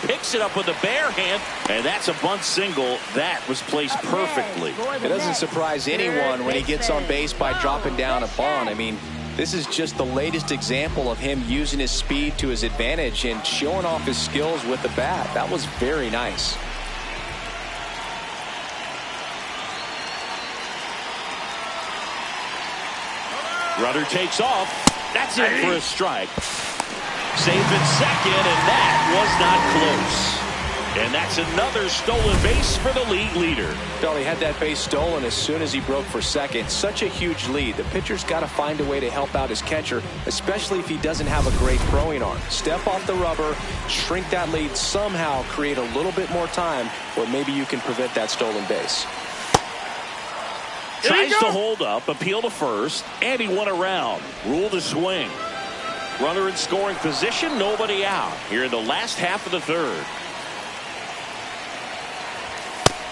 S1: Picks it up with a bare hand, and that's a bunt single. That was placed perfectly.
S2: It doesn't surprise anyone when he gets on base by dropping down a bunt. I mean, this is just the latest example of him using his speed to his advantage and showing off his skills with the bat. That was very nice.
S1: Runner takes off. That's in for a strike. Safe at second, and that was not close. And that's another stolen base for the league leader.
S2: Well, he had that base stolen as soon as he broke for second. Such a huge lead. The pitcher's got to find a way to help out his catcher, especially if he doesn't have a great throwing arm. Step off the rubber, shrink that lead, somehow create a little bit more time where maybe you can prevent that stolen base.
S1: Tries to hold up, appeal to first, and he went around. Rule to swing. Runner in scoring position, nobody out. Here in the last half of the 3rd.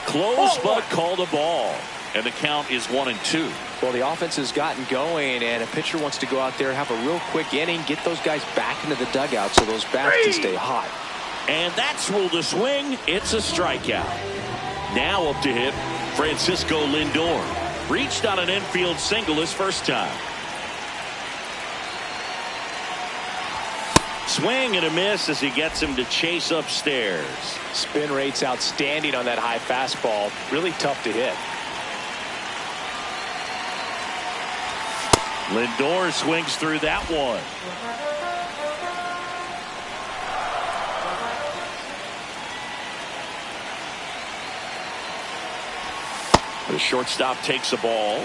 S1: Close, but called a ball. And the count is 1-2.
S2: Well, the offense has gotten going, and a pitcher wants to go out there, have a real quick inning, get those guys back into the dugout so those bats can stay hot.
S1: And that's rule to swing. It's a strikeout. Now up to hit Francisco Lindor. Reached on an infield single his first time. Swing and a miss as he gets him to chase upstairs.
S2: Spin rate's outstanding on that high fastball. Really tough to hit.
S1: Lindor swings through that one. The shortstop takes a ball.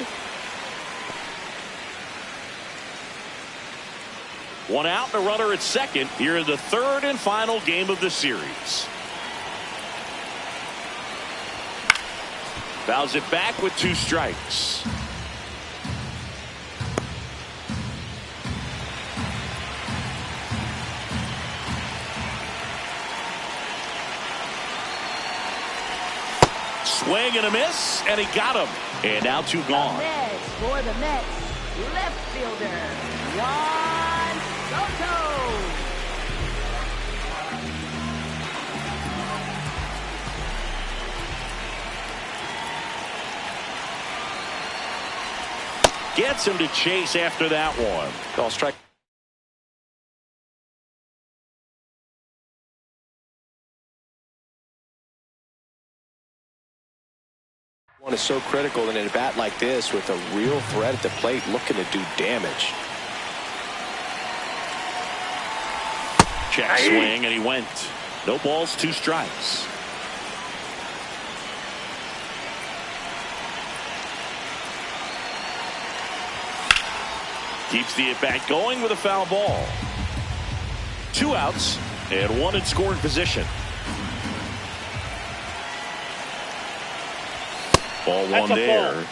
S1: One out and a runner at second here in the third and final game of the series. Fouls it back with 2 strikes. Swing and a miss, and he got him. And now 2 gone.
S3: Mets for the Mets, left fielder, Juan Soto.
S1: Gets him to chase after that one.
S2: Call strike. One is so critical in a bat like this with a real threat at the plate looking to do damage.
S1: Check swing, and he went. No balls, 2 strikes. Keeps the at-bat going with a foul ball. 2 outs and 1 in scoring position. Ball 1 there.
S4: Ball.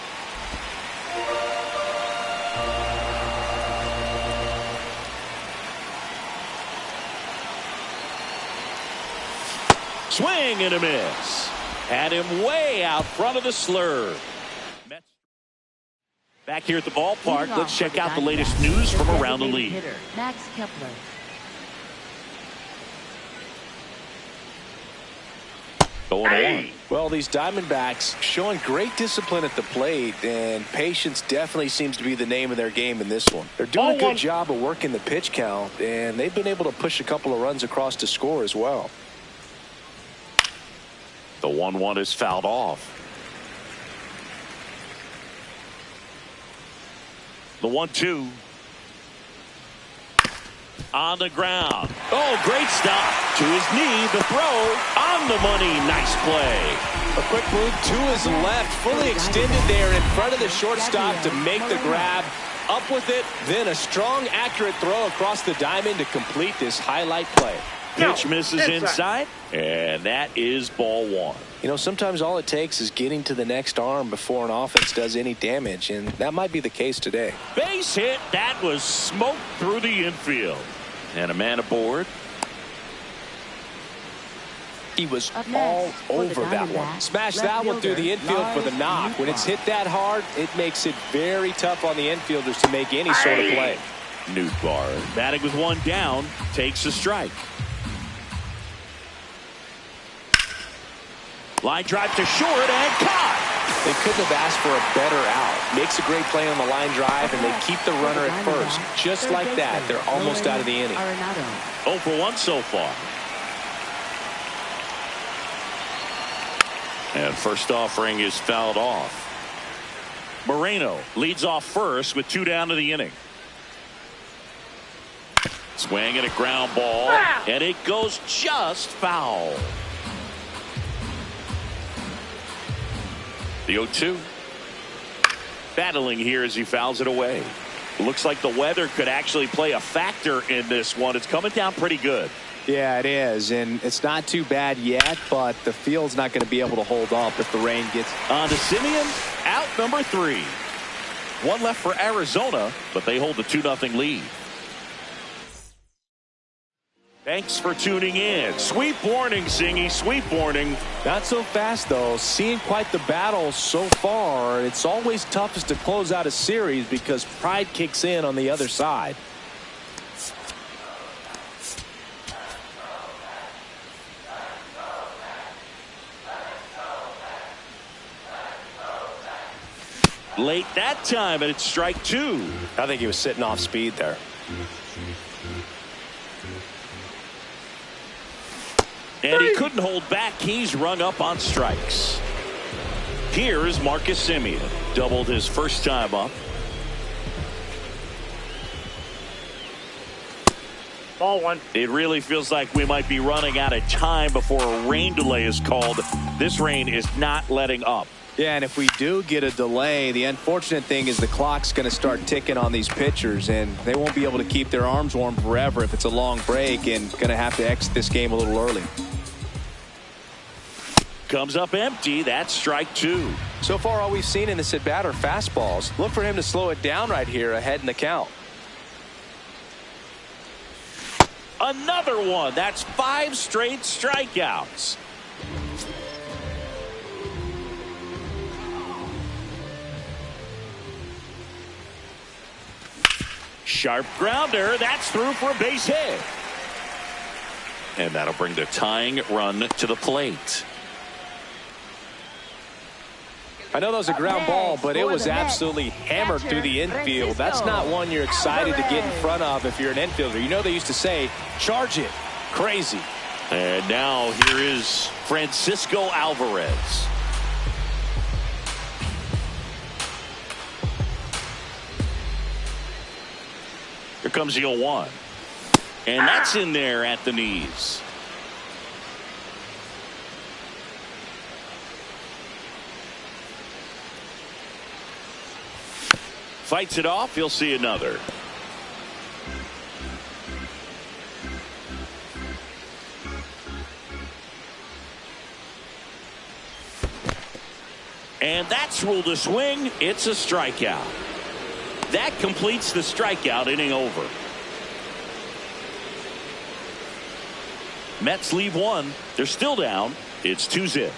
S1: Swing and a miss. Had him way out front of the slur. Back here at the ballpark, let's check out the latest news from around the league.
S3: Max Kepler.
S1: Going on.
S2: Well, these Diamondbacks showing great discipline at the plate, and patience definitely seems to be the name of their game in this one. They're doing a good job of working the pitch count, and they've been able to push a couple of runs across to score as well.
S1: The 1-1 is fouled off. The 1-2. On the ground. Oh, great stop. To his knee, the throw on the money. Nice play.
S2: A quick move to his left, fully extended there in front of the shortstop to make the grab. Up with it, then a strong, accurate throw across the diamond to complete this highlight play.
S1: Pitch misses inside, and that is ball 1.
S2: You know, sometimes all it takes is getting to the next arm before an offense does any damage, and that might be the case today.
S1: Base hit. That was smoked through the infield. And a man aboard.
S2: He was all over that one. Smashed that one through the infield for the knock. When it's hit that hard, it makes it very tough on the infielders to make any sort of play.
S1: Lindor, batting with 1 down, takes a strike. Line drive to short and caught.
S2: They couldn't have asked for a better out. Makes a great play on the line drive, and they keep the runner at first. Just like that, they're almost out of the inning.
S1: 0 for 1 so far. And first offering is fouled off. Moreno leads off first with 2 down to the inning. Swing and a ground ball, and it goes just foul. The 0-2. Battling here as he fouls it away. Looks like the weather could actually play a factor in this one. It's coming down pretty good.
S5: Yeah, it is, and it's not too bad yet, but the field's not going to be able to hold up if the rain gets.
S1: On to Simeon, out number 3. 1 left for Arizona, but they hold the 2-0 lead. Thanks for tuning in. Sweep warning, Singy. Sweep warning.
S2: Not so fast, though. Seeing quite the battle so far. It's always toughest to close out a series because pride kicks in on the other side.
S1: Late that time, and it's strike 2.
S2: I think he was sitting off speed there.
S1: And he couldn't hold back. He's rung up on strikes. Here is Marcus Simeon. Doubled his first time up.
S4: Ball 1.
S1: It really feels like we might be running out of time before a rain delay is called. This rain is not letting up.
S2: Yeah, and if we do get a delay, the unfortunate thing is the clock's going to start ticking on these pitchers, and they won't be able to keep their arms warm forever if it's a long break, and going to have to exit this game a little early.
S1: Comes up empty. That's strike two.
S2: So far, all we've seen in this at bat are fastballs. Look for him to slow it down right here ahead in the count.
S1: Another one. That's 5 straight strikeouts. Sharp grounder. That's through for a base hit. And that'll bring the tying run to the plate.
S2: I know that was a ground ball, but it was absolutely hammered through the infield. That's not one you're excited to get in front of if you're an infielder. You know they used to say, charge it. Crazy.
S1: And now here is Francisco Alvarez. Here comes the 0-1. And that's in there at the knees. Fights it off. You'll see another. And that's ruled a swing. It's a strikeout. That completes the strikeout inning over. Mets leave one. They're still down. It's 2-0.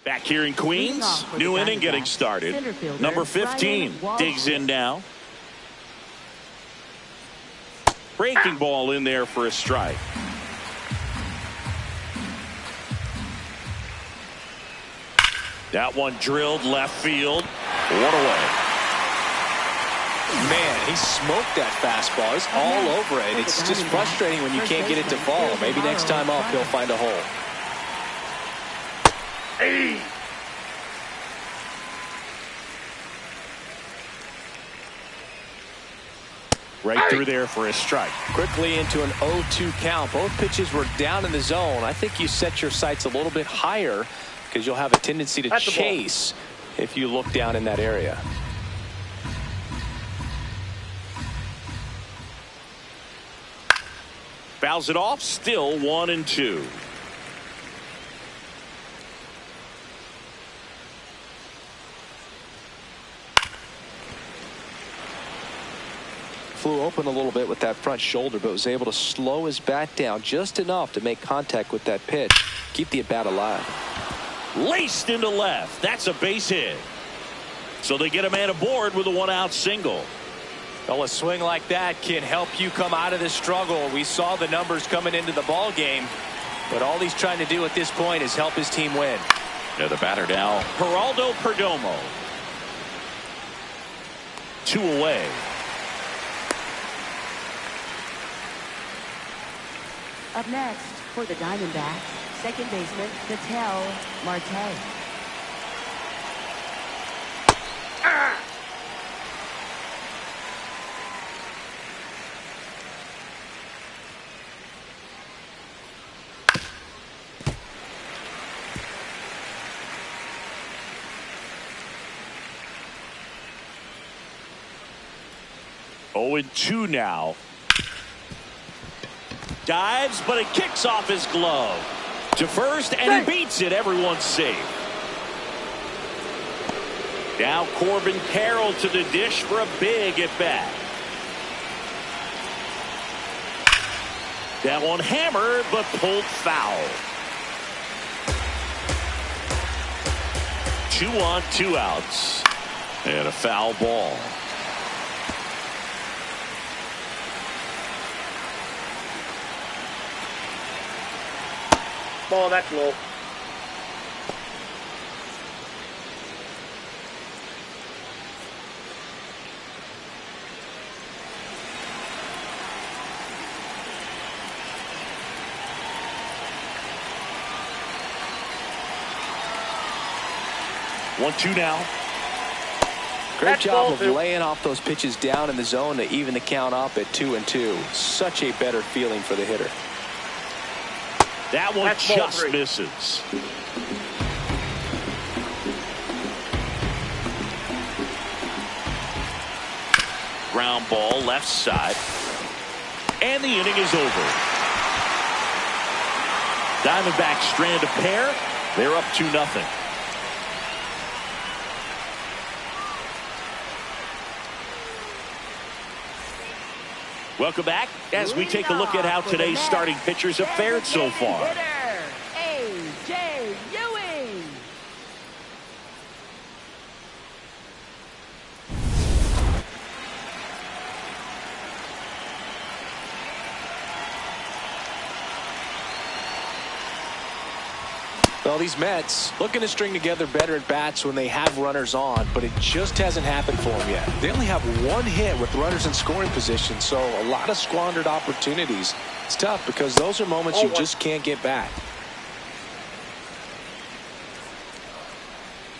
S1: Back here in Queens, new inning getting started. Number 15 digs in now. Breaking ball in there for a strike. That one drilled left field. One away.
S2: Man, he smoked that fastball. It's all over it. It's just frustrating when you can't get it to fall. Maybe next time up he'll find a hole.
S4: Hey.
S1: Right through there for a strike.
S2: Quickly into an 0-2 count. Both pitches were down in the zone. I think you set your sights a little bit higher because you'll have a tendency to chase if you look down in that area.
S1: Fouls it off. Still 1-2.
S2: Flew open a little bit with that front shoulder, but was able to slow his bat down just enough to make contact with that pitch. Keep the at bat alive.
S1: Laced into left. That's a base hit. So they get a man aboard with a 1-out single.
S2: Well, a swing like that can help you come out of this struggle. We saw the numbers coming into the ball game, but all he's trying to do at this point is help his team win.
S1: Yeah, the batter now, Geraldo Perdomo. 2 away.
S3: Up next for the Diamondbacks, second baseman Ketel Marte.
S1: Oh, 2 now. Dives, but it kicks off his glove to first, and he beats it. Everyone's safe. Now Corbin Carroll to the dish for a big at bat. That one hammered, but pulled foul. 2 on, 2 outs, and a foul ball.
S4: Ball, that's low.
S1: One, 2 now.
S2: Great job of laying off those pitches down in the zone to even the count up at 2-2. Such a better feeling for the hitter.
S1: That one
S4: That's
S1: just
S4: ball 3.
S1: misses. Ground ball left side. And the inning is over. Diamondbacks strand a pair. They're up 2-0. Welcome back as we take a look at how today's starting pitchers have fared so far.
S3: A.J. Ewing.
S2: Well, these Mets looking to string together better at bats when they have runners on, but it just hasn't happened for them yet. They only have one hit with runners in scoring position, so a lot of squandered opportunities. It's tough because those are moments you just can't get back.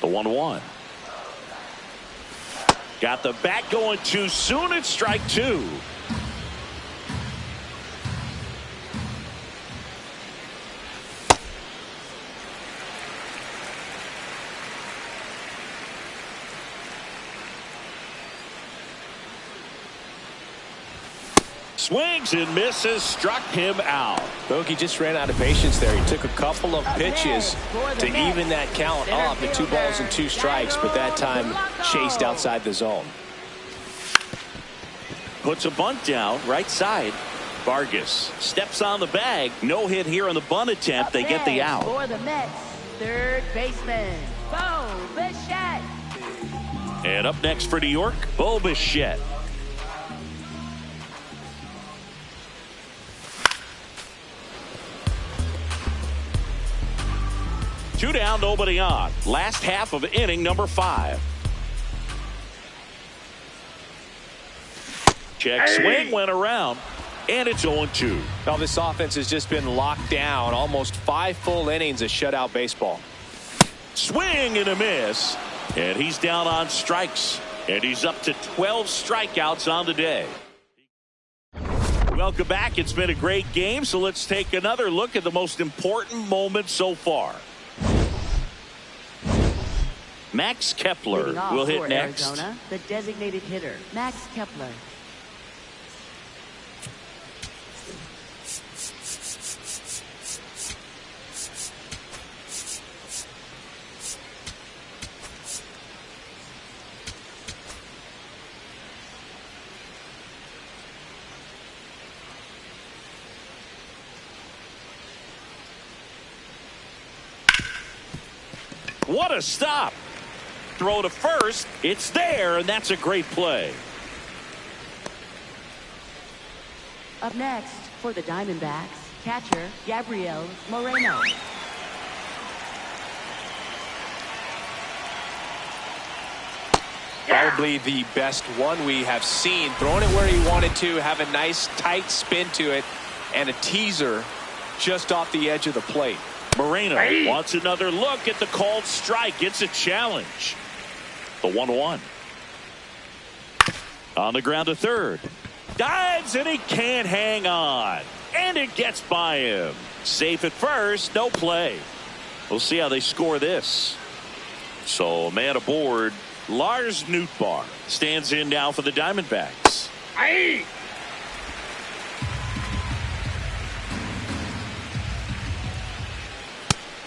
S1: The 1-1. Got the bat going too soon. It's strike 2. Swings and misses, struck him out.
S2: Bogey just ran out of patience there. He took a couple of pitches to even that count up to 2 balls and 2 strikes, but that time chased outside the zone.
S1: Puts a bunt down right side. Vargas steps on the bag. No hit here on the bunt attempt. They get the out.
S3: For the Mets, third baseman, Bo Bichette.
S1: And up next for New York, Bo Bichette. Two down, nobody on. Last half of inning number 5. Check swing went around, and it's 0-2.
S2: Now this offense has just been locked down. Almost 5 full innings of shutout baseball.
S1: Swing and a miss, and he's down on strikes, and he's up to 12 strikeouts on the day. Welcome back. It's been a great game, so let's take another look at the most important moment so far. Max Kepler will hit next.
S3: Arizona, the designated hitter, Max Kepler.
S1: What a stop. Throw to first. It's there, and that's a great play.
S3: Up next for the Diamondbacks, catcher Gabriel Moreno.
S2: Probably the best one we have seen. Throwing it where he wanted to, have a nice tight spin to it, and a teaser just off the edge of the plate.
S1: Moreno wants another look at the called strike. It's a challenge. The 1-1. On the ground to third. Dives, and he can't hang on. And it gets by him. Safe at first, no play. We'll see how they score this. So, a man aboard, Lars Nootbaar stands in now for the Diamondbacks.
S4: Aye.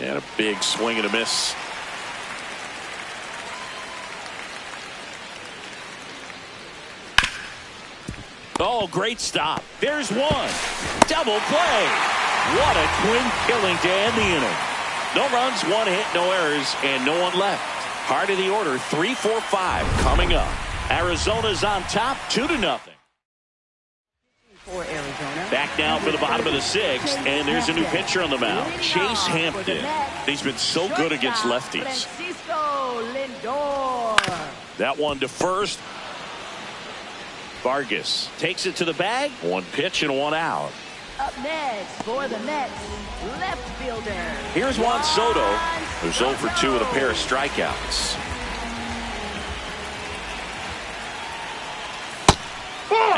S1: And a big swing and a miss. Oh, great stop. There's one. Double play. What a twin killing to end the inning. No runs, 1 hit, no errors, and no one left. Heart of the order, 3, 4, 5 coming up. Arizona's on top, 2-0.
S3: For Arizona.
S1: Back now for the bottom of the 6th, and there's a new pitcher on the mound, Chase Hampton. He's been so good against lefties.
S3: Francisco Lindor.
S1: That one to first. Vargas takes it to the bag. 1 pitch and 1 out.
S3: Up next for the Mets, left fielder.
S1: Here's Juan Soto, who's 0 for 2 with a pair of strikeouts.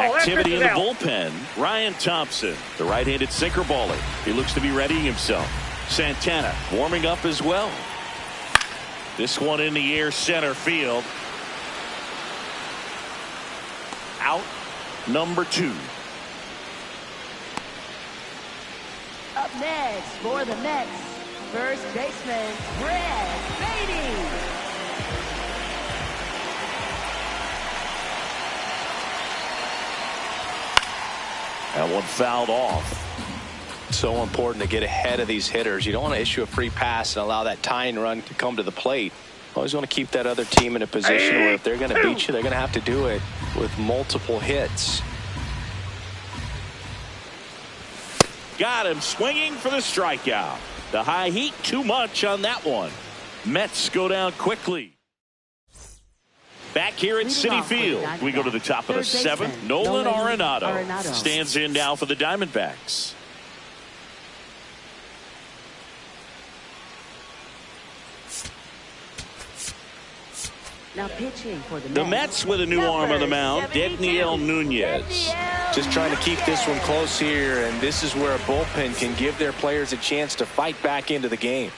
S1: Activity in the bullpen. Ryan Thompson, the right-handed sinker baller. He looks to be readying himself. Santana warming up as well. This one in the air, center field. Out number 2.
S3: Up next for the Mets, first baseman, Brett Baty.
S1: That one fouled off.
S2: So important to get ahead of these hitters. You don't want to issue a free pass and allow that tying run to come to the plate. Always want to keep that other team in a position where if they're going to beat you, they're going to have to do it with multiple hits.
S1: Got him swinging for the strikeout. The high heat, too much on that one. Mets go down quickly. Back here at Citi Field, we go to the top of the 7th. Nolan Arenado stands in now for the Diamondbacks.
S3: Now pitching for
S1: the Mets with a new arm on the mound, Dedniel Nunez.
S2: Just trying to keep this one close here, and this is where a bullpen can give their players a chance to fight back into the game.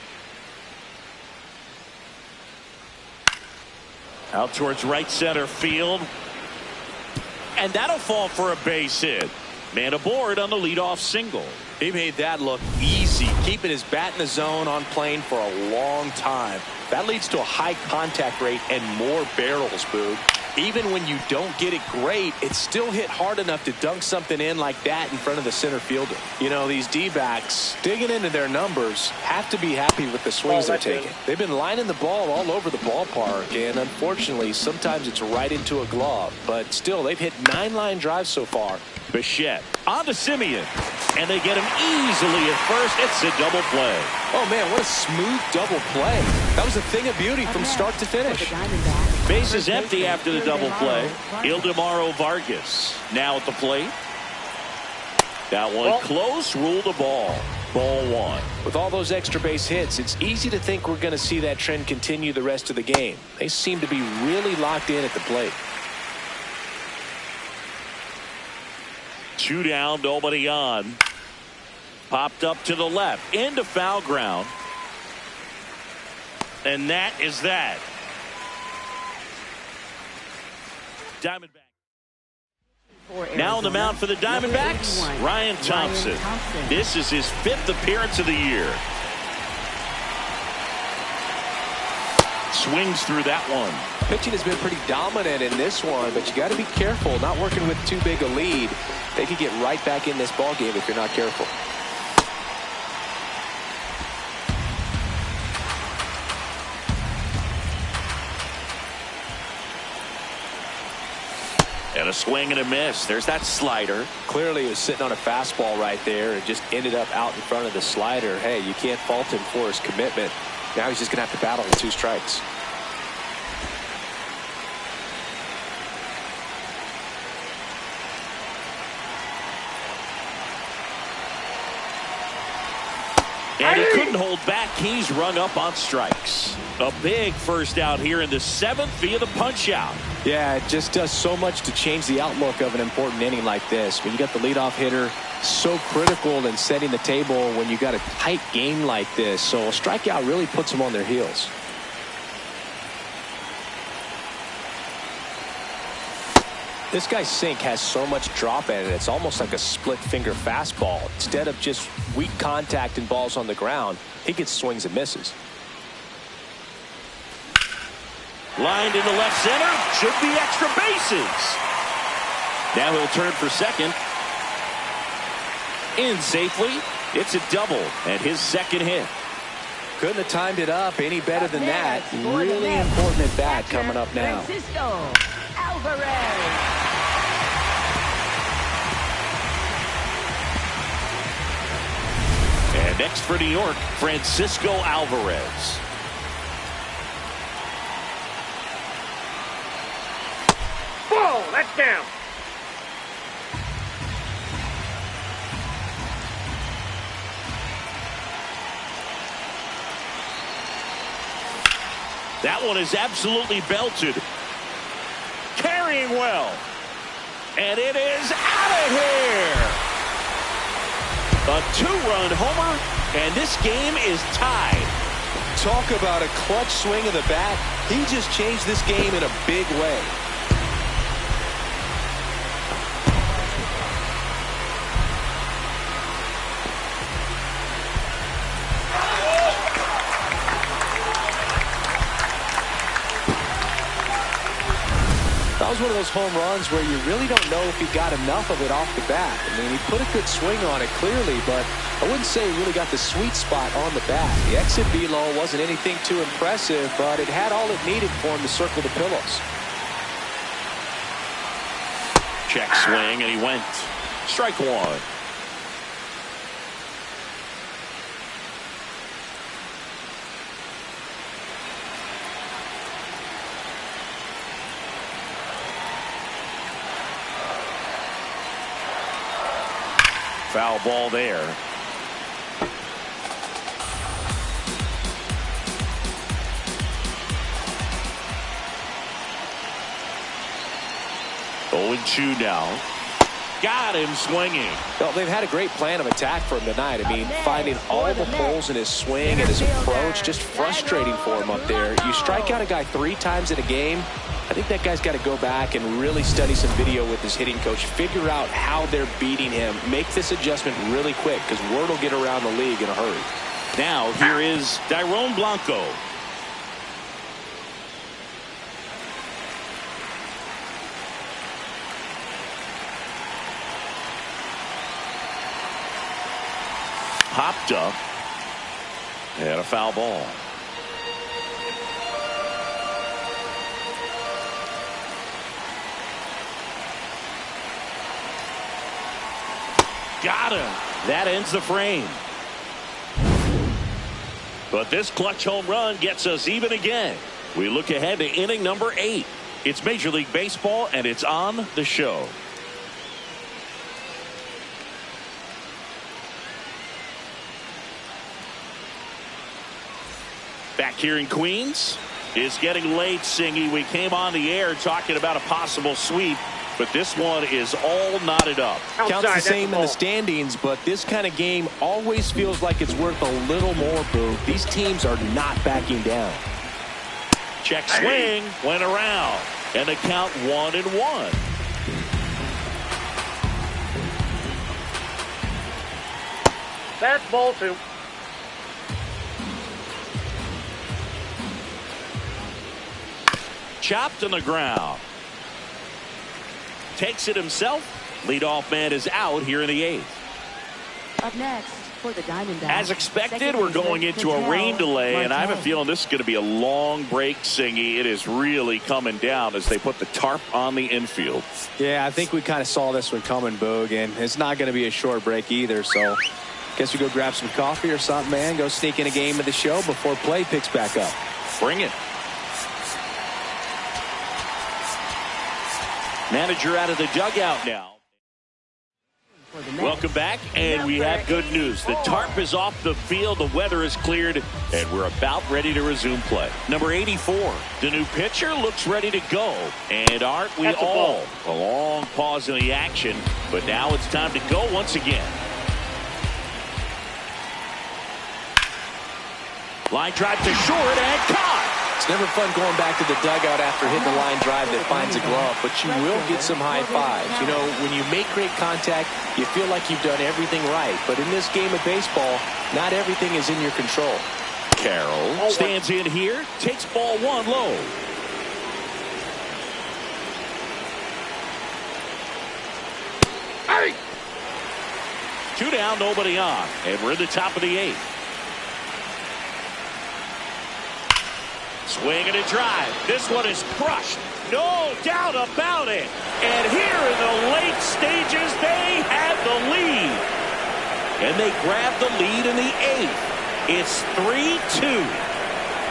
S1: Out towards right center field. And that'll fall for a base hit. Man aboard on the leadoff single.
S2: He made that look easy, keeping his bat in the zone on plane for a long time. That leads to a high contact rate and more barrels, Boog. Even when you don't get it great, it's still hit hard enough to dunk something in like that in front of the center fielder. You know, these D-backs, digging into their numbers, have to be happy with the swings they're taking. They've been lining the ball all over the ballpark, and unfortunately, sometimes it's right into a glove. But still, they've hit 9 line drives so far.
S1: Bichette on to Simeon, and they get him easily at first. It's a double play.
S2: Oh man, what a smooth double play. That was a thing of beauty from start to finish.
S1: Base is empty after the double play. Ildemaro Vargas now at the plate. That one close, ruled a ball. Ball 1.
S2: With all those extra base hits, it's easy to think we're going to see that trend continue the rest of the game. They seem to be really locked in at the plate.
S1: 2 down, nobody on. Popped up to the left, into foul ground. And that is that. Diamondbacks. Now on the mound for the Diamondbacks, Ryan Thompson. This is his 5th appearance of the year. Swings through that one.
S2: Pitching has been pretty dominant in this one, but you got to be careful. Not working with too big a lead. They could get right back in this ball game if you're not careful.
S1: And a swing and a miss. There's that slider.
S2: Clearly he was sitting on a fastball right there and just ended up out in front of the slider. Hey, you can't fault him for his commitment. Now he's just going to have to battle with 2 strikes.
S1: And he couldn't hold back. He's rung up on strikes. A big first out here in the 7th via the punch out.
S2: Yeah, it just does so much to change the outlook of an important inning like this. When you got the leadoff hitter, so critical in setting the table when you got a tight game like this. So a strikeout really puts them on their heels. This guy's sink has so much drop in it. It's almost like a split finger fastball. Instead of just weak contact and balls on the ground, he gets swings and misses.
S1: Lined into left center. Should be extra bases. Now he'll turn for second. In safely. It's a double and his 2nd hit.
S2: Couldn't have timed it up any better than that. Really important at bat coming up now.
S3: Francisco Alvarez.
S1: And next for New York, Francisco Alvarez.
S4: Ball, that's down.
S1: That one is absolutely belted. Carrying well. And it is out of here. A 2-run homer, and this game is tied.
S2: Talk about a clutch swing of the bat. He just changed this game in a big way. That was one of those home runs where you really don't know if he got enough of it off the bat. I mean, he put a good swing on it clearly, but I wouldn't say he really got the sweet spot on the bat. The exit velo wasn't anything too impressive, but it had all it needed for him to circle the pillows.
S1: Check swing, and he went. Strike one. Foul ball there. Oh, and 2 now. Got him swinging.
S2: Well, they've had a great plan of attack for him tonight. I mean, finding all the holes in his swing and his approach, just frustrating for him up there. You strike out a guy 3 times in a game, I think that guy's got to go back and really study some video with his hitting coach, figure out how they're beating him, make this adjustment really quick, because word will get around the league in a hurry.
S1: Now here is Dairon Blanco. Popped up and a foul ball. Got him. That ends the frame. But this clutch home run gets us even again. We look ahead to inning number 8. It's Major League Baseball, and it's on the show. Back here in Queens. It's getting late, Singy. We came on the air talking about a possible sweep, but this one is all knotted up.
S2: Counts the same in the standings, but this kind of game always feels like it's worth a little more, Boo. These teams are not backing down.
S1: Check swing, went around, and the count 1-1.
S4: That's ball 2.
S1: Chopped on the ground. Takes it himself. Leadoff man is out here in the 8th.
S3: Up next for the Diamondbacks.
S1: As expected, we're going into a rain delay, and I have a feeling this is going to be a long break, Singy. It is really coming down as they put the tarp on the infield.
S2: Yeah, I think we kind of saw this one coming, Boog, and it's not going to be a short break either, so guess we go grab some coffee or something, man. Go sneak in a game of the show before play picks back up.
S1: Bring it. Manager out of the dugout now. Welcome back, and we have good news. The tarp is off the field, the weather is cleared, and we're about ready to resume play. Number 84, the new pitcher, looks ready to go. And aren't we all? A long pause in the action, but now it's time to go once again. Line drive to short and caught.
S2: It's never fun going back to the dugout after hitting a line drive that finds a glove, but you will get some high fives. You know, when you make great contact, you feel like you've done everything right. But in this game of baseball, not everything is in your control.
S1: Carroll stands in here, takes ball 1 low.
S4: Hey!
S1: 2 down, nobody on, and we're in the top of the 8th. Swing and a drive. This one is crushed. No doubt about it. And here in the late stages, they have the lead. And they grab the lead in the 8th. It's 3-2.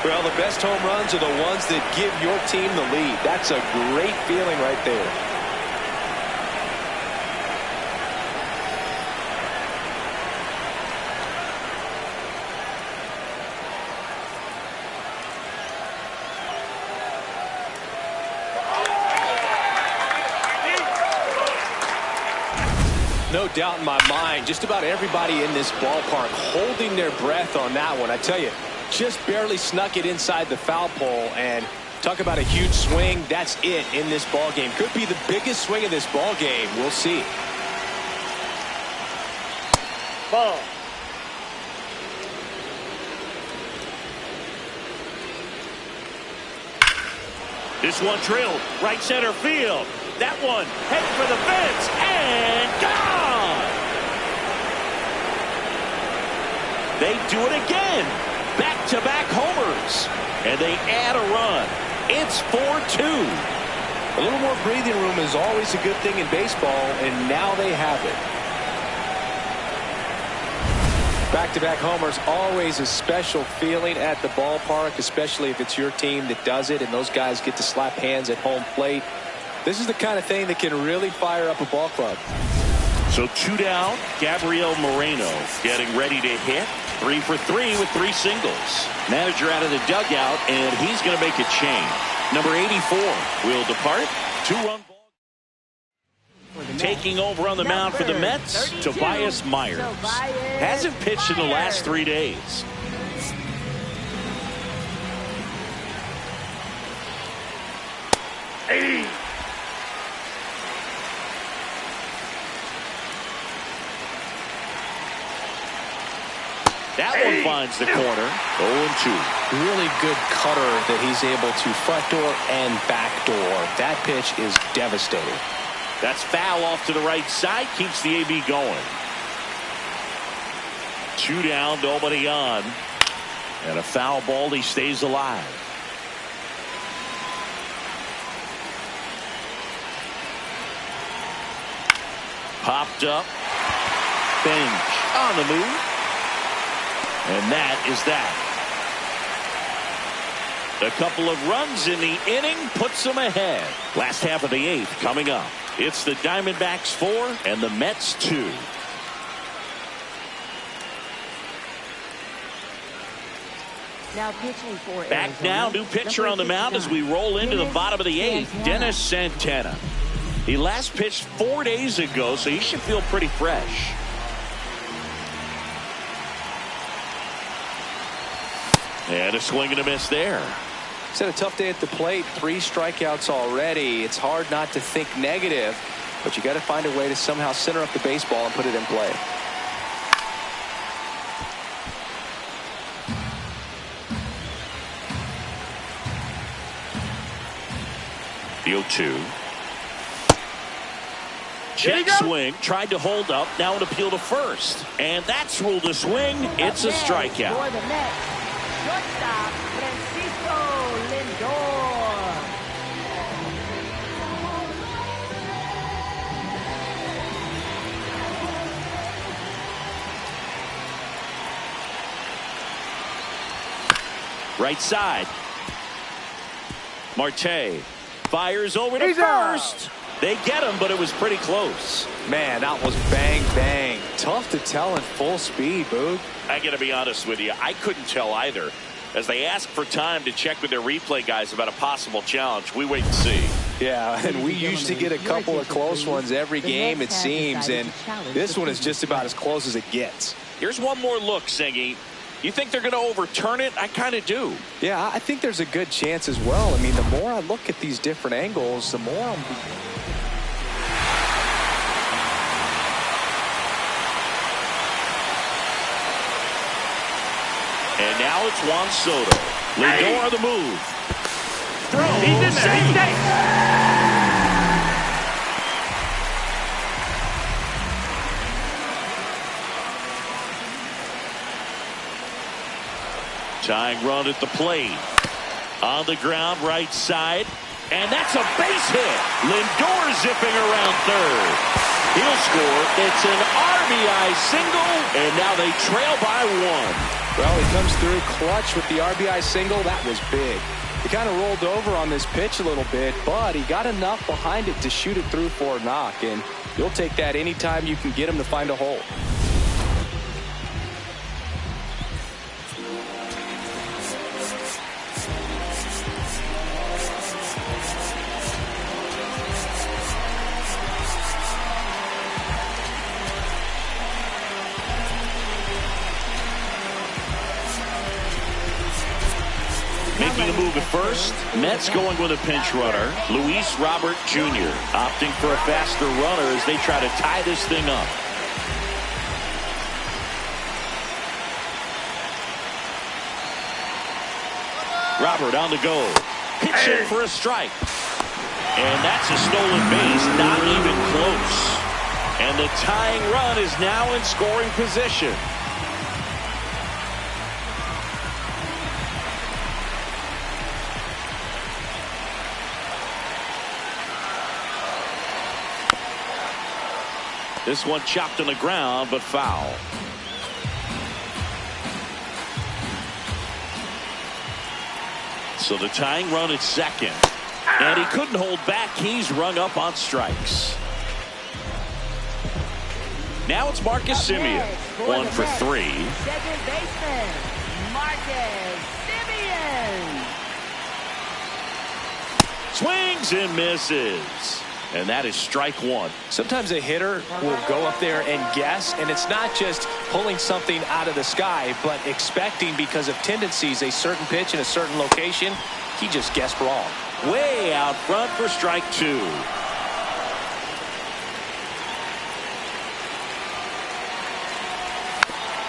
S2: Well, the best home runs are the ones that give your team the lead. That's a great feeling right there. no doubt in my mind. Just about everybody in this ballpark holding their breath on that one. I tell you, just barely snuck it inside the foul pole, and talk about a huge swing. That's it in this ball game. Could be the biggest swing of this ball game. We'll see.
S4: Ball.
S1: This one drilled right center field. That one heading for the fence and gone. They do it again. Back-to-back homers. And they add a run. It's 4-2.
S2: A little more breathing room is always a good thing in baseball, and now they have it. Back-to-back homers, always a special feeling at the ballpark, especially if it's your team that does it and those guys get to slap hands at home plate. This is the kind of thing that can really fire up a ball club.
S1: So 2 down, Gabriel Moreno getting ready to hit. 3 for 3 with 3 singles. Manager out of the dugout, and he's going to make a change. Number 84 will depart. 2-run ball. Taking over on the mound for the Mets, Tobias Myers. Hasn't pitched in the last 3 days.
S4: Hey.
S1: That one finds the corner. 0-2.
S2: Really good cutter that he's able to front door and back door. That pitch is devastating.
S1: That's foul off to the right side. Keeps the AB going. 2 down, nobody on. And a foul ball. He stays alive. Popped up. Bench on the move. And that is that. A couple of runs in the inning puts them ahead. Last half of the 8th coming up. It's the Diamondbacks 4 and the Mets 2.
S3: Now pitching for
S1: Back
S3: Arizona,
S1: now, new pitcher
S3: number
S1: on the mound as we roll into the bottom of the 8th.
S3: Santana.
S1: Dennis Santana. He last pitched 4 days ago, so he should feel pretty fresh. And a swing and a miss there.
S2: He's had a tough day at the plate. 3 strikeouts already. It's hard not to think negative, but you got to find a way to somehow center up the baseball and put it in play.
S1: The 0-2. Check swing. Tried to hold up. Now an appeal to first. And that's ruled a swing. It's a strikeout.
S3: For the Mets, shortstop Francisco Lindor.
S1: Right side. Marte fires over to first. They get him, but it was pretty close.
S2: Man, that was bang, bang. Tough to tell in full speed, Boog.
S1: I got to be honest with you. I couldn't tell either. As they ask for time to check with their replay guys about a possible challenge, we wait and see.
S2: Yeah, and we used to get a couple of close ones every game, it seems, and this one is just about as close as it gets.
S1: Here's one more look, Singy. You think they're going to overturn it? I kind of do.
S2: Yeah, I think there's a good chance as well. I mean, the more I look at these different angles, the more I'm...
S1: And now it's Juan Soto. Lindor on the move. Throw.
S4: He's in there. He's safe.
S1: Tying run at the plate. On the ground, right side. And that's a base hit. Lindor zipping around third. He'll score. It's an RBI single. And now they trail by 1.
S2: Well, he comes through clutch with the RBI single. That was big. He kind of rolled over on this pitch a little bit, but he got enough behind it to shoot it through for a knock. And you'll take that anytime you can get him to find a hole.
S1: at first. Mets going with a pinch runner. Luis Robert Jr. opting for a faster runner as they try to tie this thing up. Robert on the go. Pitch in for a strike. And that's a stolen base. Not even close. And the tying run is now in scoring position. This one chopped on the ground, but foul. So the tying run at second. And he couldn't hold back. He's rung up on strikes. Now it's Marcus Semien. 1 for 3.
S3: Second baseman, Marcus Semien.
S1: Swings and misses. And that is strike one.
S2: Sometimes a hitter will go up there and guess, and it's not just pulling something out of the sky, but expecting because of tendencies a certain pitch in a certain location. He just guessed wrong.
S1: Way out front for strike two.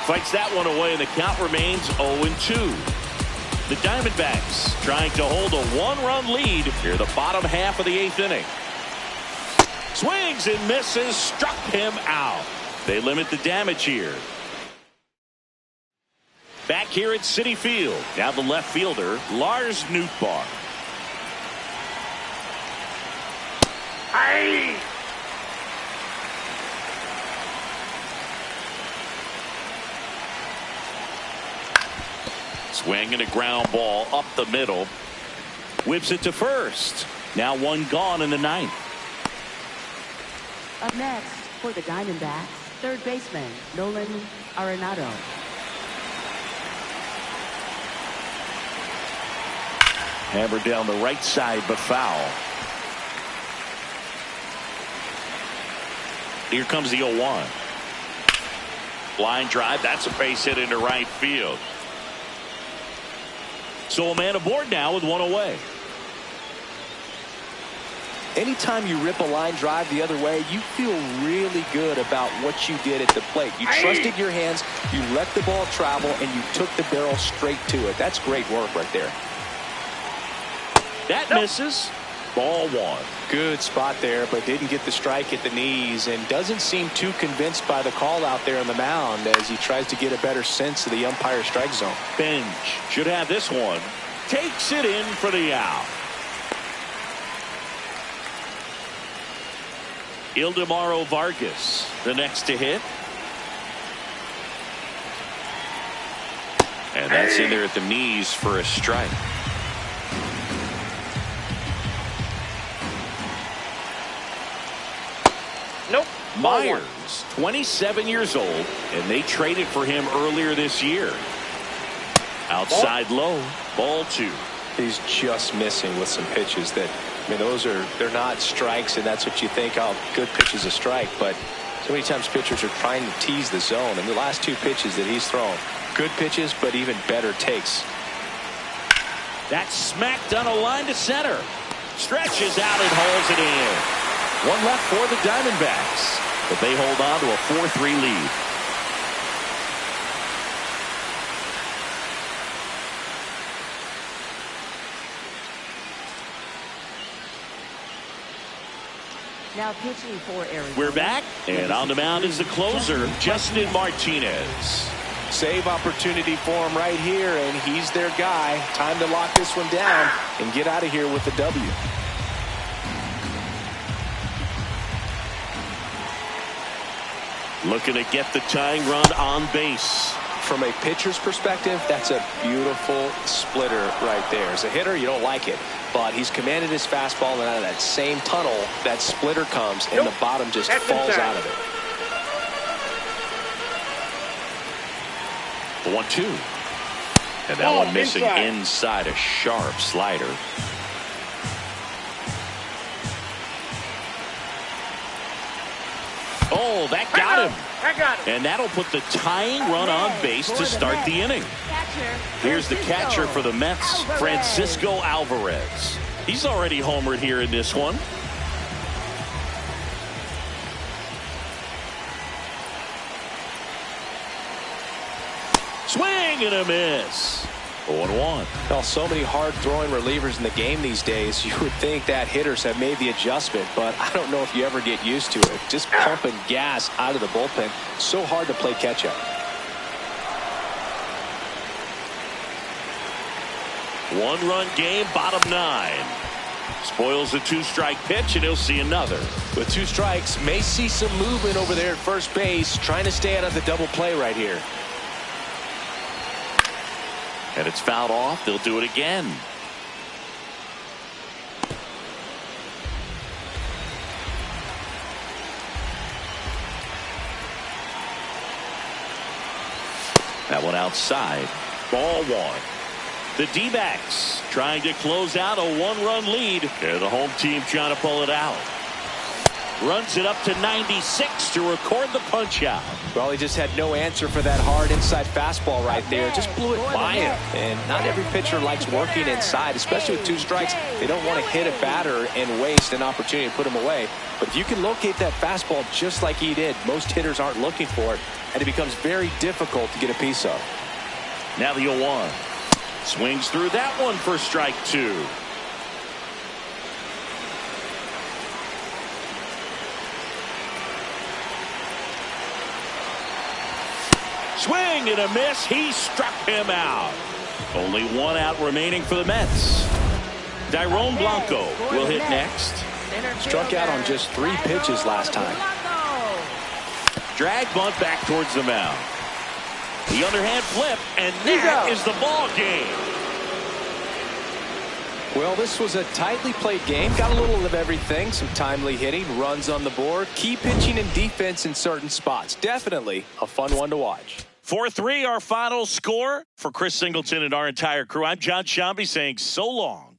S1: Fights that one away, and the count remains 0-2. The Diamondbacks trying to hold a one-run lead here the bottom half of the 8th inning. Swings and misses, struck him out. They limit the damage here. Back here at Citi Field, now the left fielder, Lars Nootbaar.
S4: Hey!
S1: Swing and a ground ball up the middle. Whips it to first. Now one gone in the 9th.
S3: Up next for the Diamondbacks, third baseman, Nolan Arenado.
S1: Hammered down the right side, but foul. Here comes the 0-1. Line drive, that's a base hit into right field. So a man aboard now with one away.
S2: Anytime you rip a line drive the other way, you feel really good about what you did at the plate. You trusted your hands, you let the ball travel, and you took the barrel straight to it. That's great work right there.
S1: That misses. Ball one.
S2: Good spot there, but didn't get the strike at the knees, and doesn't seem too convinced by the call out there on the mound as he tries to get a better sense of the umpire strike zone.
S1: Bench should have this one. Takes it in for the out. Ildemaro Vargas, the next to hit. And that's in there at the knees for a strike.
S4: Nope.
S1: Myers, 27 years old, and they traded for him earlier this year. Outside low, ball two.
S2: He's just missing with some pitches that, I mean, they're not strikes, and that's what you think, oh, good pitch is a strike, but so many times pitchers are trying to tease the zone, and the last two pitches that he's thrown, good pitches, but even better takes.
S1: That's smacked on a line to center. Stretches out and hauls it in. One left for the Diamondbacks, but they hold on to a 4-3 lead.
S3: Now pitching for Arizona.
S1: We're back, and on the mound is the closer, Justin Martinez.
S2: Save opportunity for him right here, and he's their guy. Time to lock this one down and get out of here with the W.
S1: Looking to get the tying run on base.
S2: From a pitcher's perspective, that's a beautiful splitter right there. As a hitter, you don't like it, but he's commanded his fastball, and out of that same tunnel, that splitter comes, and the bottom just falls out of it.
S1: The 1-2. And that one missing inside a sharp slider. Oh, that got got him.
S4: I got him.
S1: And that'll put the tying run on base to start the inning. Here's the catcher for the Mets, Francisco Alvarez. He's already homered here in this one. Swing and a miss. 0-1.
S2: Well, so many hard-throwing relievers in the game these days. You would think that hitters have made the adjustment, but I don't know if you ever get used to it. Just pumping gas out of the bullpen. So hard to play catch-up.
S1: One-run game, bottom 9. Spoils a 2-strike pitch, and he'll see another.
S2: With 2 strikes, may see some movement over there at first base, trying to stay out of the double play right here.
S1: And it's fouled off. They'll do it again. That one outside. Ball 1. The D-backs trying to close out a 1-run lead. And the home team trying to pull it out. Runs it up to 96 to record the punch out.
S2: Well, he just had no answer for that hard inside fastball right there. Just blew it by him. And not every pitcher likes working inside, especially with 2 strikes. They don't want to hit a batter and waste an opportunity to put him away. But if you can locate that fastball just like he did, most hitters aren't looking for it, and it becomes very difficult to get a piece of.
S1: Now the 0-1. Swings through that one for strike 2. Swing and a miss. He struck him out. Only 1 out remaining for the Mets. Dairon Blanco will hit next.
S2: Struck out on just 3 pitches last time.
S1: Drag bunt back towards the mound. The underhand flip, and that is the ball game.
S2: Well, this was a tightly played game. Got a little of everything. Some timely hitting, runs on the board, key pitching and defense in certain spots. Definitely a fun one to watch.
S1: 4-3 our final score. For Chris Singleton and our entire crew, I'm John Shambi saying so long.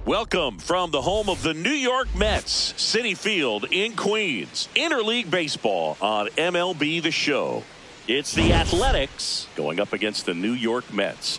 S1: Welcome from the home of the New York Mets, Citi Field in Queens. Interleague baseball on MLB The Show. It's the Athletics going up against the New York Mets.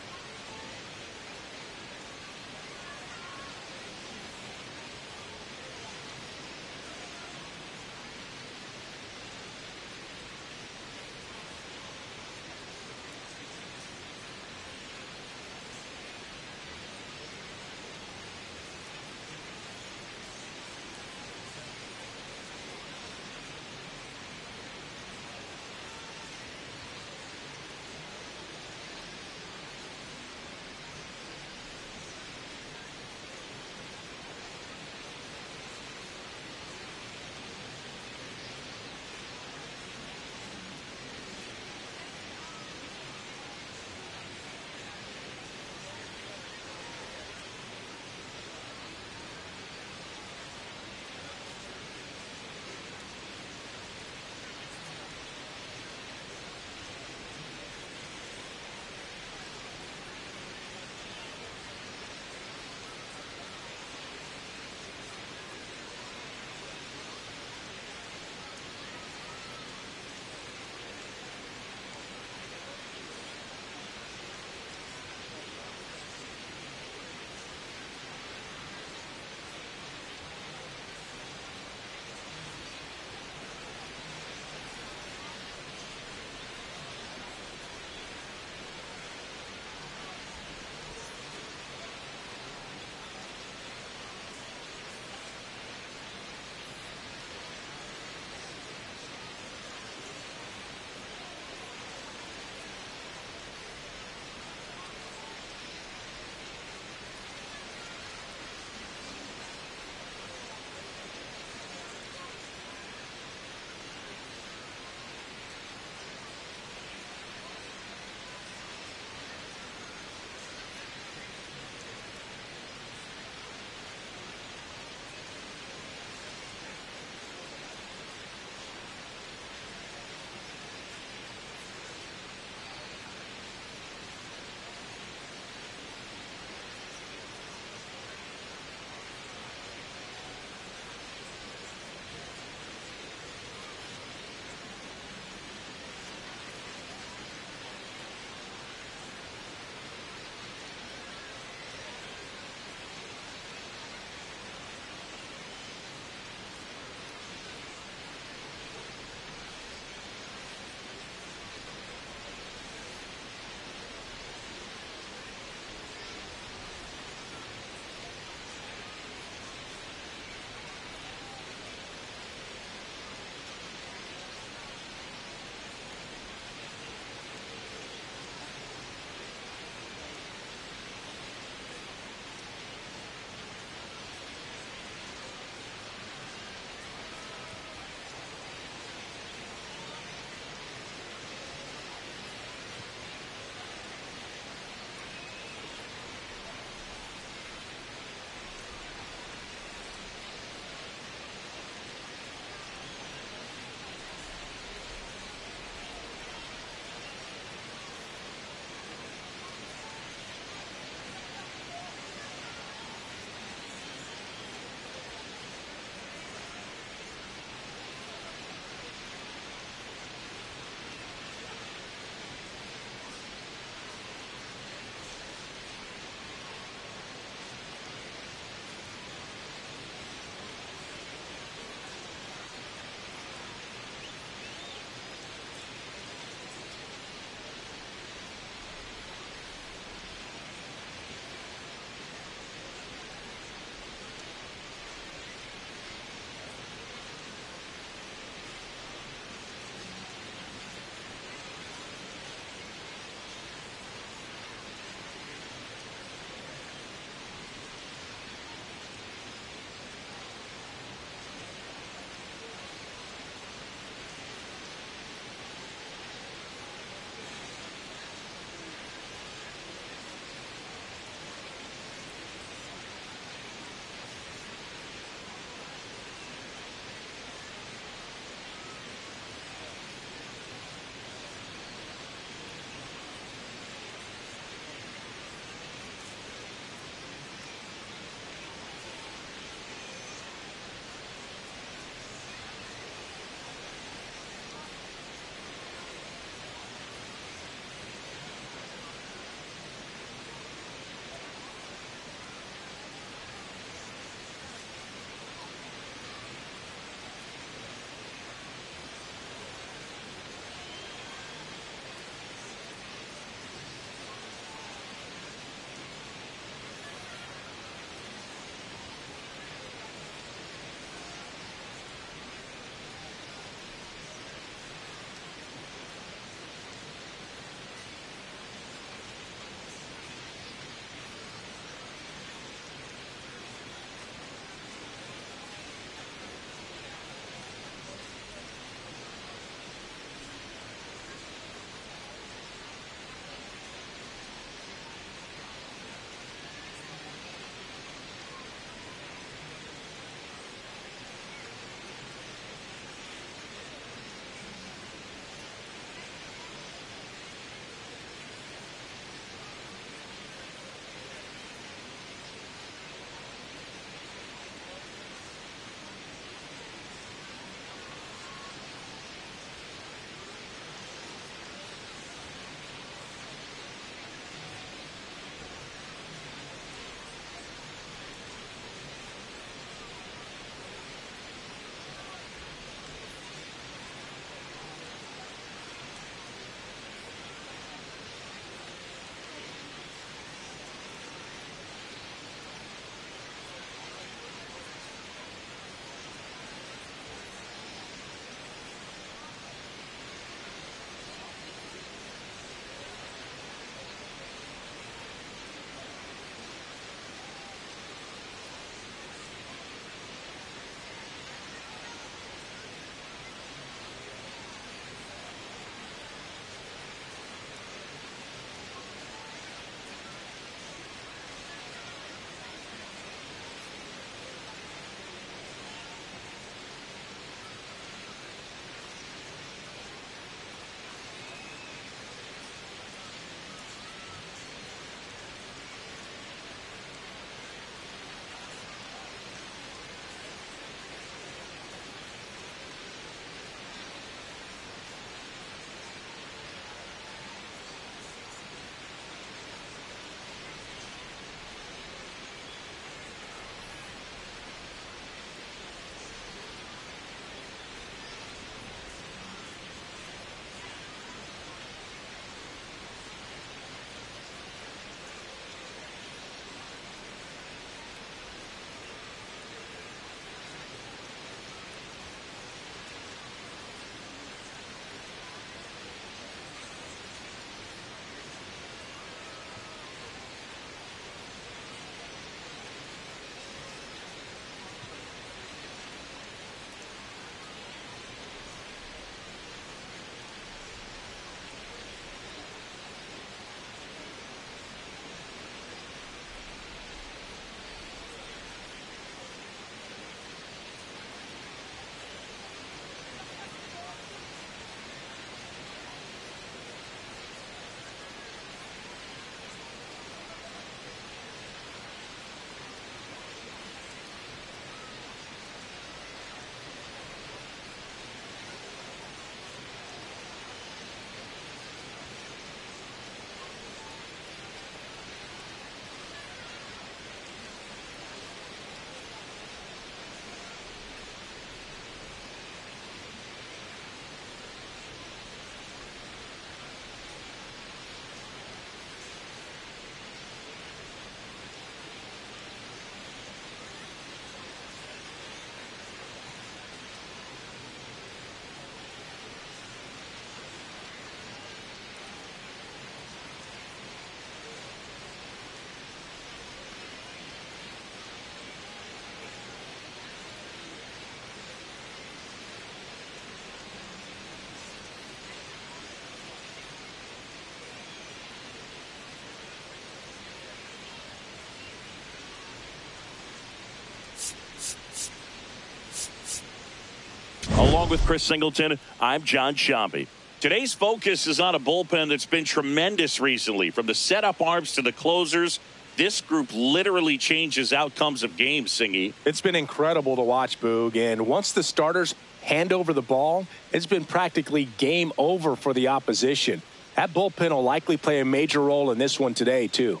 S1: Along with Chris Singleton, I'm John Shambi. Today's focus is on a bullpen that's been tremendous recently. From the setup arms to the closers, this group literally changes outcomes of games, Singy.
S2: It's been incredible to watch, Boog. And once the starters hand over the ball, it's been practically game over for the opposition. That bullpen will likely play a major role in this one today, too.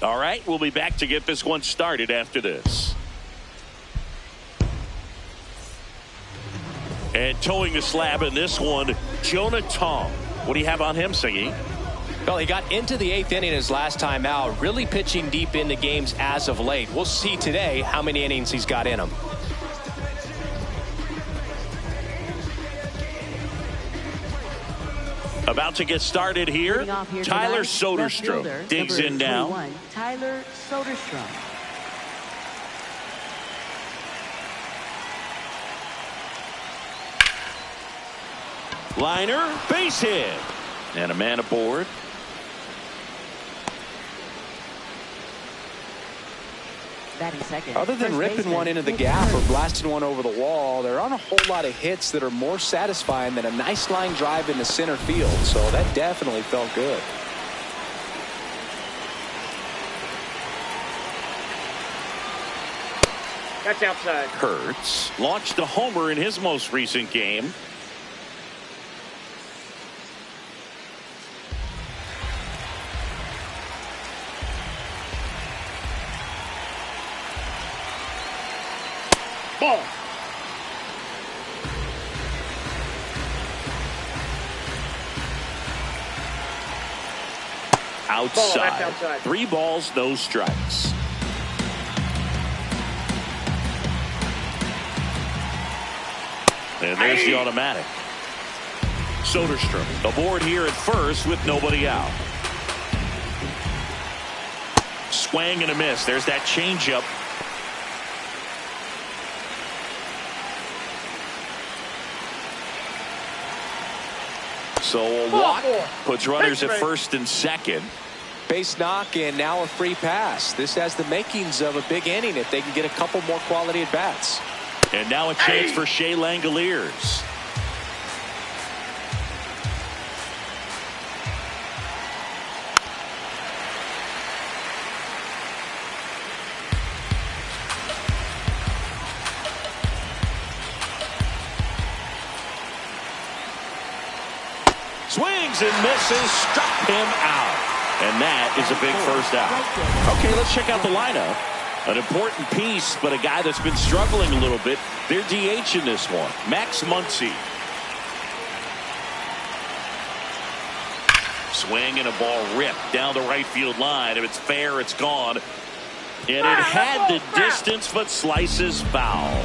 S1: All right, we'll be back to get this one started after this. And towing the slab in this one, Jonah Tong. What do you have on him, Singy?
S2: Well, he got into the 8th inning his last time out, really pitching deep into games as of late. We'll see today how many innings he's got in him.
S1: About to get started here. Tyler Soderstrom digs in now.
S3: Tyler Soderstrom.
S1: Liner, base hit. And a man aboard.
S2: Other than ripping one into the gap or blasting one over the wall, there aren't a whole lot of hits that are more satisfying than a nice line drive into center field. So that definitely felt good.
S4: That's outside.
S1: Hurts launched a homer in his most recent game.
S4: Ball.
S1: Outside.
S4: Outside.
S1: 3 balls, no strikes. And there's the automatic. Soderstrom aboard here at first with nobody out. Swing and a miss. There's that changeup. So a walk puts runners at first and second.
S2: Base knock and now a free pass. This has the makings of a big inning if they can get a couple more quality at bats.
S1: And now a chance for Shea Langoliers. Swings and misses, struck him out. And that is a big first out. Okay, let's check out the lineup. An important piece, but a guy that's been struggling a little bit. They're DH in this one. Max Muncy. Swing and a ball ripped down the right field line. If it's fair, it's gone. And it had the distance, but slices foul.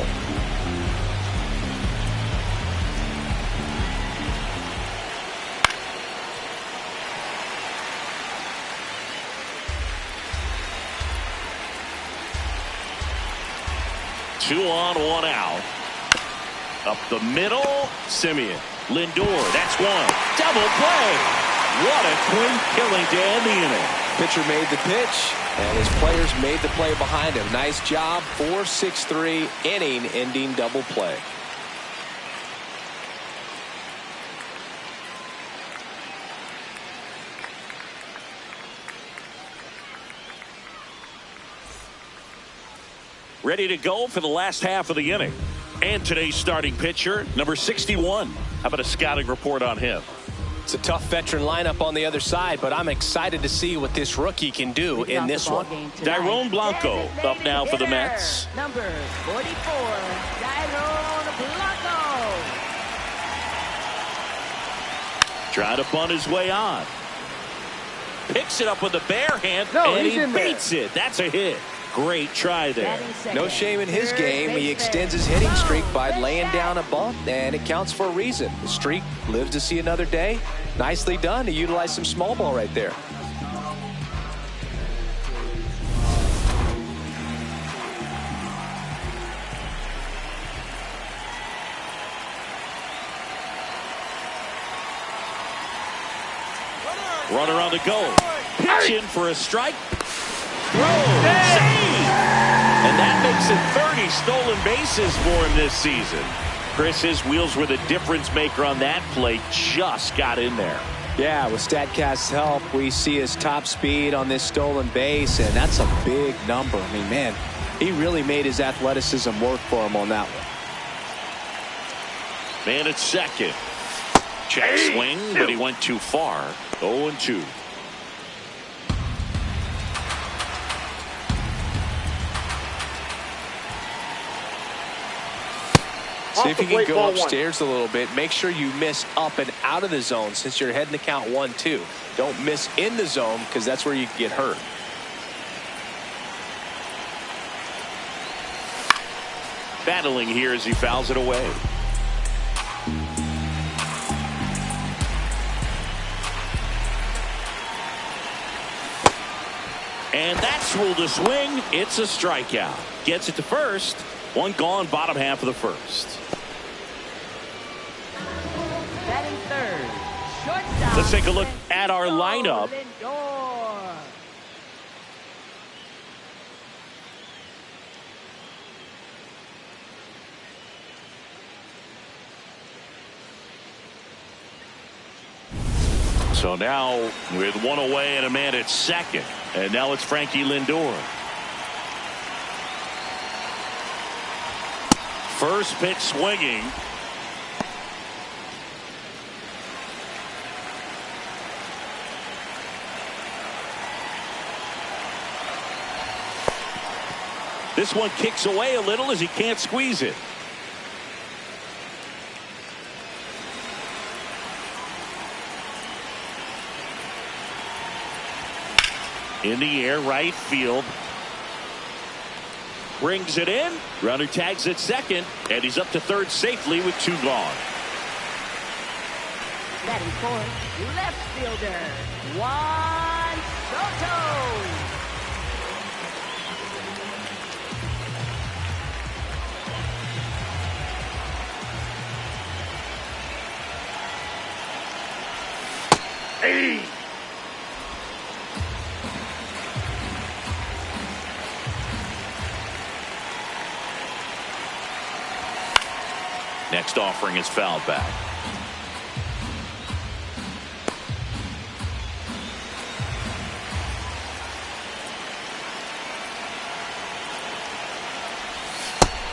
S1: Two on, one out. Up the middle, Simeon. Lindor, that's one. Double play. What a quick killing to end the inning.
S2: Pitcher made the pitch, and his players made the play behind him. Nice job. 4-6-3 inning-ending double play.
S1: Ready to go for the last half of the inning. And today's starting pitcher, number 61. How about a scouting report on him?
S2: It's a tough veteran lineup on the other side, but I'm excited to see what this rookie can do in this one.
S1: Dairon Blanco up now for the Mets.
S3: Number 44, Dairon Blanco.
S1: Trying to bunt his way on. Picks it up with the bare hand, and he beats it. That's a hit. Great try there.
S2: No shame in his game. He extends his hitting streak by laying down a bunt, and it counts for a reason. The streak lives to see another day. Nicely done to utilize some small ball right there.
S1: Runner on the go. Pitch in for a strike. Throw. Save. missing 30 stolen bases for him this season. Chris, his wheels were the difference maker on that play. Just got in there.
S2: Yeah, with StatCast's help, we see his top speed on this stolen base, and that's a big number. I mean, man, he really made his athleticism work for him on that one.
S1: Man at second. Check swing, but he went too far. 0-2.
S2: See if you can go upstairs a little bit. Make sure you miss up and out of the zone since you're heading to count 1-2. Don't miss in the zone because that's where you can get hurt.
S1: Battling here as he fouls it away. And that's ruled a swing. It's a strikeout. Gets it to first. One gone, bottom half of the first.
S3: Batting third, shortstop.
S1: Let's take a look at our lineup.
S3: Lindor.
S1: So now with one away and a man at second. And now it's Frankie Lindor. First pitch swinging. This one kicks away a little as he can't squeeze it. In the air, right field. Brings it in. Runner tags at second, and he's up to third safely with two gone.
S3: Batting fourth, left fielder, Juan Soto.
S4: Hey!
S1: Next offering is fouled back.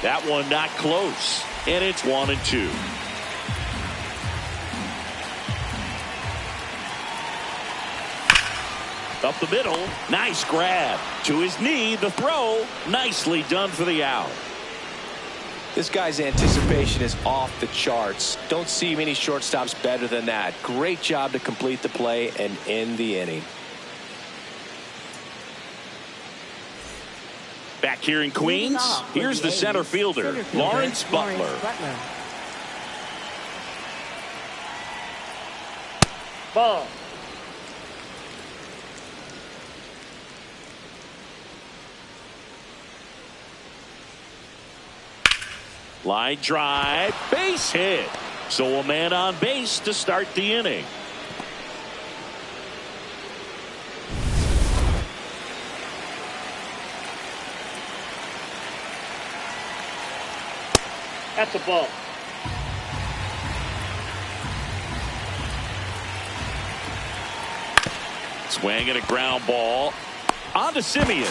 S1: That one not close, and it's 1-2. Up the middle, nice grab. To his knee, the throw, nicely done for the out.
S2: This guy's anticipation is off the charts. Don't see many shortstops better than that. Great job to complete the play and end the inning.
S1: Back here in Queens, here's the center fielder, Lawrence Butler.
S4: Ball.
S1: Line drive, base hit. So a man on base to start the inning.
S4: That's a ball.
S1: Swing and a ground ball. On to Simeon.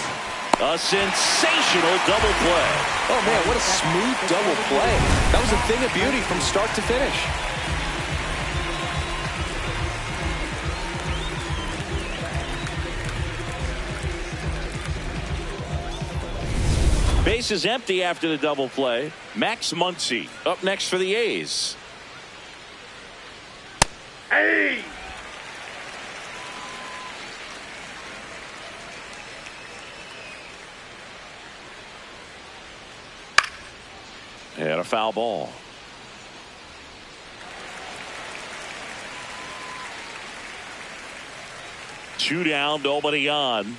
S1: A sensational double play.
S2: Oh, man, what a smooth double play. That was a thing of beauty from start to finish.
S1: Base is empty after the double play. Max Muncy up next for the A's.
S4: Hey!
S1: And a foul ball. Two down, nobody on.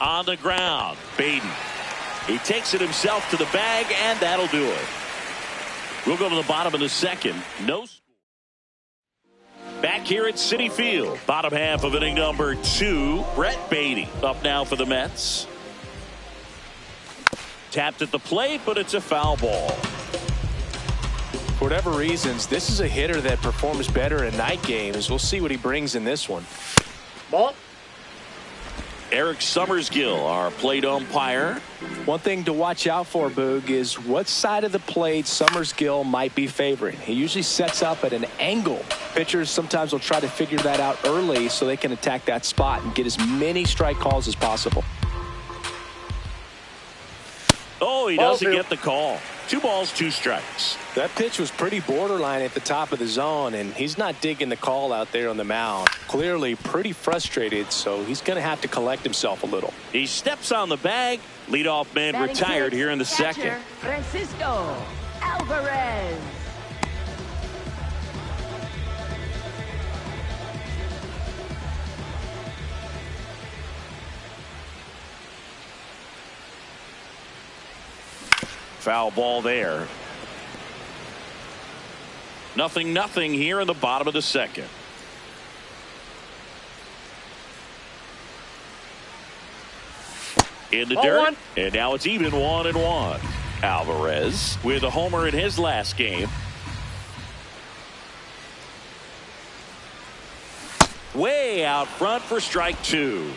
S1: On the ground, Baden. He takes it himself to the bag, and that'll do it. We'll go to the bottom of the second. No score. Back here at Citi Field, bottom half of inning number 2. Brett Baty up now for the Mets. Tapped at the plate, but it's a foul ball.
S2: For whatever reasons, this is a hitter that performs better in night games. We'll see what he brings in this one.
S4: Ball.
S1: Eric Summersgill, our plate umpire.
S2: One thing to watch out for, Boog, is what side of the plate Summersgill might be favoring. He usually sets up at an angle. Pitchers sometimes will try to figure that out early so they can attack that spot and get as many strike calls as possible.
S1: Oh, he doesn't get the call. 2 balls, 2 strikes.
S2: That pitch was pretty borderline at the top of the zone, and he's not digging the call out there on the mound. Clearly pretty frustrated, so he's going to have to collect himself a little.
S1: He steps on the bag. Leadoff man retired here in the second.
S3: Francisco Alvarez.
S1: Foul ball there. 0-0 here in the bottom of the second. In the dirt, and now it's even 1-1. Alvarez with a homer in his last game. Way out front for strike 2.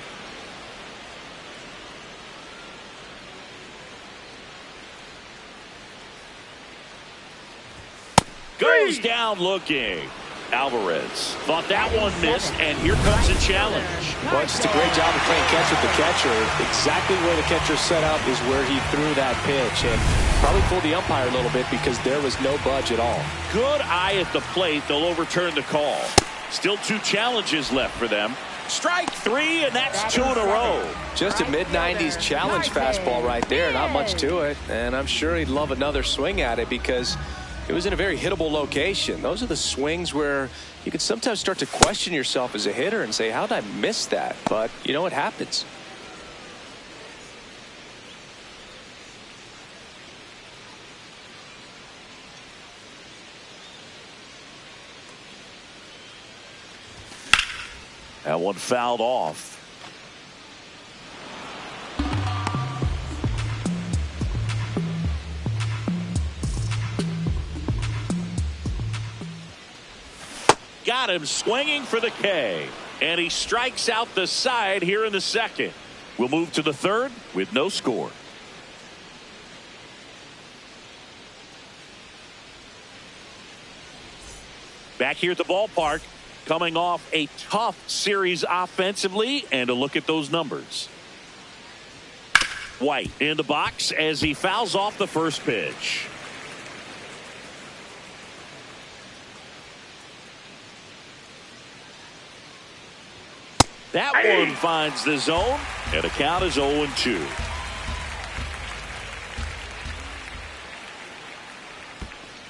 S1: Goes down looking. Alvarez thought that one missed, and here comes a challenge.
S2: Well, just a great job of playing catch with the catcher. Exactly where the catcher set up is where he threw that pitch, and probably fooled the umpire a little bit because there was no budge at all.
S1: Good eye at the plate. They'll overturn the call. Still 2 challenges left for them. Strike 3, and that's 2 in a row.
S2: Just a mid-90s challenge fastball right there. Not much to it, and I'm sure he'd love another swing at it because it was in a very hittable location. Those are the swings where you can sometimes start to question yourself as a hitter and say, how did I miss that? But you know what happens.
S1: That one fouled off. Got him swinging for the K, and he strikes out the side here in the second. We'll move to the third with no score. Back here at the ballpark, coming off a tough series offensively, and a look at those numbers. White in the box as he fouls off the first pitch. That one finds the zone, and the count is 0-2.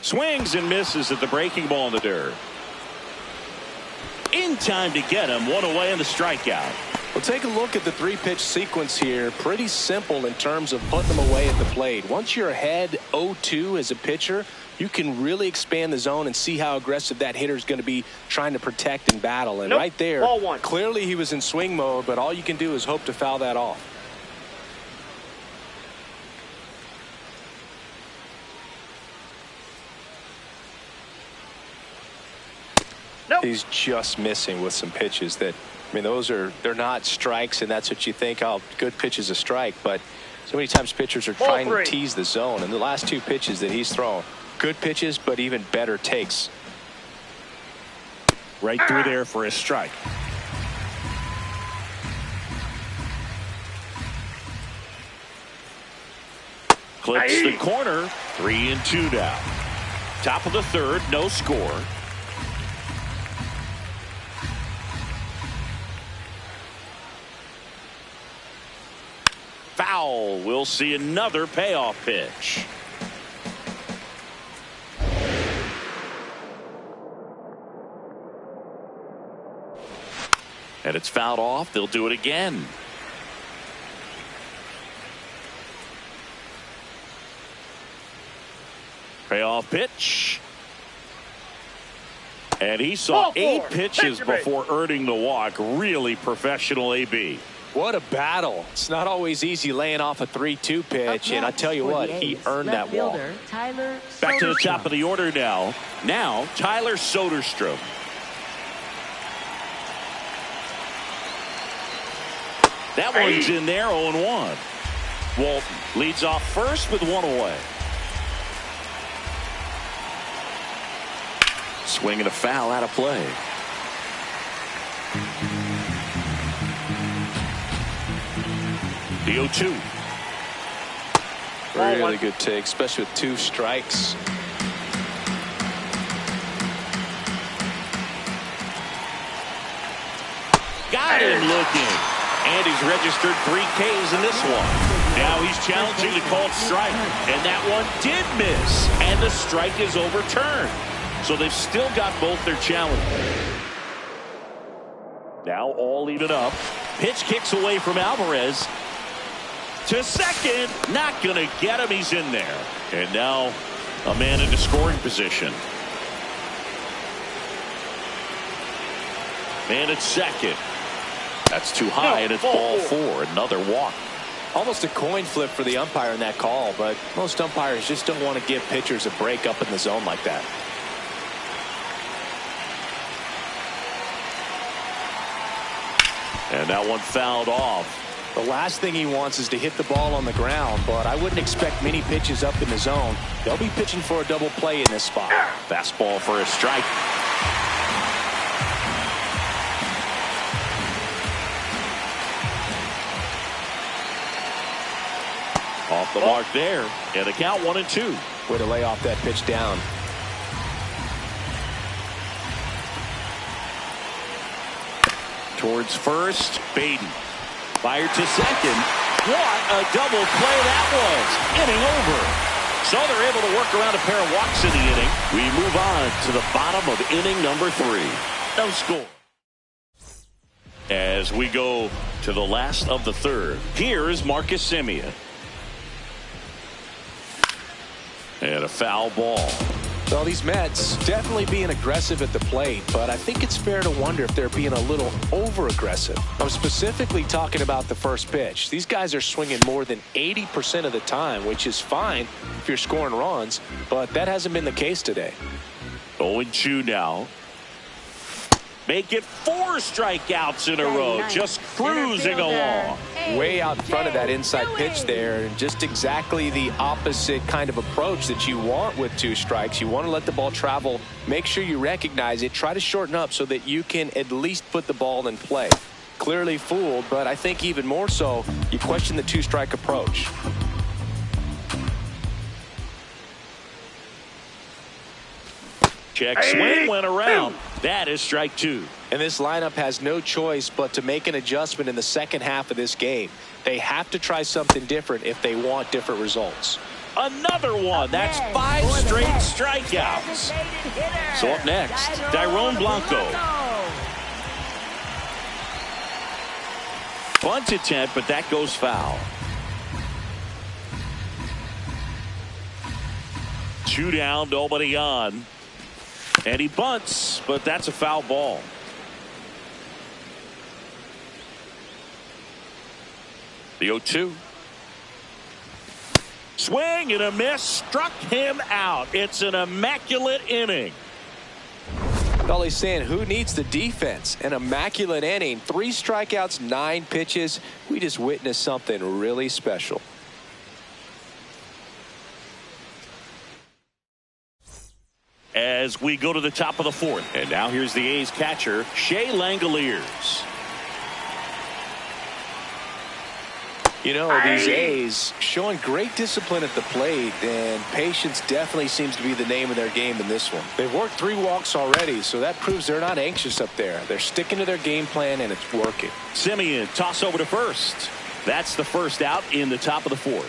S1: Swings and misses at the breaking ball in the dirt. In time to get him, 1 away in the strikeout.
S2: Well, take a look at the 3-pitch sequence here. Pretty simple in terms of putting them away at the plate. Once you're ahead 0-2 as a pitcher, you can really expand the zone and see how aggressive that hitter is going to be trying to protect and battle. And right there, clearly he was in swing mode, but all you can do is hope to foul that off. He's just missing with some pitches that, I mean, they're not strikes, and that's what you think, oh, good pitch is a strike. But so many times pitchers are trying to tease the zone, and the last 2 pitches that he's thrown, good pitches, but even better takes.
S1: Right through there for a strike. Clips the corner. 3-2 now. Top of the third, no score. Foul. We'll see another payoff pitch. And it's fouled off. They'll do it again. Payoff pitch. And he saw 8 pitches before earning the walk. Really professional AB.
S2: What a battle. It's not always easy laying off a 3-2 pitch, and I tell you what, he earned that walk.
S1: Back to the top of the order now. Now, Tyler Soderstrom. That one's in there, 0-1. Walton leads off first with one away. Swing and a foul out of play. The 0-2.
S2: Really good take, especially with 2 strikes.
S1: Got him looking. And he's registered 3 Ks in this one. Now he's challenging the called strike. And that one did miss. And the strike is overturned. So they've still got both their challenges. Now all even up. Pitch kicks away from Alvarez. To second. Not going to get him. He's in there. And now a man into scoring position. Man at second. That's too high, and it's ball 4. Another walk.
S2: Almost a coin flip for the umpire in that call, but most umpires just don't want to give pitchers a break up in the zone like that.
S1: And that one fouled off.
S2: The last thing he wants is to hit the ball on the ground, but I wouldn't expect many pitches up in the zone. They'll be pitching for a double play in this spot.
S1: Fastball for a strike. Off the mark there, and the count 1-2.
S2: Way to lay off that pitch down.
S1: Towards first, Baden. Fired to second. What a double play that was. Inning over. So they're able to work around a pair of walks in the inning. We move on to the bottom of inning number 3. No score. As we go to the last of the third, here is Marcus Semien. And a foul ball.
S2: Well, these Mets definitely being aggressive at the plate, but I think it's fair to wonder if they're being a little over-aggressive. I'm specifically talking about the first pitch. These guys are swinging more than 80% of the time, which is fine if you're scoring runs, but that hasn't been the case today.
S1: 0-2 now. Make it 4 strikeouts in a row. Just cruising along.
S2: Way out in front of that inside pitch there, and just exactly the opposite kind of approach that you want with 2 strikes. You want to let the ball travel. Make sure you recognize it. Try to shorten up so that you can at least put the ball in play. Clearly fooled, but I think even more so, you question the 2-strike approach.
S1: Check swing went around. That is strike 2.
S2: And this lineup has no choice but to make an adjustment in the second half of this game. They have to try something different if they want different results.
S1: Another one. That's 5 straight strikeouts. So up next, Dairon Blanco. Bunt attempt, but that goes foul. 2 down, nobody on. And he bunts, but that's a foul ball. The 0-2. Swing and a miss. Struck him out. It's an immaculate inning.
S2: All he's saying, who needs the defense? An immaculate inning. 3 strikeouts, 9 pitches. We just witnessed something really special.
S1: As we go to the top of the 4th. And now here's the A's catcher, Shea Langoliers.
S2: You know, these A's showing great discipline at the plate, and patience definitely seems to be the name of their game in this one. They've worked 3 walks already, so that proves they're not anxious up there. They're sticking to their game plan, and it's working.
S1: Semien toss over to first. That's the first out in the top of the 4th.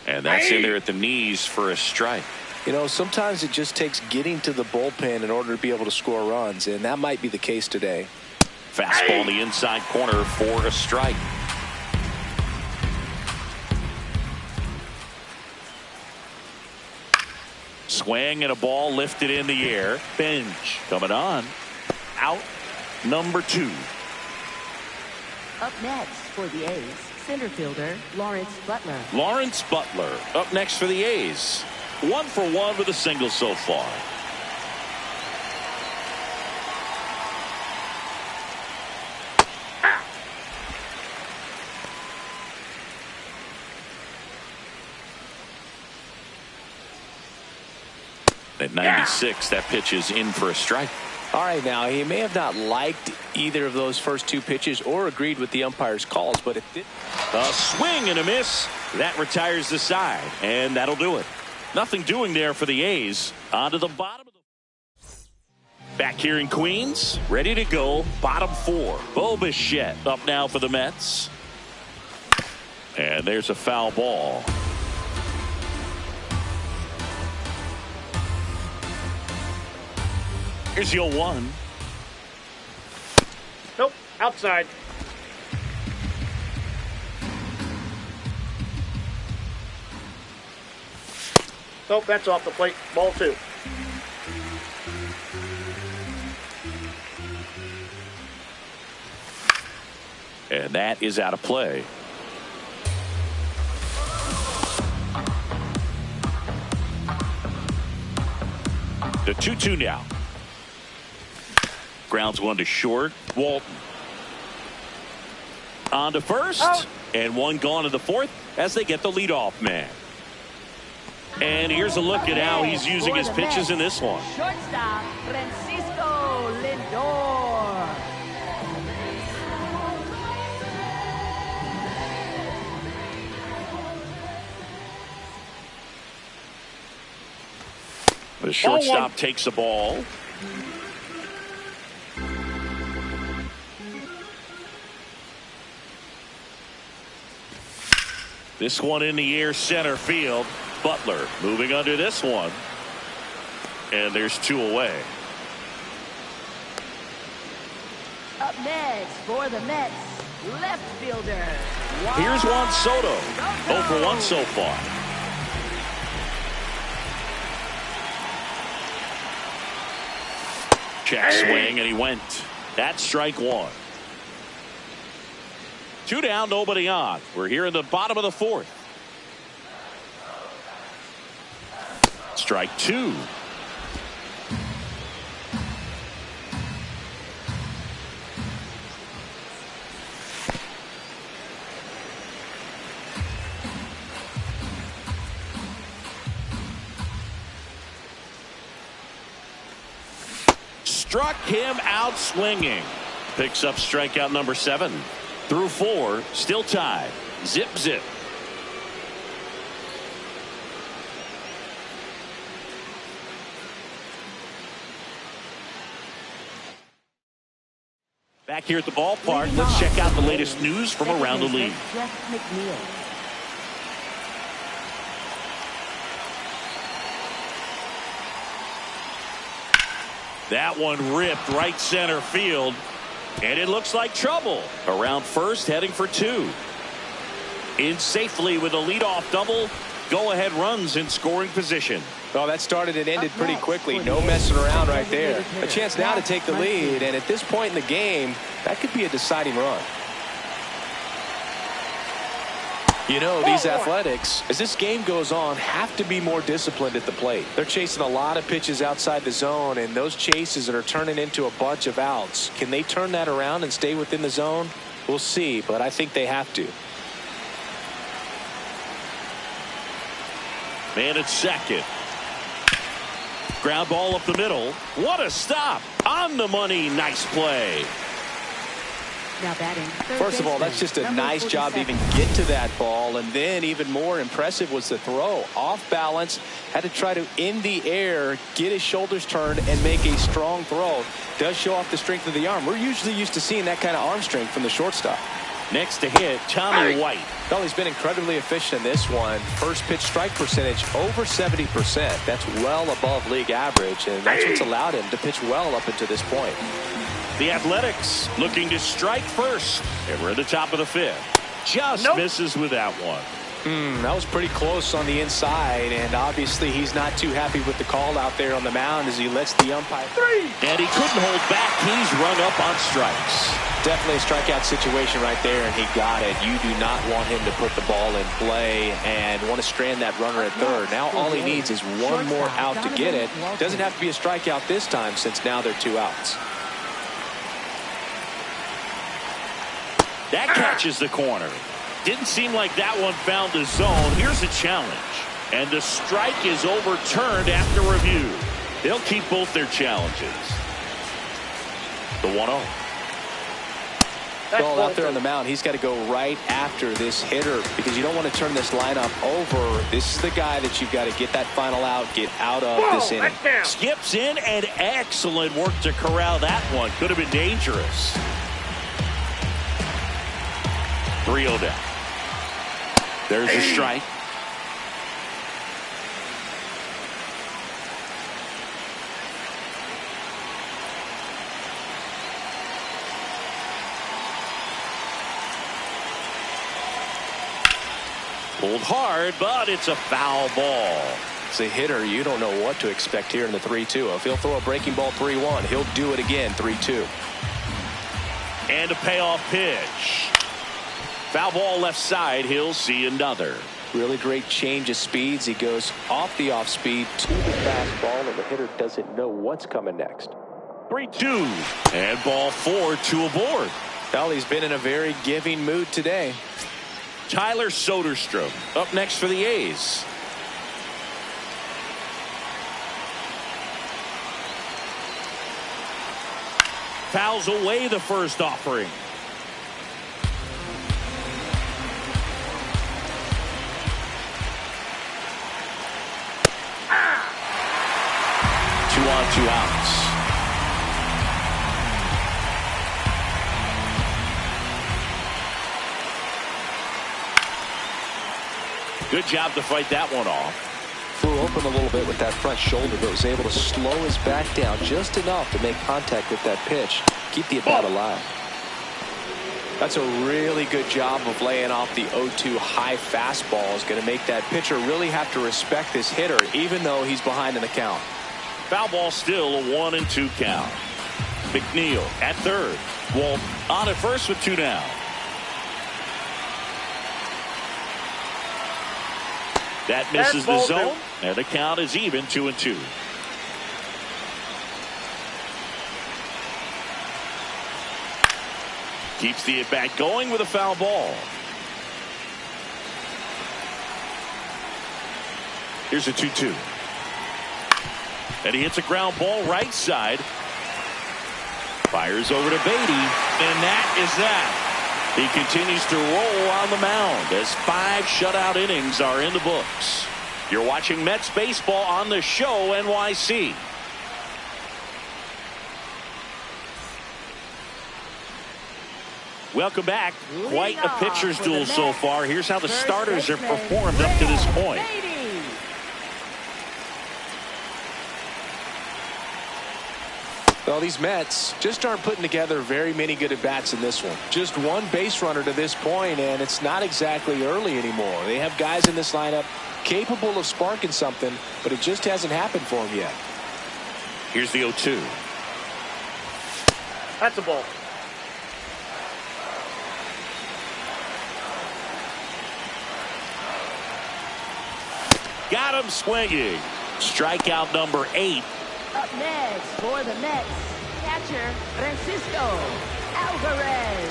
S1: And that's in there at the knees for a strike.
S2: You know, sometimes it just takes getting to the bullpen in order to be able to score runs, and that might be the case today.
S1: Fastball in the inside corner for a strike. Swing and a ball lifted in the air. Bench coming on. Out number 2.
S3: Up next for the A's, center fielder Lawrence Butler.
S1: Lawrence Butler up next for the A's. 1 for 1 with a single so far. At 96, that pitch is in for a strike.
S2: All right, now he may have not liked either of those first 2 pitches or agreed with the umpire's calls, but it did.
S1: A swing and a miss. That retires the side, and that'll do it. Nothing doing there for the A's. On to the bottom of the. Back here in Queens, ready to go. Bottom 4. Bo Bichette up now for the Mets. And there's a foul ball. Here's the 0-1.
S4: Nope, outside. Nope, that's off the plate. Ball 2.
S1: And that is out of play. The 2-2 now. Grounds 1 to short. Walton on to first.
S4: Out.
S1: And 1 gone to the 4th as they get the leadoff man. And here's a look at how he's using his pitches in this one.
S3: Shortstop Francisco Lindor.
S1: The shortstop takes the ball. This one in the air, center field. Butler moving under this one. And there's 2 away.
S3: Up next for the Mets, left fielder.
S1: Here's Juan Soto. 0 for 1 so far. Check swing, and he went. That's strike 1. 2 down, nobody on. We're here in the bottom of the 4th. Strike 2. Struck him out swinging. Picks up strikeout number 7. Through 4, still tied. Zip, zip. Back here at the ballpark, let's check out the latest news from around the league. That one ripped right center field. And it looks like trouble. Around first, heading for 2. In safely with a leadoff double. Go-ahead runs in scoring position.
S2: Well, that started and ended pretty quickly. No messing around right there. A chance now to take the lead. And at this point in the game, that could be a deciding run. You know, these Athletics, as this game goes on, have to be more disciplined at the plate. They're chasing a lot of pitches outside the zone, and those chases are turning into a bunch of outs. Can they turn that around and stay within the zone? We'll see, but I think they have to.
S1: Man at second. Ground ball up the middle. What a stop. On the money. Nice play.
S3: Now batting,
S2: first of all, that's just a nice job to even get to that ball, and then even more impressive was the throw. Off balance, had to try to in the air get his shoulders turned and make a strong throw. Does show off the strength of the arm. We're usually used to seeing that kind of arm strength from the shortstop.
S1: Next to hit, Tommy White.
S2: Well, he's been incredibly efficient in this one. First pitch strike percentage over 70%. That's well above league average, and that's what's allowed him to pitch well up until this point.
S1: The Athletics looking to strike first. And we're at the top of the 5th. Just misses with that one.
S2: That was pretty close on the inside, and obviously he's not too happy with the call out there on the mound as he lets the umpire.
S1: And he couldn't hold back. He's rung up on strikes.
S2: Definitely a strikeout situation right there, and he got it. You do not want him to put the ball in play and want to strand that runner at third. Now all he needs is one more out to get it. Doesn't have to be a strikeout this time since now they're 2 outs.
S1: That catches the corner. Didn't seem like that one found the zone. Here's a challenge. And the strike is overturned after review. They'll keep both their challenges. The 1-0.
S2: Ball out there on the mound. He's got to go right after this hitter because you don't want to turn this lineup over. This is the guy that you've got to get that final out, get out of this inning.
S1: Skips in, and excellent work to corral that one. Could have been dangerous. 3-0 down. There's a strike. Pulled hard, but it's a foul ball.
S2: As a hitter, you don't know what to expect here in the 3-2. If he'll throw a breaking ball 3-1, he'll do it again 3-2.
S1: And a payoff pitch. Foul ball left side. He'll see another.
S2: Really great change of speeds. He goes off the off speed to the fastball, and the hitter doesn't know what's coming next.
S1: 3-2. And ball 4, 2 aboard.
S2: Well, he's been in a very giving mood today.
S1: Tyler Soderstrom up next for the A's. Fouls away the first offering. Two on, 2 outs. Good job to fight that one off.
S2: Flew open a little bit with that front shoulder, but was able to slow his back down just enough to make contact with that pitch. Keep the at-bat alive. That's a really good job of laying off the 0-2 high fastball. Is going to make that pitcher really have to respect this hitter, even though he's behind in the count.
S1: Foul ball still a 1-2 count. McNeil at third. Walt on at first with 2 down. That misses the zone, and the count is even 2-2. Keeps the at-bat going with a foul ball. Here's a 2-2. And he hits a ground ball right side. Fires over to Beatty, and that is that. He continues to roll on the mound as 5 shutout innings are in the books. You're watching Mets baseball on the show NYC. Welcome back. Quite a pitcher's duel so far. Here's how the starters have performed up to this point.
S2: Well, these Mets just aren't putting together very many good at-bats in this one. Just one base runner to this point, and it's not exactly early anymore. They have guys in this lineup capable of sparking something, but it just hasn't happened for them yet.
S1: Here's the 0-2.
S4: That's a ball.
S1: Got him swinging. Strikeout number 8.
S3: Up next for the Mets, catcher Francisco Alvarez.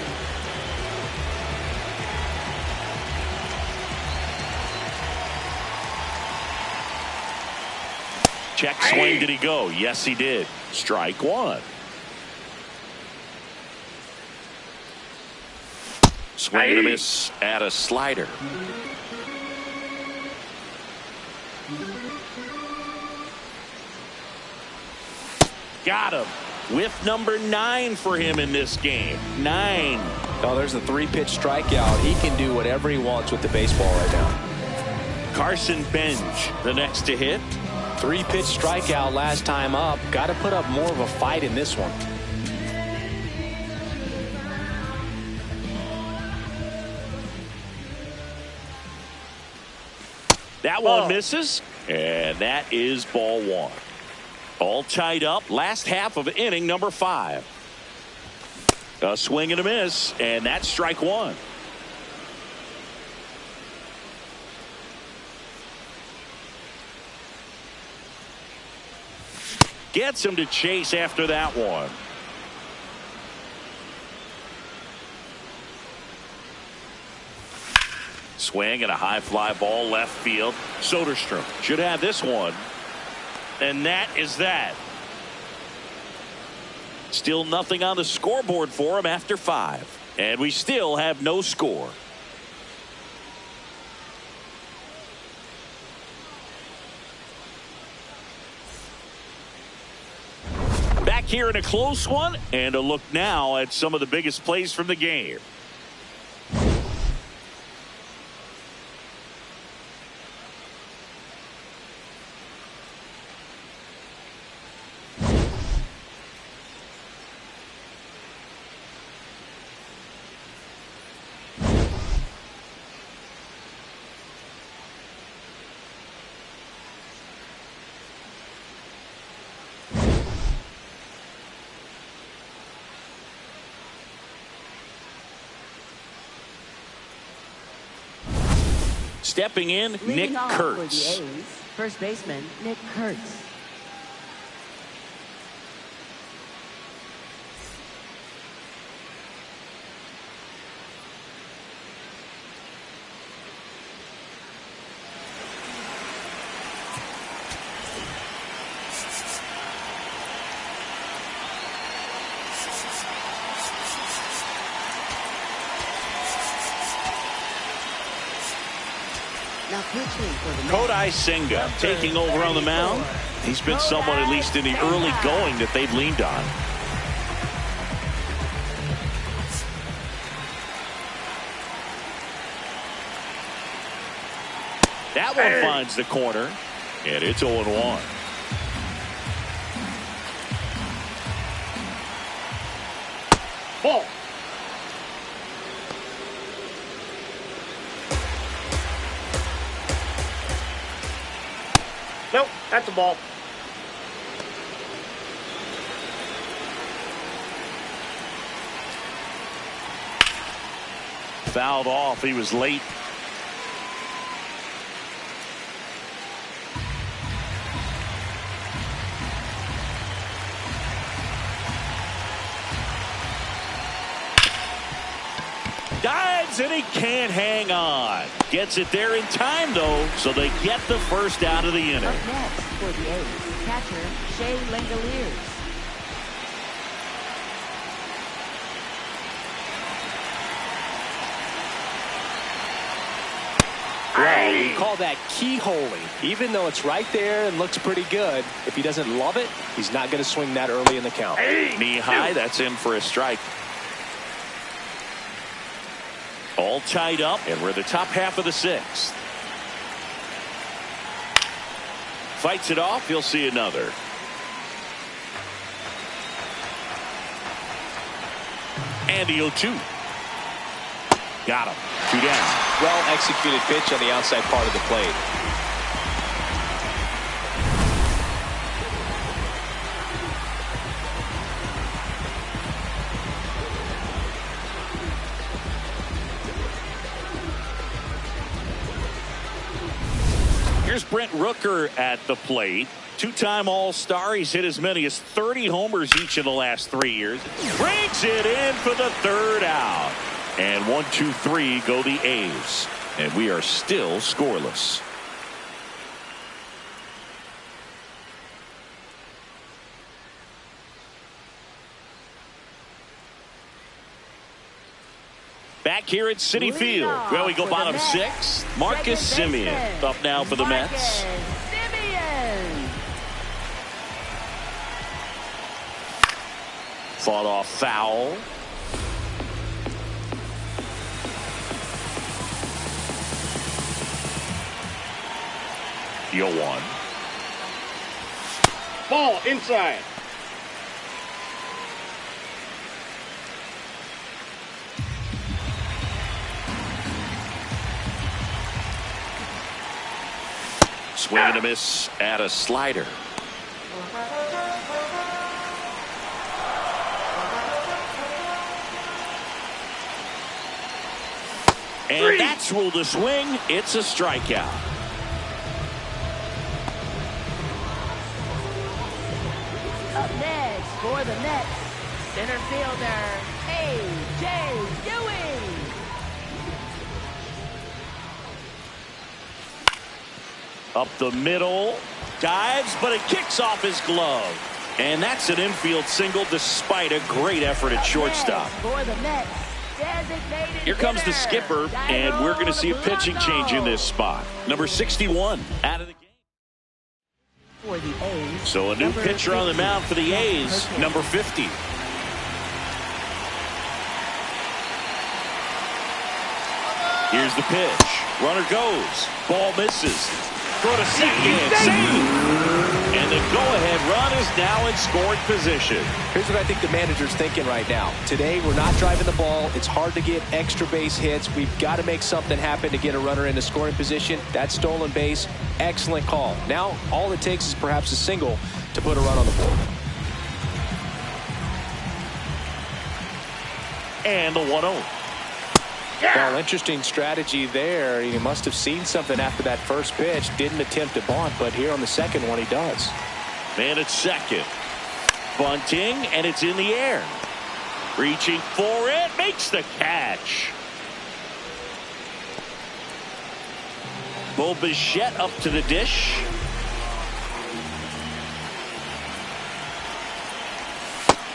S1: Check swing. Did he go? Yes, he did. Strike 1. Swing and a miss at a slider. Got him. With number 9 for him in this game. 9.
S2: Oh, there's a 3-pitch strikeout. He can do whatever he wants with the baseball right now.
S1: Carson Bench, the next to hit.
S2: 3-pitch strikeout last time up. Got to put up more of a fight in this one.
S1: That one misses, and that is ball one. All tied up. Last half of inning number 5. A swing and a miss, and that's strike one. Gets him to chase after that one. Swing and a high fly ball left field. Soderstrom should have this one. And that is that. Still nothing on the scoreboard for him after 5. And we still have no score. Back here in a close one, and a look now at some of the biggest plays from the game. Stepping in, Nick Kurtz.
S3: For the A's, first baseman Nick Kurtz.
S1: Kodai Senga taking over on the mound. He's been someone, at least in the early going, that they've leaned on. That one finds the corner, and it's 0-1.
S4: Ball. Nope, that's a ball.
S1: Fouled off. He was late. Dives, and he can't hang on. Gets it there in time, though, so they get the first out of the inning.
S3: Up next for the A's, catcher Shea Langoliers.
S2: Well, we call that keyholing. Even though it's right there and looks pretty good, if he doesn't love it, he's not going to swing that early in the count.
S1: Knee high, that's in for a strike. All tied up, and we're the top half of the 6th. Fights it off. You'll see another. And the 0-2. Got him. 2 down.
S2: Well executed pitch on the outside part of the plate.
S1: Here's Brent Rooker at the plate. 2-time All-Star. He's hit as many as 30 homers each in the last 3 years. Brings it in for the 3rd out. And 1, 2, 3 go the A's. And we are still scoreless. Back here at Citi Field. Well, we go bottom 6. Marcus Semien up now for the Mets. Fought off foul. Deal 1.
S4: Ball inside.
S1: Swing and a miss at a slider. And that's ruled a swing. It's a strikeout.
S3: Up next for the Mets, center fielder A.J. Ewing.
S1: Up the middle, dives, but it kicks off his glove. And that's an infield single despite a great effort at shortstop.
S3: For the Mets, designated
S1: Here comes the
S3: hitter,
S1: skipper, and we're going to see a pitching change in this spot. Number 61 out of the game.
S3: For the A's,
S1: So a new pitcher on the mound for the A's, number 50. Here's the pitch. Runner goes. Ball misses. Throw to second. Save. And the go-ahead run is now in scoring position.
S2: Here's what I think the manager's thinking right now. Today, we're not driving the ball. It's hard to get extra base hits. We've got to make something happen to get a runner into scoring position. That stolen base, excellent call. Now, all it takes is perhaps a single to put a run on the board.
S1: And the 1-0.
S2: Well, interesting strategy there. He must have seen something after that first pitch. Didn't attempt a bunt, but here on the second one, he does.
S1: Man at second. Bunting, and it's in the air. Reaching for it. Makes the catch. Bo Bichette up to the dish.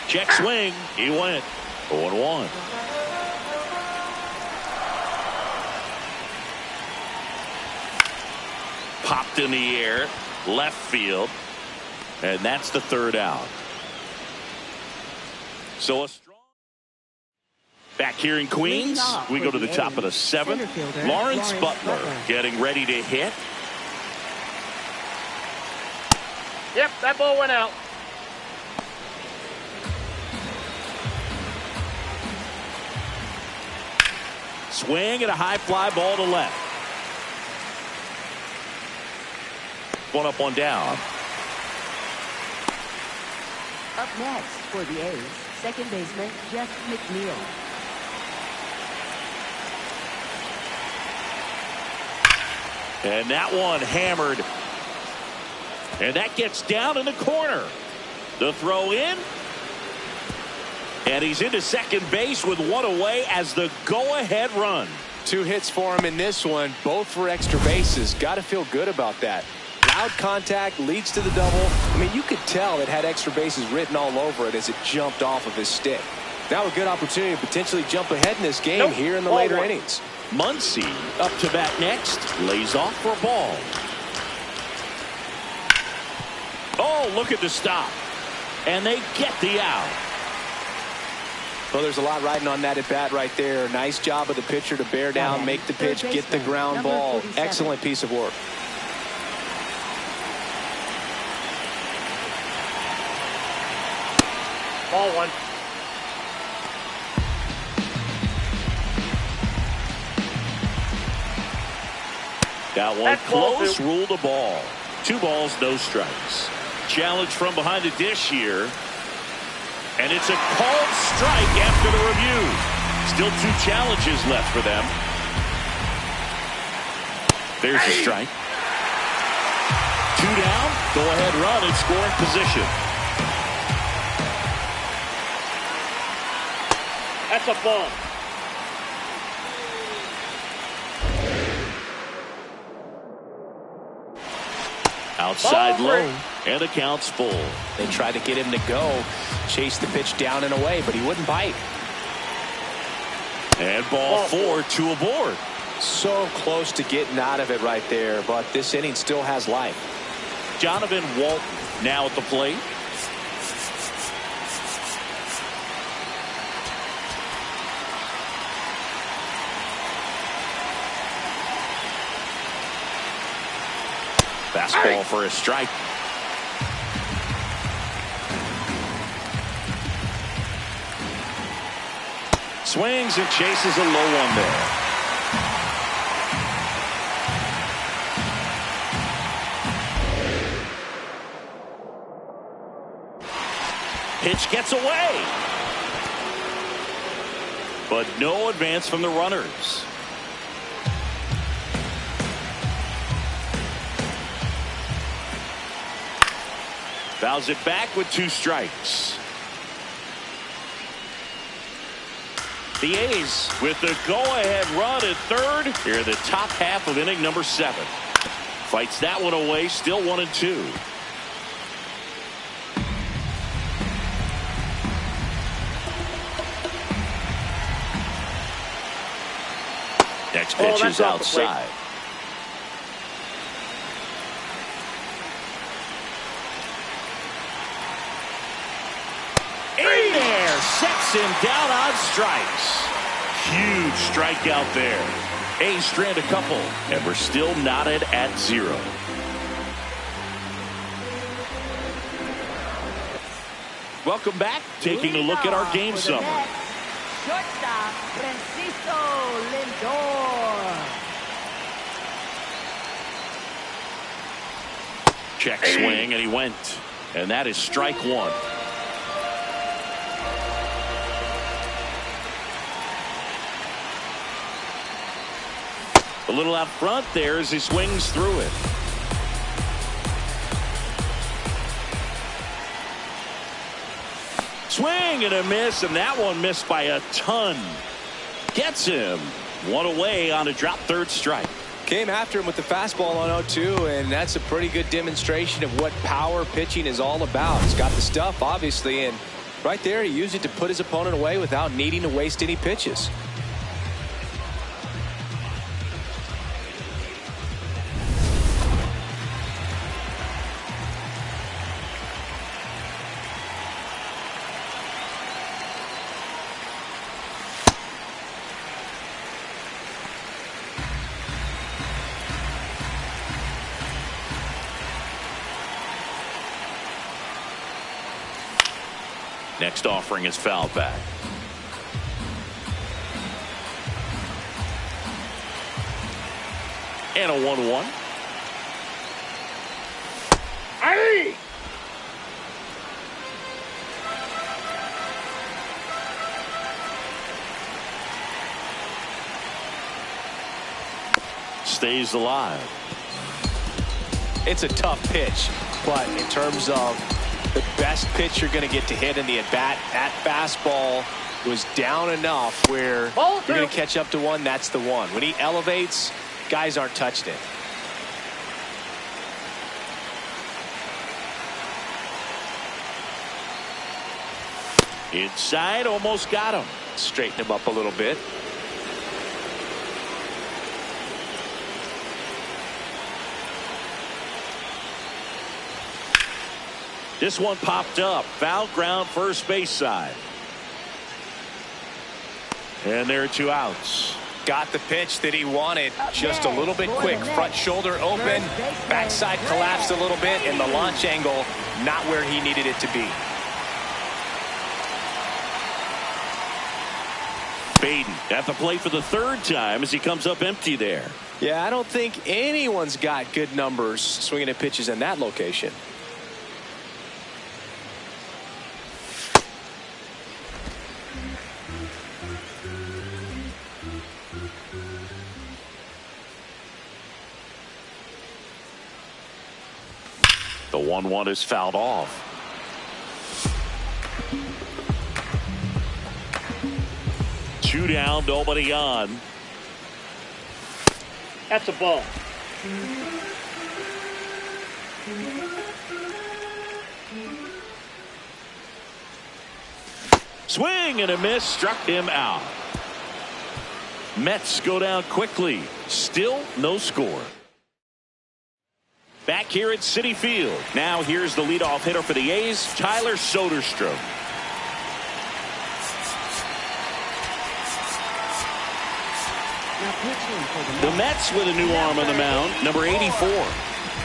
S1: Check swing. He went 0-1. Popped in the air, left field, and that's the third out. So a strong back here in Queens. We go to the top of the seventh. Lawrence Butler getting ready to hit.
S4: Yep, that ball went out.
S1: Swing and a high fly ball to left. One up, one down.
S3: Up next for the A's, second baseman Jeff McNeil.
S1: And that one hammered. And that gets down in the corner. The throw in. And he's into second base with one away as the go-ahead run.
S2: 2 hits for him in this one, both for extra bases. Got to feel good about that. Loud contact leads to the double. I mean, you could tell it had extra bases written all over it as it jumped off of his stick. Now a good opportunity to potentially jump ahead in this game here in the later innings.
S1: Muncy up to bat next. Lays off for a ball. Oh, look at the stop. And they get the out.
S2: Well, there's a lot riding on that at bat right there. Nice job of the pitcher to bear down, make the pitch, get the ground ball. Excellent piece of work.
S4: Ball one.
S1: That one close, ruled a ball. 2 balls, no strikes. Challenge from behind the dish here. And it's a called strike after the review. Still 2 challenges left for them. There's the strike. 2 down. Go ahead run in scoring position.
S4: That's a ball.
S1: Outside low, and the count's full.
S2: They tried to get him to go, chase the pitch down and away, but he wouldn't bite.
S1: And ball 4, 2 aboard.
S2: So close to getting out of it right there, but this inning still has life.
S1: Jonathan Walton now at the plate. Fastball for a strike. Swings and chases a low one there. Pitch gets away. But no advance from the runners. Fouls it back with 2 strikes. The A's with the go-ahead run at third here in the top half of inning number 7. Fights that one away, still 1-2. Next pitch is outside. In there, sets him down on strikes. Huge strikeout there. A's strand a couple, and we're still knotted at 0. Welcome back. Taking a look at our game summary.
S3: Shortstop, Lindor.
S1: Check swing, and he went. And that is strike 1. A little out front there as he swings through it. Swing and a miss, and that one missed by a ton. Gets him. 1 away on a drop third strike.
S2: Came after him with the fastball on 0-2, and that's a pretty good demonstration of what power pitching is all about. He's got the stuff, obviously, and right there he used it to put his opponent away without needing to waste any pitches.
S1: Next offering is fouled back. And a 1-1.
S4: Aye!
S1: Stays alive.
S2: It's a tough pitch, but in terms of the best pitch you're going to get to hit in the at-bat, that fastball was down enough where you're going to catch up to one. That's the one. When he elevates, guys aren't touching it.
S1: Inside, almost got him.
S2: Straighten him up a little bit.
S1: This one popped up. Foul ground, first base side. And there are 2 outs.
S2: Got the pitch that he wanted, just a little bit quick. Front shoulder open, backside collapsed a little bit, and the launch angle not where he needed it to be.
S1: Baden at the plate for the 3rd time as he comes up empty there.
S2: Yeah, I don't think anyone's got good numbers swinging at pitches in that location.
S1: The 1-1 is fouled off. Two down, nobody on.
S4: That's a ball.
S1: Swing and a miss, struck him out. Mets go down quickly. Still no score. Back here at Citi Field. Now here's the leadoff hitter for the A's, Tyler Soderstrom. The Mets with a new arm on the mound, number 84.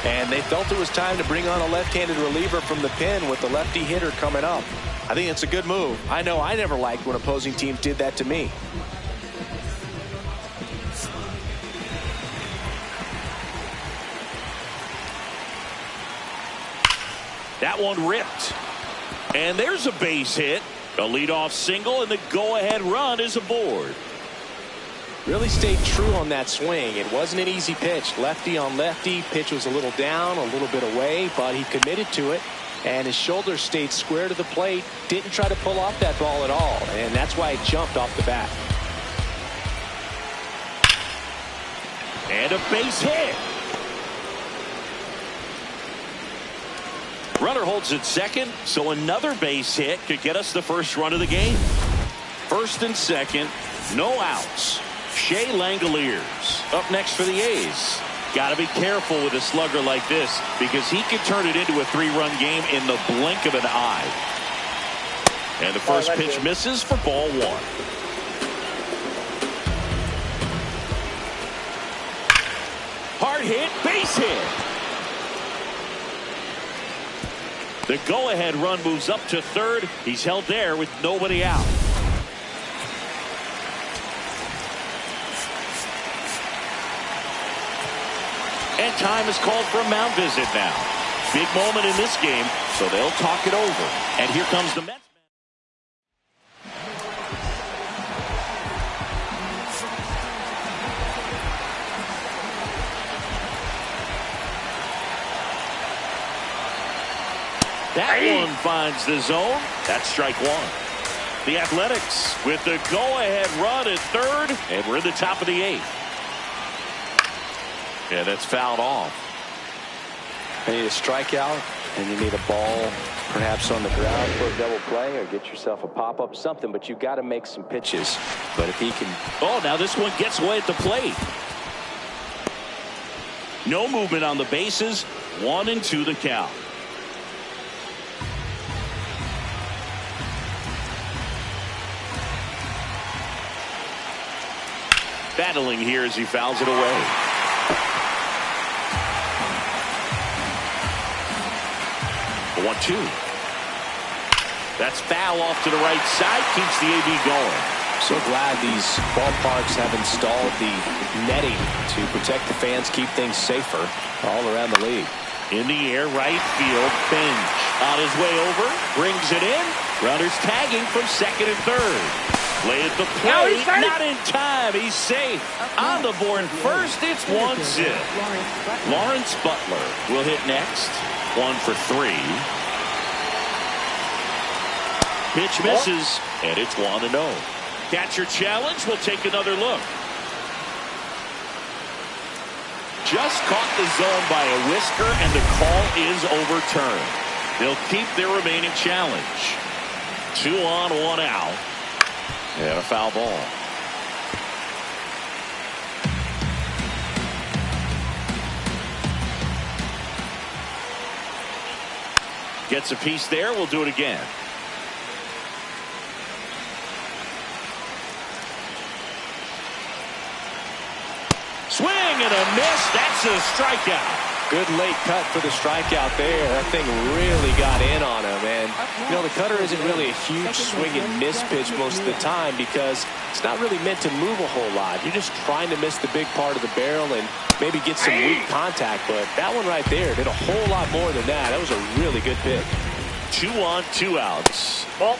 S2: And they felt it was time to bring on a left-handed reliever from the pen with the lefty hitter coming up. I think it's a good move. I know I never liked when opposing teams did that to me.
S1: That one ripped. And there's a base hit. A leadoff single, and the go-ahead run is aboard.
S2: Really stayed true on that swing. It wasn't an easy pitch. Lefty on lefty. Pitch was a little down, a little bit away, but he committed to it. And his shoulder stayed square to the plate. Didn't try to pull off that ball at all. And that's why it jumped off the bat.
S1: And a base hit. Runner holds at second, so another base hit could get us the first run of the game. First and second, no outs. Shea Langoliers up next for the A's. Got to be careful with a slugger like this because he could turn it into a 3-run game in the blink of an eye. And the first pitch misses for ball 1. Hard hit, base hit. The go-ahead run moves up to third. He's held there with nobody out. And time is called for a mound visit now. Big moment in this game, so they'll talk it over. And here comes the Mets. That one finds the zone. That's strike 1. The Athletics with the go-ahead run at third, and we're in the top of the 8th. Yeah, that's fouled off.
S2: You need a strikeout, and you need a ball perhaps on the ground for a double play, or get yourself a pop-up, something, but you got to make some pitches. But if he can...
S1: Oh, now this one gets away at the plate. No movement on the bases. 1-2 the count. Battling here as he fouls it away. The 1-2. That's foul off to the right side. Keeps the AB going.
S2: So glad these ballparks have installed the netting to protect the fans, keep things safer all around the league.
S1: In the air, right field. Bench on his way over. Brings it in. Runners tagging from second and third. Play at the plate, not in time. He's safe. On the board first, it's 1-0. Lawrence Butler will hit next. 1 for 3. Pitch misses, and it's 1-0. Catcher challenge. We'll take another look. Just caught the zone by a whisker, and the call is overturned. They'll keep their remaining challenge. 2 on, 1 out. And a foul ball. Gets a piece there. We'll do it again. Swing and a miss. That's a strikeout.
S2: Good late cut for the strikeout there. That thing really got in on him. And, you know, the cutter isn't really a huge swing and miss pitch most of the time because it's not really meant to move a whole lot. You're just trying to miss the big part of the barrel and maybe get some weak contact. But that one right there did a whole lot more than that. That was a really good pitch.
S1: 2 on, 2 outs. Well,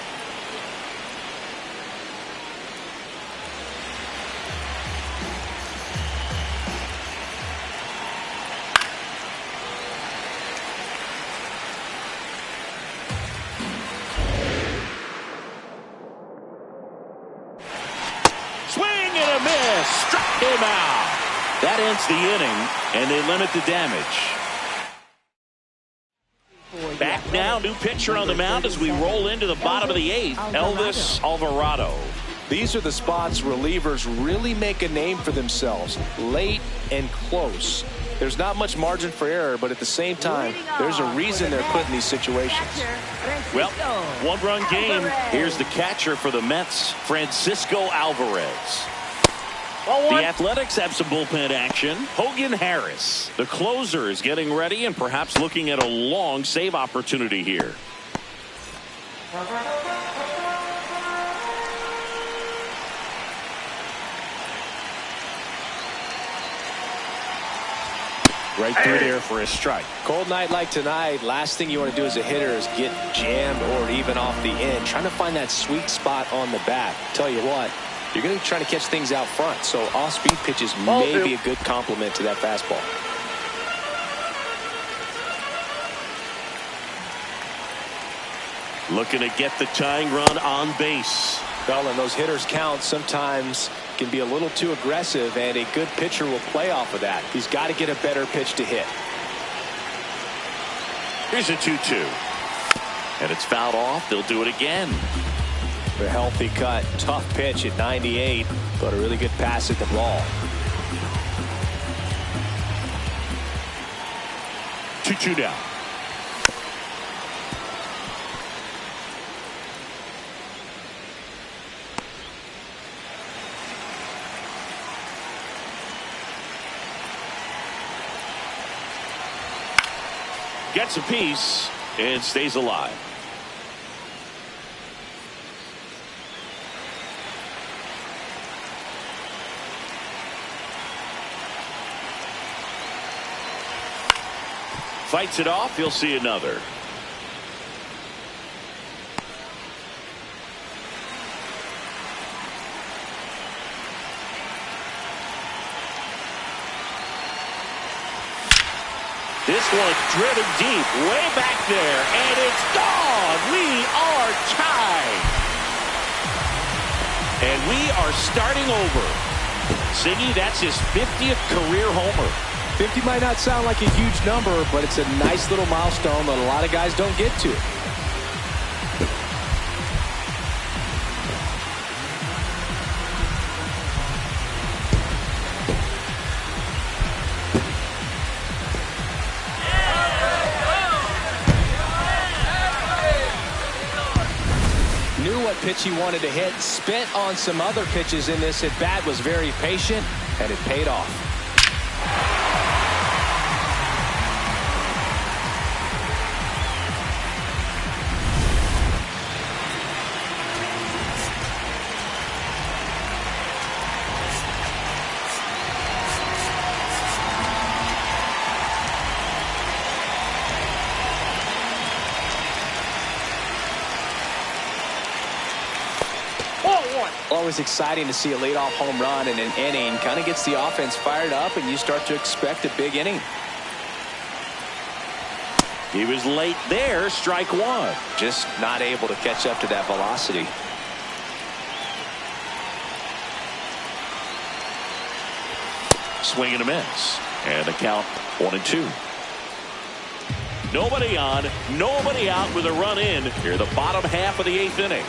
S1: struck him out. That ends the inning, and they limit the damage. Back now, new pitcher on the mound as we roll into the bottom of the 8th, Elvis Alvarado.
S2: These are the spots relievers really make a name for themselves, late and close. There's not much margin for error, but at the same time, there's a reason they're put in these situations.
S1: Well, 1-run game. Here's the catcher for the Mets, Francisco Alvarez. The Athletics have some bullpen action. Hogan Harris, the closer, is getting ready and perhaps looking at a long save opportunity here.
S5: Right through there for a strike.
S2: Cold night like tonight, last thing you want to do as a hitter is get jammed or even off the end. Trying to find that sweet spot on the bat. Tell you what, you're going to be trying to catch things out front. So off-speed pitches may be a good complement to that fastball.
S1: Looking to get the tying run on base.
S2: Well, and those hitters count sometimes can be a little too aggressive, and a good pitcher will play off of that. He's got to get a better pitch to hit.
S1: Here's a 2-2. And it's fouled off. They'll do it again.
S2: A healthy cut. Tough pitch at 98, but a really good pass at the ball.
S1: 2-2 now. Gets a piece and stays alive. Fights it off. You'll see another. This one driven deep, way back there, and it's gone. We are tied. And we are starting over. Siggy, that's his 50th career homer.
S2: 50 might not sound like a huge number, but it's a nice little milestone that a lot of guys don't get to. Knew what pitch he wanted to hit, spent on some other pitches in this at bat, was very patient, and it paid off. Always exciting to see a leadoff home run in an inning. Kind of gets the offense fired up, and you start to expect a big inning.
S1: He was late there. Strike one.
S2: Just not able to catch up to that velocity.
S1: Swing and a miss. And the count 1-2. Nobody on, nobody out with a run in here, the bottom half of the 8th inning.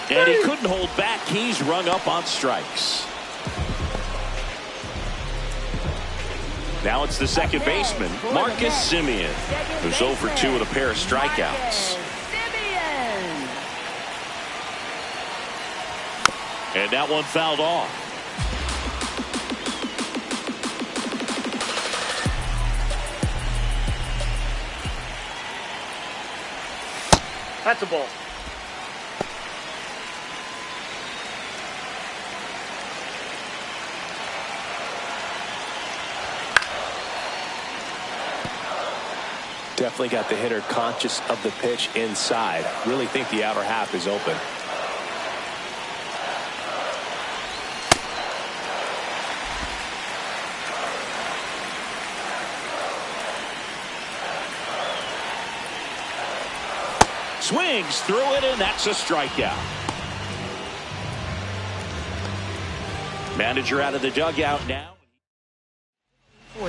S1: And he couldn't hold back. He's rung up on strikes. Now it's the second baseman, Marcus Semien, who's 0 for 2 with a pair of strikeouts. And that one fouled off.
S4: That's a ball.
S2: Definitely got the hitter conscious of the pitch inside. Really think the outer half is open.
S1: Swings through it, and that's a strikeout. Manager out of the dugout now.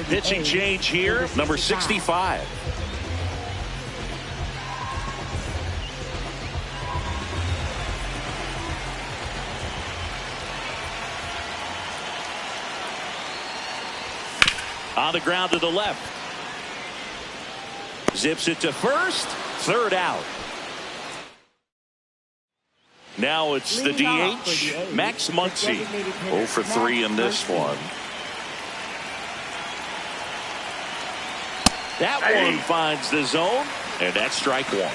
S1: Pitching change here, number 65. On the ground to the left. Zips it to first. Third out. Now it's the DH, Max Muncy. 0 for 3 in this one. That one finds the zone, and that's strike one.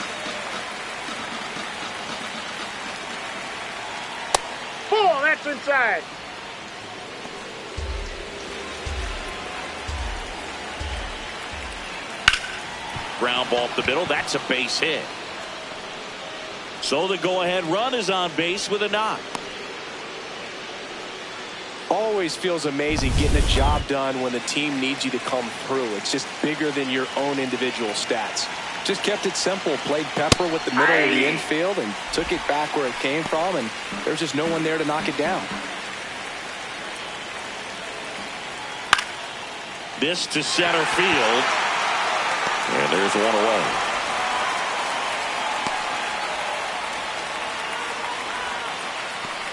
S4: Oh, that's inside.
S1: ground ball up the middle. That's a base hit. So the go-ahead run is on base with a knock.
S2: Always feels amazing getting a job done when the team needs you to come through. It's just bigger than your own individual stats. Just kept it simple. Played pepper with the middle of the infield and took it back where it came from, and there's just no one there to knock it down.
S1: This to center field. And there's one away.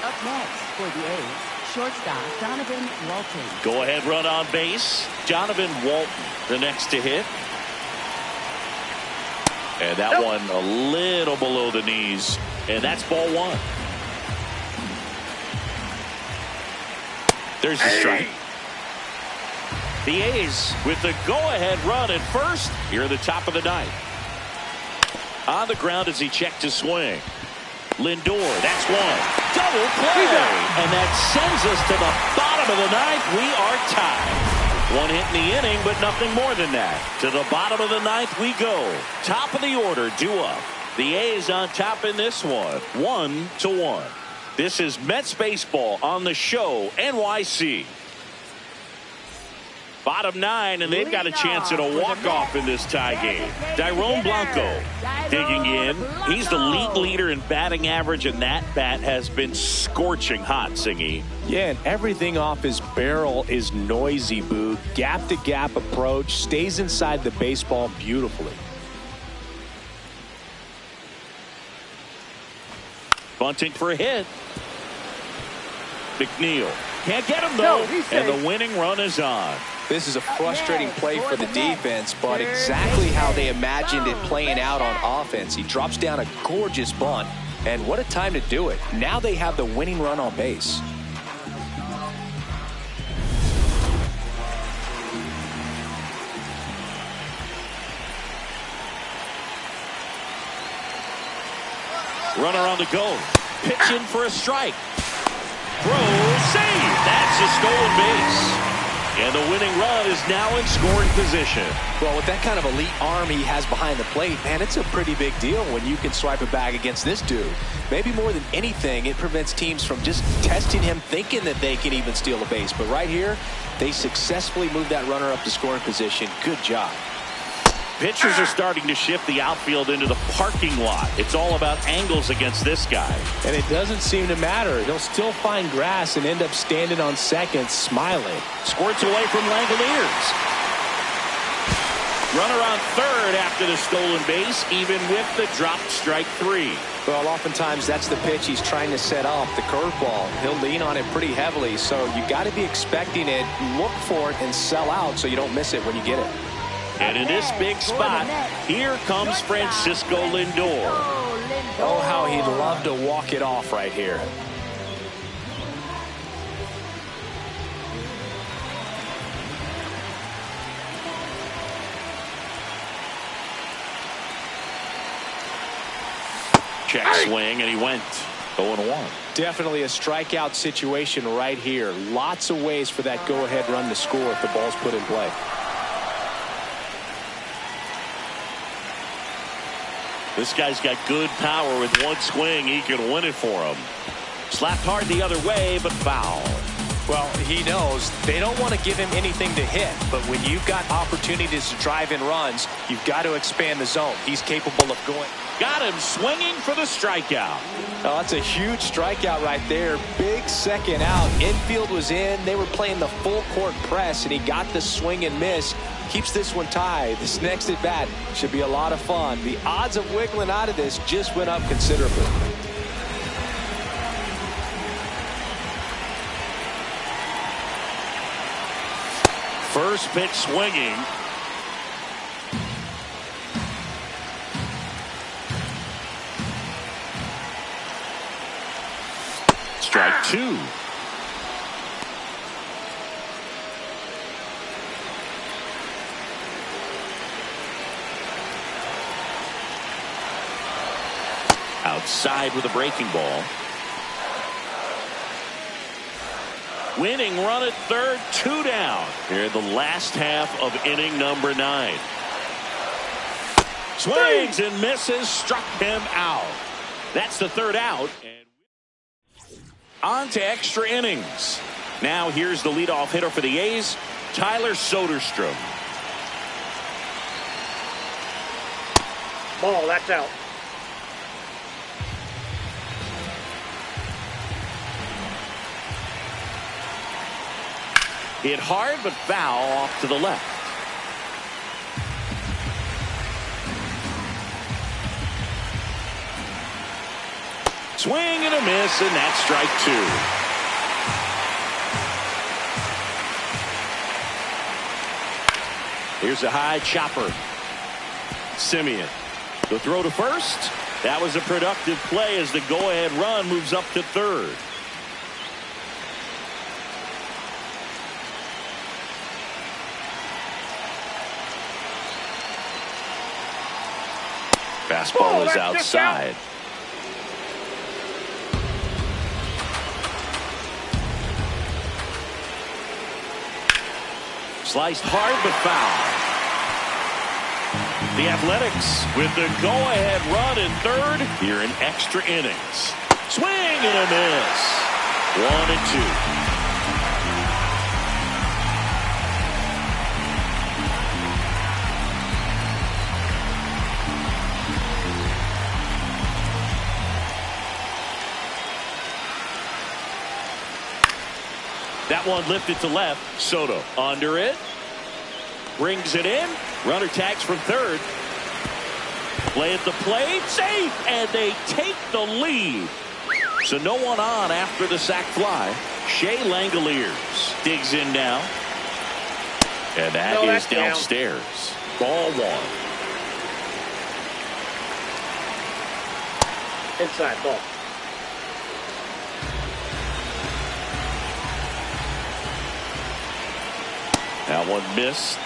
S3: Up next for the A's, shortstop Donovan Walton.
S1: Go ahead run on base. Donovan Walton, the next to hit. And that one a little below the knees. And that's ball one. There's the strike. The A's with the go-ahead run at first here at the top of the ninth. On the ground as he checked his swing. Lindor, that's one. Double play. And that sends us to the bottom of the ninth. We are tied. One hit in the inning, but nothing more than that. To the bottom of the ninth we go. Top of the order, due up. The A's on top in this one. 1-1. This is Mets baseball on the show, NYC. Bottom nine, and they've got a chance at a walk-off in this tie game. Dairon Blanco digging in. He's the league leader in batting average, and that bat has been scorching hot, Singy.
S2: Yeah, and everything off his barrel is noisy, Boo. Gap-to-gap approach, stays inside the baseball beautifully.
S1: Bunting for a hit. McNeil can't get him, though, and the winning run is on.
S2: This is a frustrating play for the defense, but exactly how they imagined it playing out on offense. He drops down a gorgeous bunt, and what a time to do it. Now they have the winning run on base.
S1: Runner on the go. Pitch in for a strike. Throw, save. That's a stolen base. And the winning run is now in scoring position.
S2: Well, with that kind of elite arm he has behind the plate, man, it's a pretty big deal when you can swipe a bag against this dude. Maybe more than anything, it prevents teams from just testing him, thinking that they can even steal a base. But right here, they successfully moved that runner up to scoring position. Good job.
S1: Pitchers are starting to shift the outfield into the parking lot. It's all about angles against this guy.
S2: And it doesn't seem to matter. He'll still find grass and end up standing on second, smiling.
S1: Squirts away from Langoliers. Runner on third after the stolen base, even with the dropped strike three.
S2: Well, oftentimes that's the pitch he's trying to set off, the curveball. He'll lean on it pretty heavily, so you got to be expecting it, look for it, and sell out so you don't miss it when you get it.
S1: And in this big spot, here comes Francisco Lindor.
S2: Oh, how he'd love to walk it off right here.
S1: Check swing, and he went 0-1.
S2: Definitely a strikeout situation right here. Lots of ways for that go-ahead run to score if the ball's put in play.
S1: This guy's got good power. With one swing, he can win it for him. Slapped hard the other way, but foul.
S2: Well, he knows they don't want to give him anything to hit, but when you've got opportunities to drive in runs, you've got to expand the zone. He's capable of going.
S1: Got him swinging for the strikeout.
S2: Oh, that's a huge strikeout right there. Big second out. Infield was in. They were playing the full court press, and he got the swing and miss. Keeps this one tied. This next at bat should be a lot of fun. The odds of wiggling out of this just went up considerably.
S1: First pitch swinging. Strike two. Outside with a breaking ball. Winning run at third, 2 down here in the last half of inning number 9. Swings and misses, struck him out. That's the third out. And on to extra innings. Now here's the leadoff hitter for the A's, Tyler Soderstrom.
S4: Ball, that's out.
S1: Hit hard but foul off to the left. Swing and a miss, and that's strike two. Here's a high chopper. Simeon. The throw to first. That was a productive play as the go-ahead run moves up to third. Fastball is outside. Sliced hard but foul. The Athletics with the go-ahead run in third here in extra innings. Swing and a miss. 1-2. That one lifted to left. Soto under it. Brings it in. Runner tags from third. Play at the plate. Safe. And they take the lead. So no one on after the sac fly. Shea Langoliers digs in now. And that is downstairs. Ball one.
S4: Inside ball.
S1: That one missed.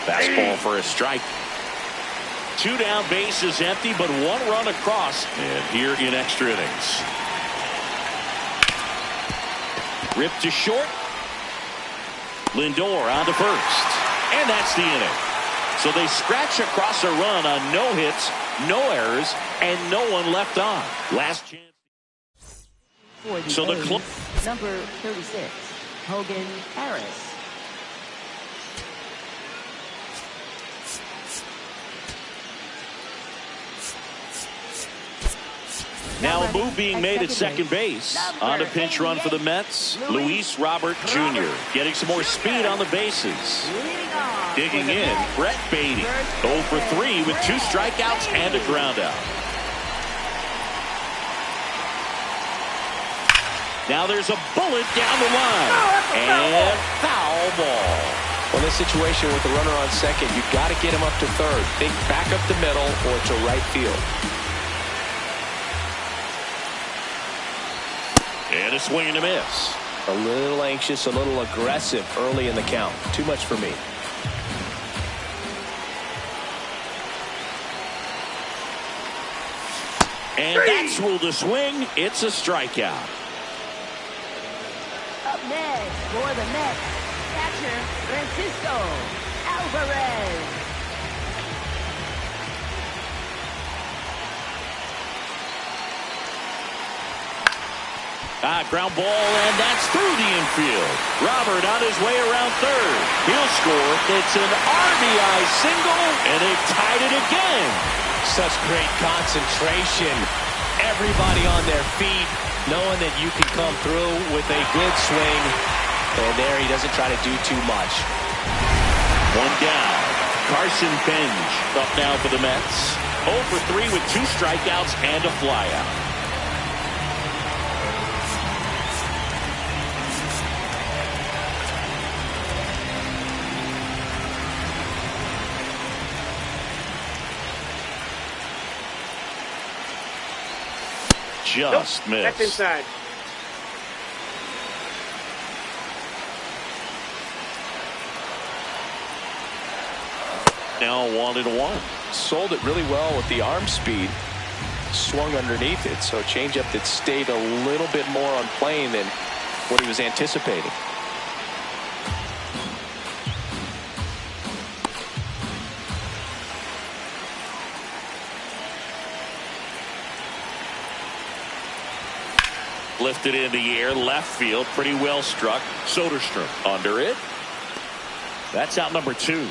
S1: Fastball for a strike. Two down, bases empty, but one run across. And here in extra innings. Ripped to short. Lindor on to first. And that's the inning. So they scratch across a run on no hits, no errors, and no one left on. Last chance.
S3: For the
S1: So the
S3: A's, number 36, Hogan Harris.
S1: Now a move being made at second base. On a pinch run for the Mets, Luis Robert Jr. getting some more speed on the bases. Digging in, Brett Beatty, 0 for 3 with 2 strikeouts and a groundout. Now there's a bullet down the line. And foul ball.
S2: Well, in this situation with the runner on second, you've got to get him up to third. Think back up the middle or to right field.
S1: And a swing and a miss.
S2: A little anxious, a little aggressive early in the count. Too much for me.
S1: And that's ruled a swing. It's a strikeout.
S3: Up next for the Mets, catcher Francisco Alvarez.
S1: Ground ball, and that's through the infield. Robert on his way around third. He'll score. It's an RBI single, and they've tied it again.
S2: Such great concentration. Everybody on their feet, knowing that you can come through with a good swing. And there he doesn't try to do too much.
S1: One down. Carson Bench up now for the Mets. 0 for 3 with 2 strikeouts and a flyout. Just missed.
S4: That's inside.
S1: Now 1-1.
S2: Sold it really well with the arm speed. Swung underneath it, so a changeup that stayed a little bit more on plane than what he was anticipating.
S1: lifted in the air, left field, pretty well struck. Soderstrom under it. That's out number 2.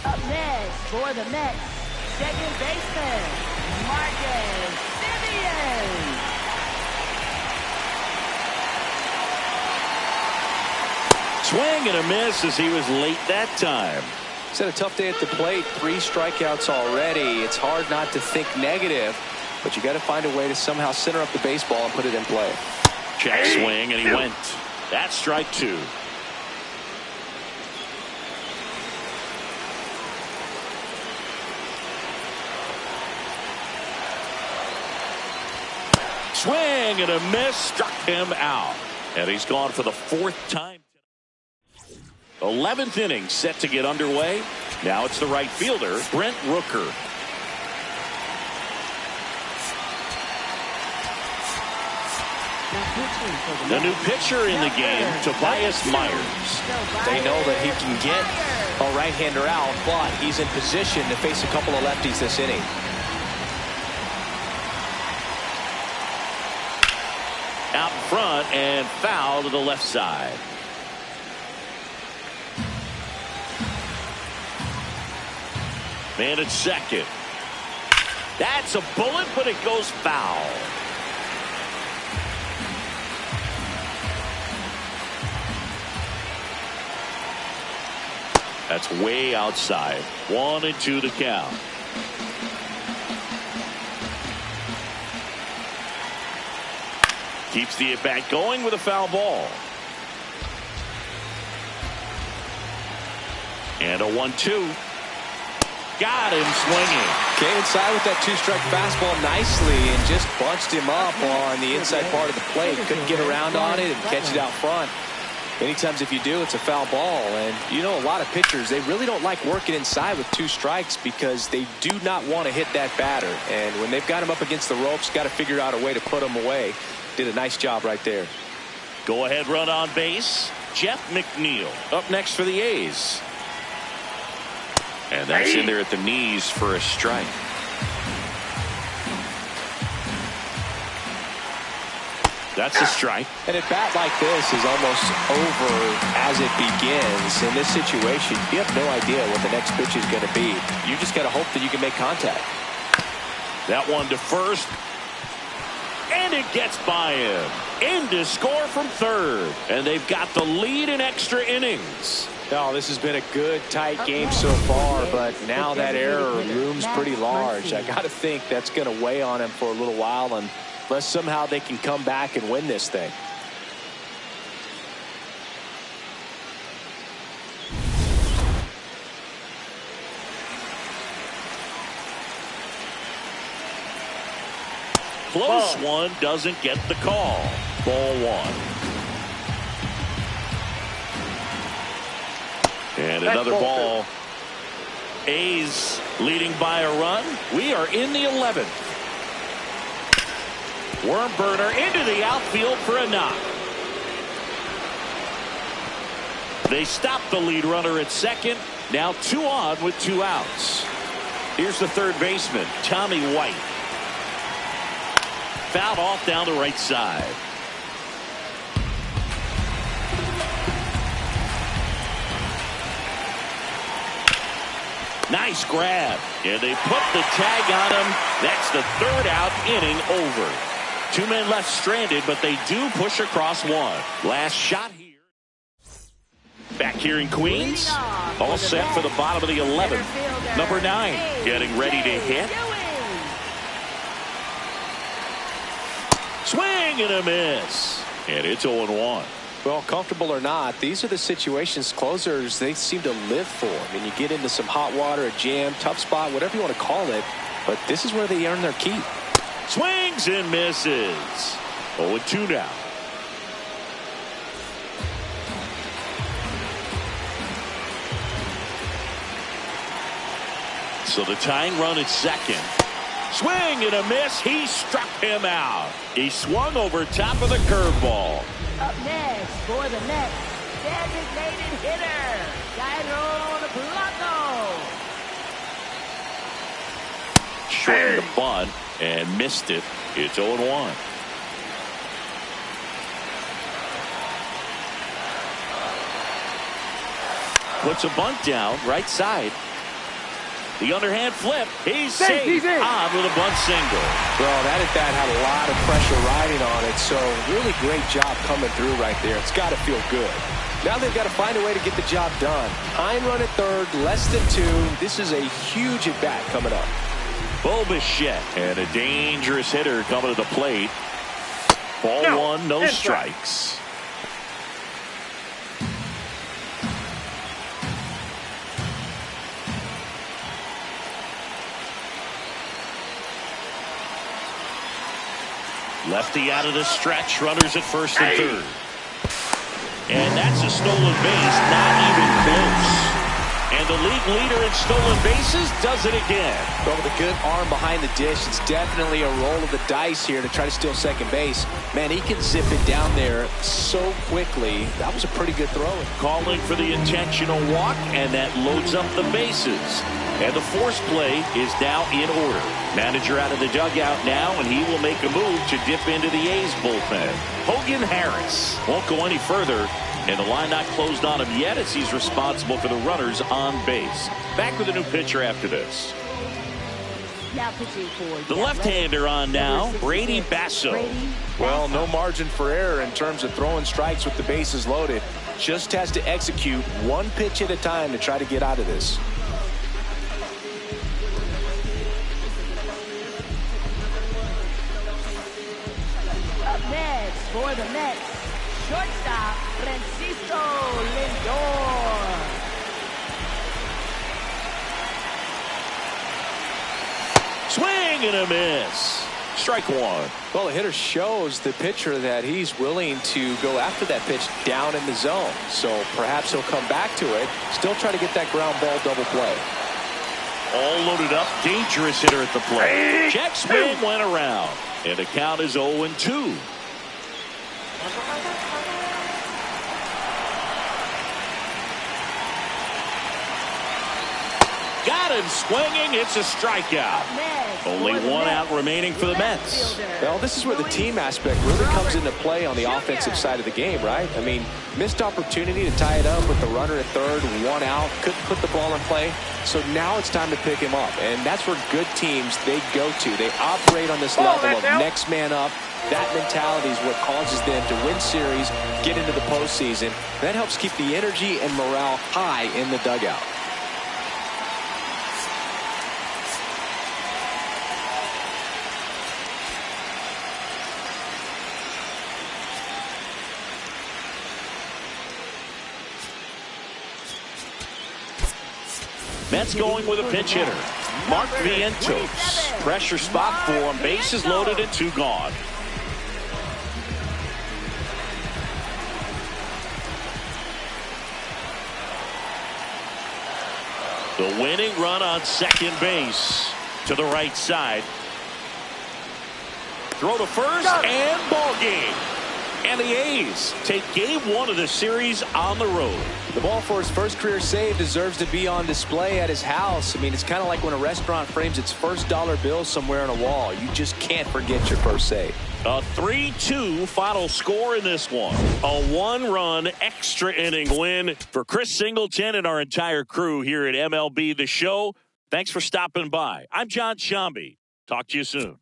S3: Up next for the Mets, second baseman, Marcus Semien.
S1: Swing and a miss as he was late that time.
S2: He's had a tough day at the plate. 3 strikeouts already. It's hard not to think negative, but you got to find a way to somehow center up the baseball and put it in play.
S1: Check swing, and he went. That's strike 2. Swing and a miss, struck him out. And he's gone for the 4th time. 11th inning set to get underway. Now it's the right fielder, Brent Rooker. The new pitcher in the game, Tobias Myers.
S2: They know that he can get a right-hander out, but he's in position to face a couple of lefties this inning.
S1: Out in front and foul to the left side. Man at second. That's a bullet, but it goes foul. That's way outside. 1-2 the count. Keeps the at-bat going with a foul ball. And a 1-2. Got him swinging.
S2: Came inside with that 2-strike fastball nicely and just bunched him up on the inside part of the plate. Couldn't get around on it and catch it out front. Many times if you do, it's a foul ball. And you know, a lot of pitchers, they really don't like working inside with 2 strikes because they do not want to hit that batter. And when they've got him up against the ropes, got to figure out a way to put him away. Did a nice job right there.
S1: Go ahead run on base. Jeff McNeil up next for the A's. And that's in there at the knees for a strike. That's a strike.
S2: And a bat like this is almost over as it begins. In this situation, you have no idea what the next pitch is going to be. You just got to hope that you can make contact.
S1: That one to first. And it gets by him. In to score from third. And they've got the lead in extra innings.
S2: No, this has been a good, tight game so far, but now that error looms pretty large. I got to think that's going to weigh on him for a little while, unless somehow they can come back and win this thing.
S1: Close one, doesn't get the call. Ball 1. And another ball. A's leading by a run. We are in the 11th. Worm burner into the outfield for a knock. They stop the lead runner at second. Now 2 on with 2 outs. Here's the third baseman, Tommy White. Fouled off down the right side. Nice grab. And they put the tag on him. That's the 3rd out, inning over. 2 men left stranded, but they do push across 1. Last shot here. Back here in Queens. All set for the bottom of the 11th. Number 9 getting ready to hit. Swing and a miss. And it's 0-1.
S2: Well, comfortable or not, these are the situations closers they seem to live for. I mean, you get into some hot water, a jam, tough spot, whatever you want to call it, but this is where they earn their keep.
S1: Swings and misses. 0-2 now. So the tying run at second. Swing and a miss. He struck him out. He swung over top of the curveball.
S3: Up next for the Mets, designated hitter, Jairo Blanco.
S1: shortened the bunt and missed it. It's 0-1. Puts a bunt down, right side. The underhand flip. He's safe. On with a bunt single.
S2: Well, that at bat had a lot of pressure riding on it, so really great job coming through right there. It's got to feel good. Now they've got to find a way to get the job done. Tying run at third, less than 2. This is a huge at bat coming up.
S1: Bichette and a dangerous hitter coming to the plate. Ball 1, no strikes. Lefty out of the stretch, runners at first and third. And that's a stolen base, not even close. And the league leader in stolen bases does it again.
S2: Well, with a good arm behind the dish, it's definitely a roll of the dice here to try to steal second base. Man, he can zip it down there so quickly. That was a pretty good throw.
S1: Calling for the intentional walk, and that loads up the bases. And the force play is now in order. Manager out of the dugout now, and he will make a move to dip into the A's bullpen. Hogan Harris won't go any further, and the line not closed on him yet as he's responsible for the runners on base. Back with a new pitcher after this.
S3: Now pitching for
S1: The left-hander on now, Brady Basso.
S2: Well, no margin for error in terms of throwing strikes with the bases loaded. Just has to execute one pitch at a time to try to get out of this.
S3: Next for the Mets, shortstop Francisco Lindor.
S1: Swing and a miss. Strike 1.
S2: Well, the hitter shows the pitcher that he's willing to go after that pitch down in the zone. So perhaps he'll come back to it. Still try to get that ground ball double play.
S1: All loaded up. Dangerous hitter at the plate. Check swing went around. And the count is 0-2. Got him swinging. It's a strikeout. Only one out remaining for the Mets.
S2: Well, this is where the team aspect really comes into play on the offensive side of the game, right? I mean, missed opportunity to tie it up with the runner at third, 1 out, couldn't put the ball in play. So now it's time to pick him up, and that's where good teams, they go to. They operate on this level of next man up. That mentality is what causes them to win series, get into the postseason. That helps keep the energy and morale high in the dugout.
S1: Mets going with a pinch hitter. Mark Vientos. Pressure spot for him. Bases loaded and 2 gone. The winning run on second base to the right side. Throw to first and ball game. And the A's take game 1 of the series on the road.
S2: The ball for his first career save deserves to be on display at his house. I mean, it's kind of like when a restaurant frames its first dollar bill somewhere on a wall. You just can't forget your first save.
S1: A 3-2 final score in this one. A 1-run extra inning win for Chris Singleton and our entire crew here at MLB The Show. Thanks for stopping by. I'm John Shambi. Talk to you soon.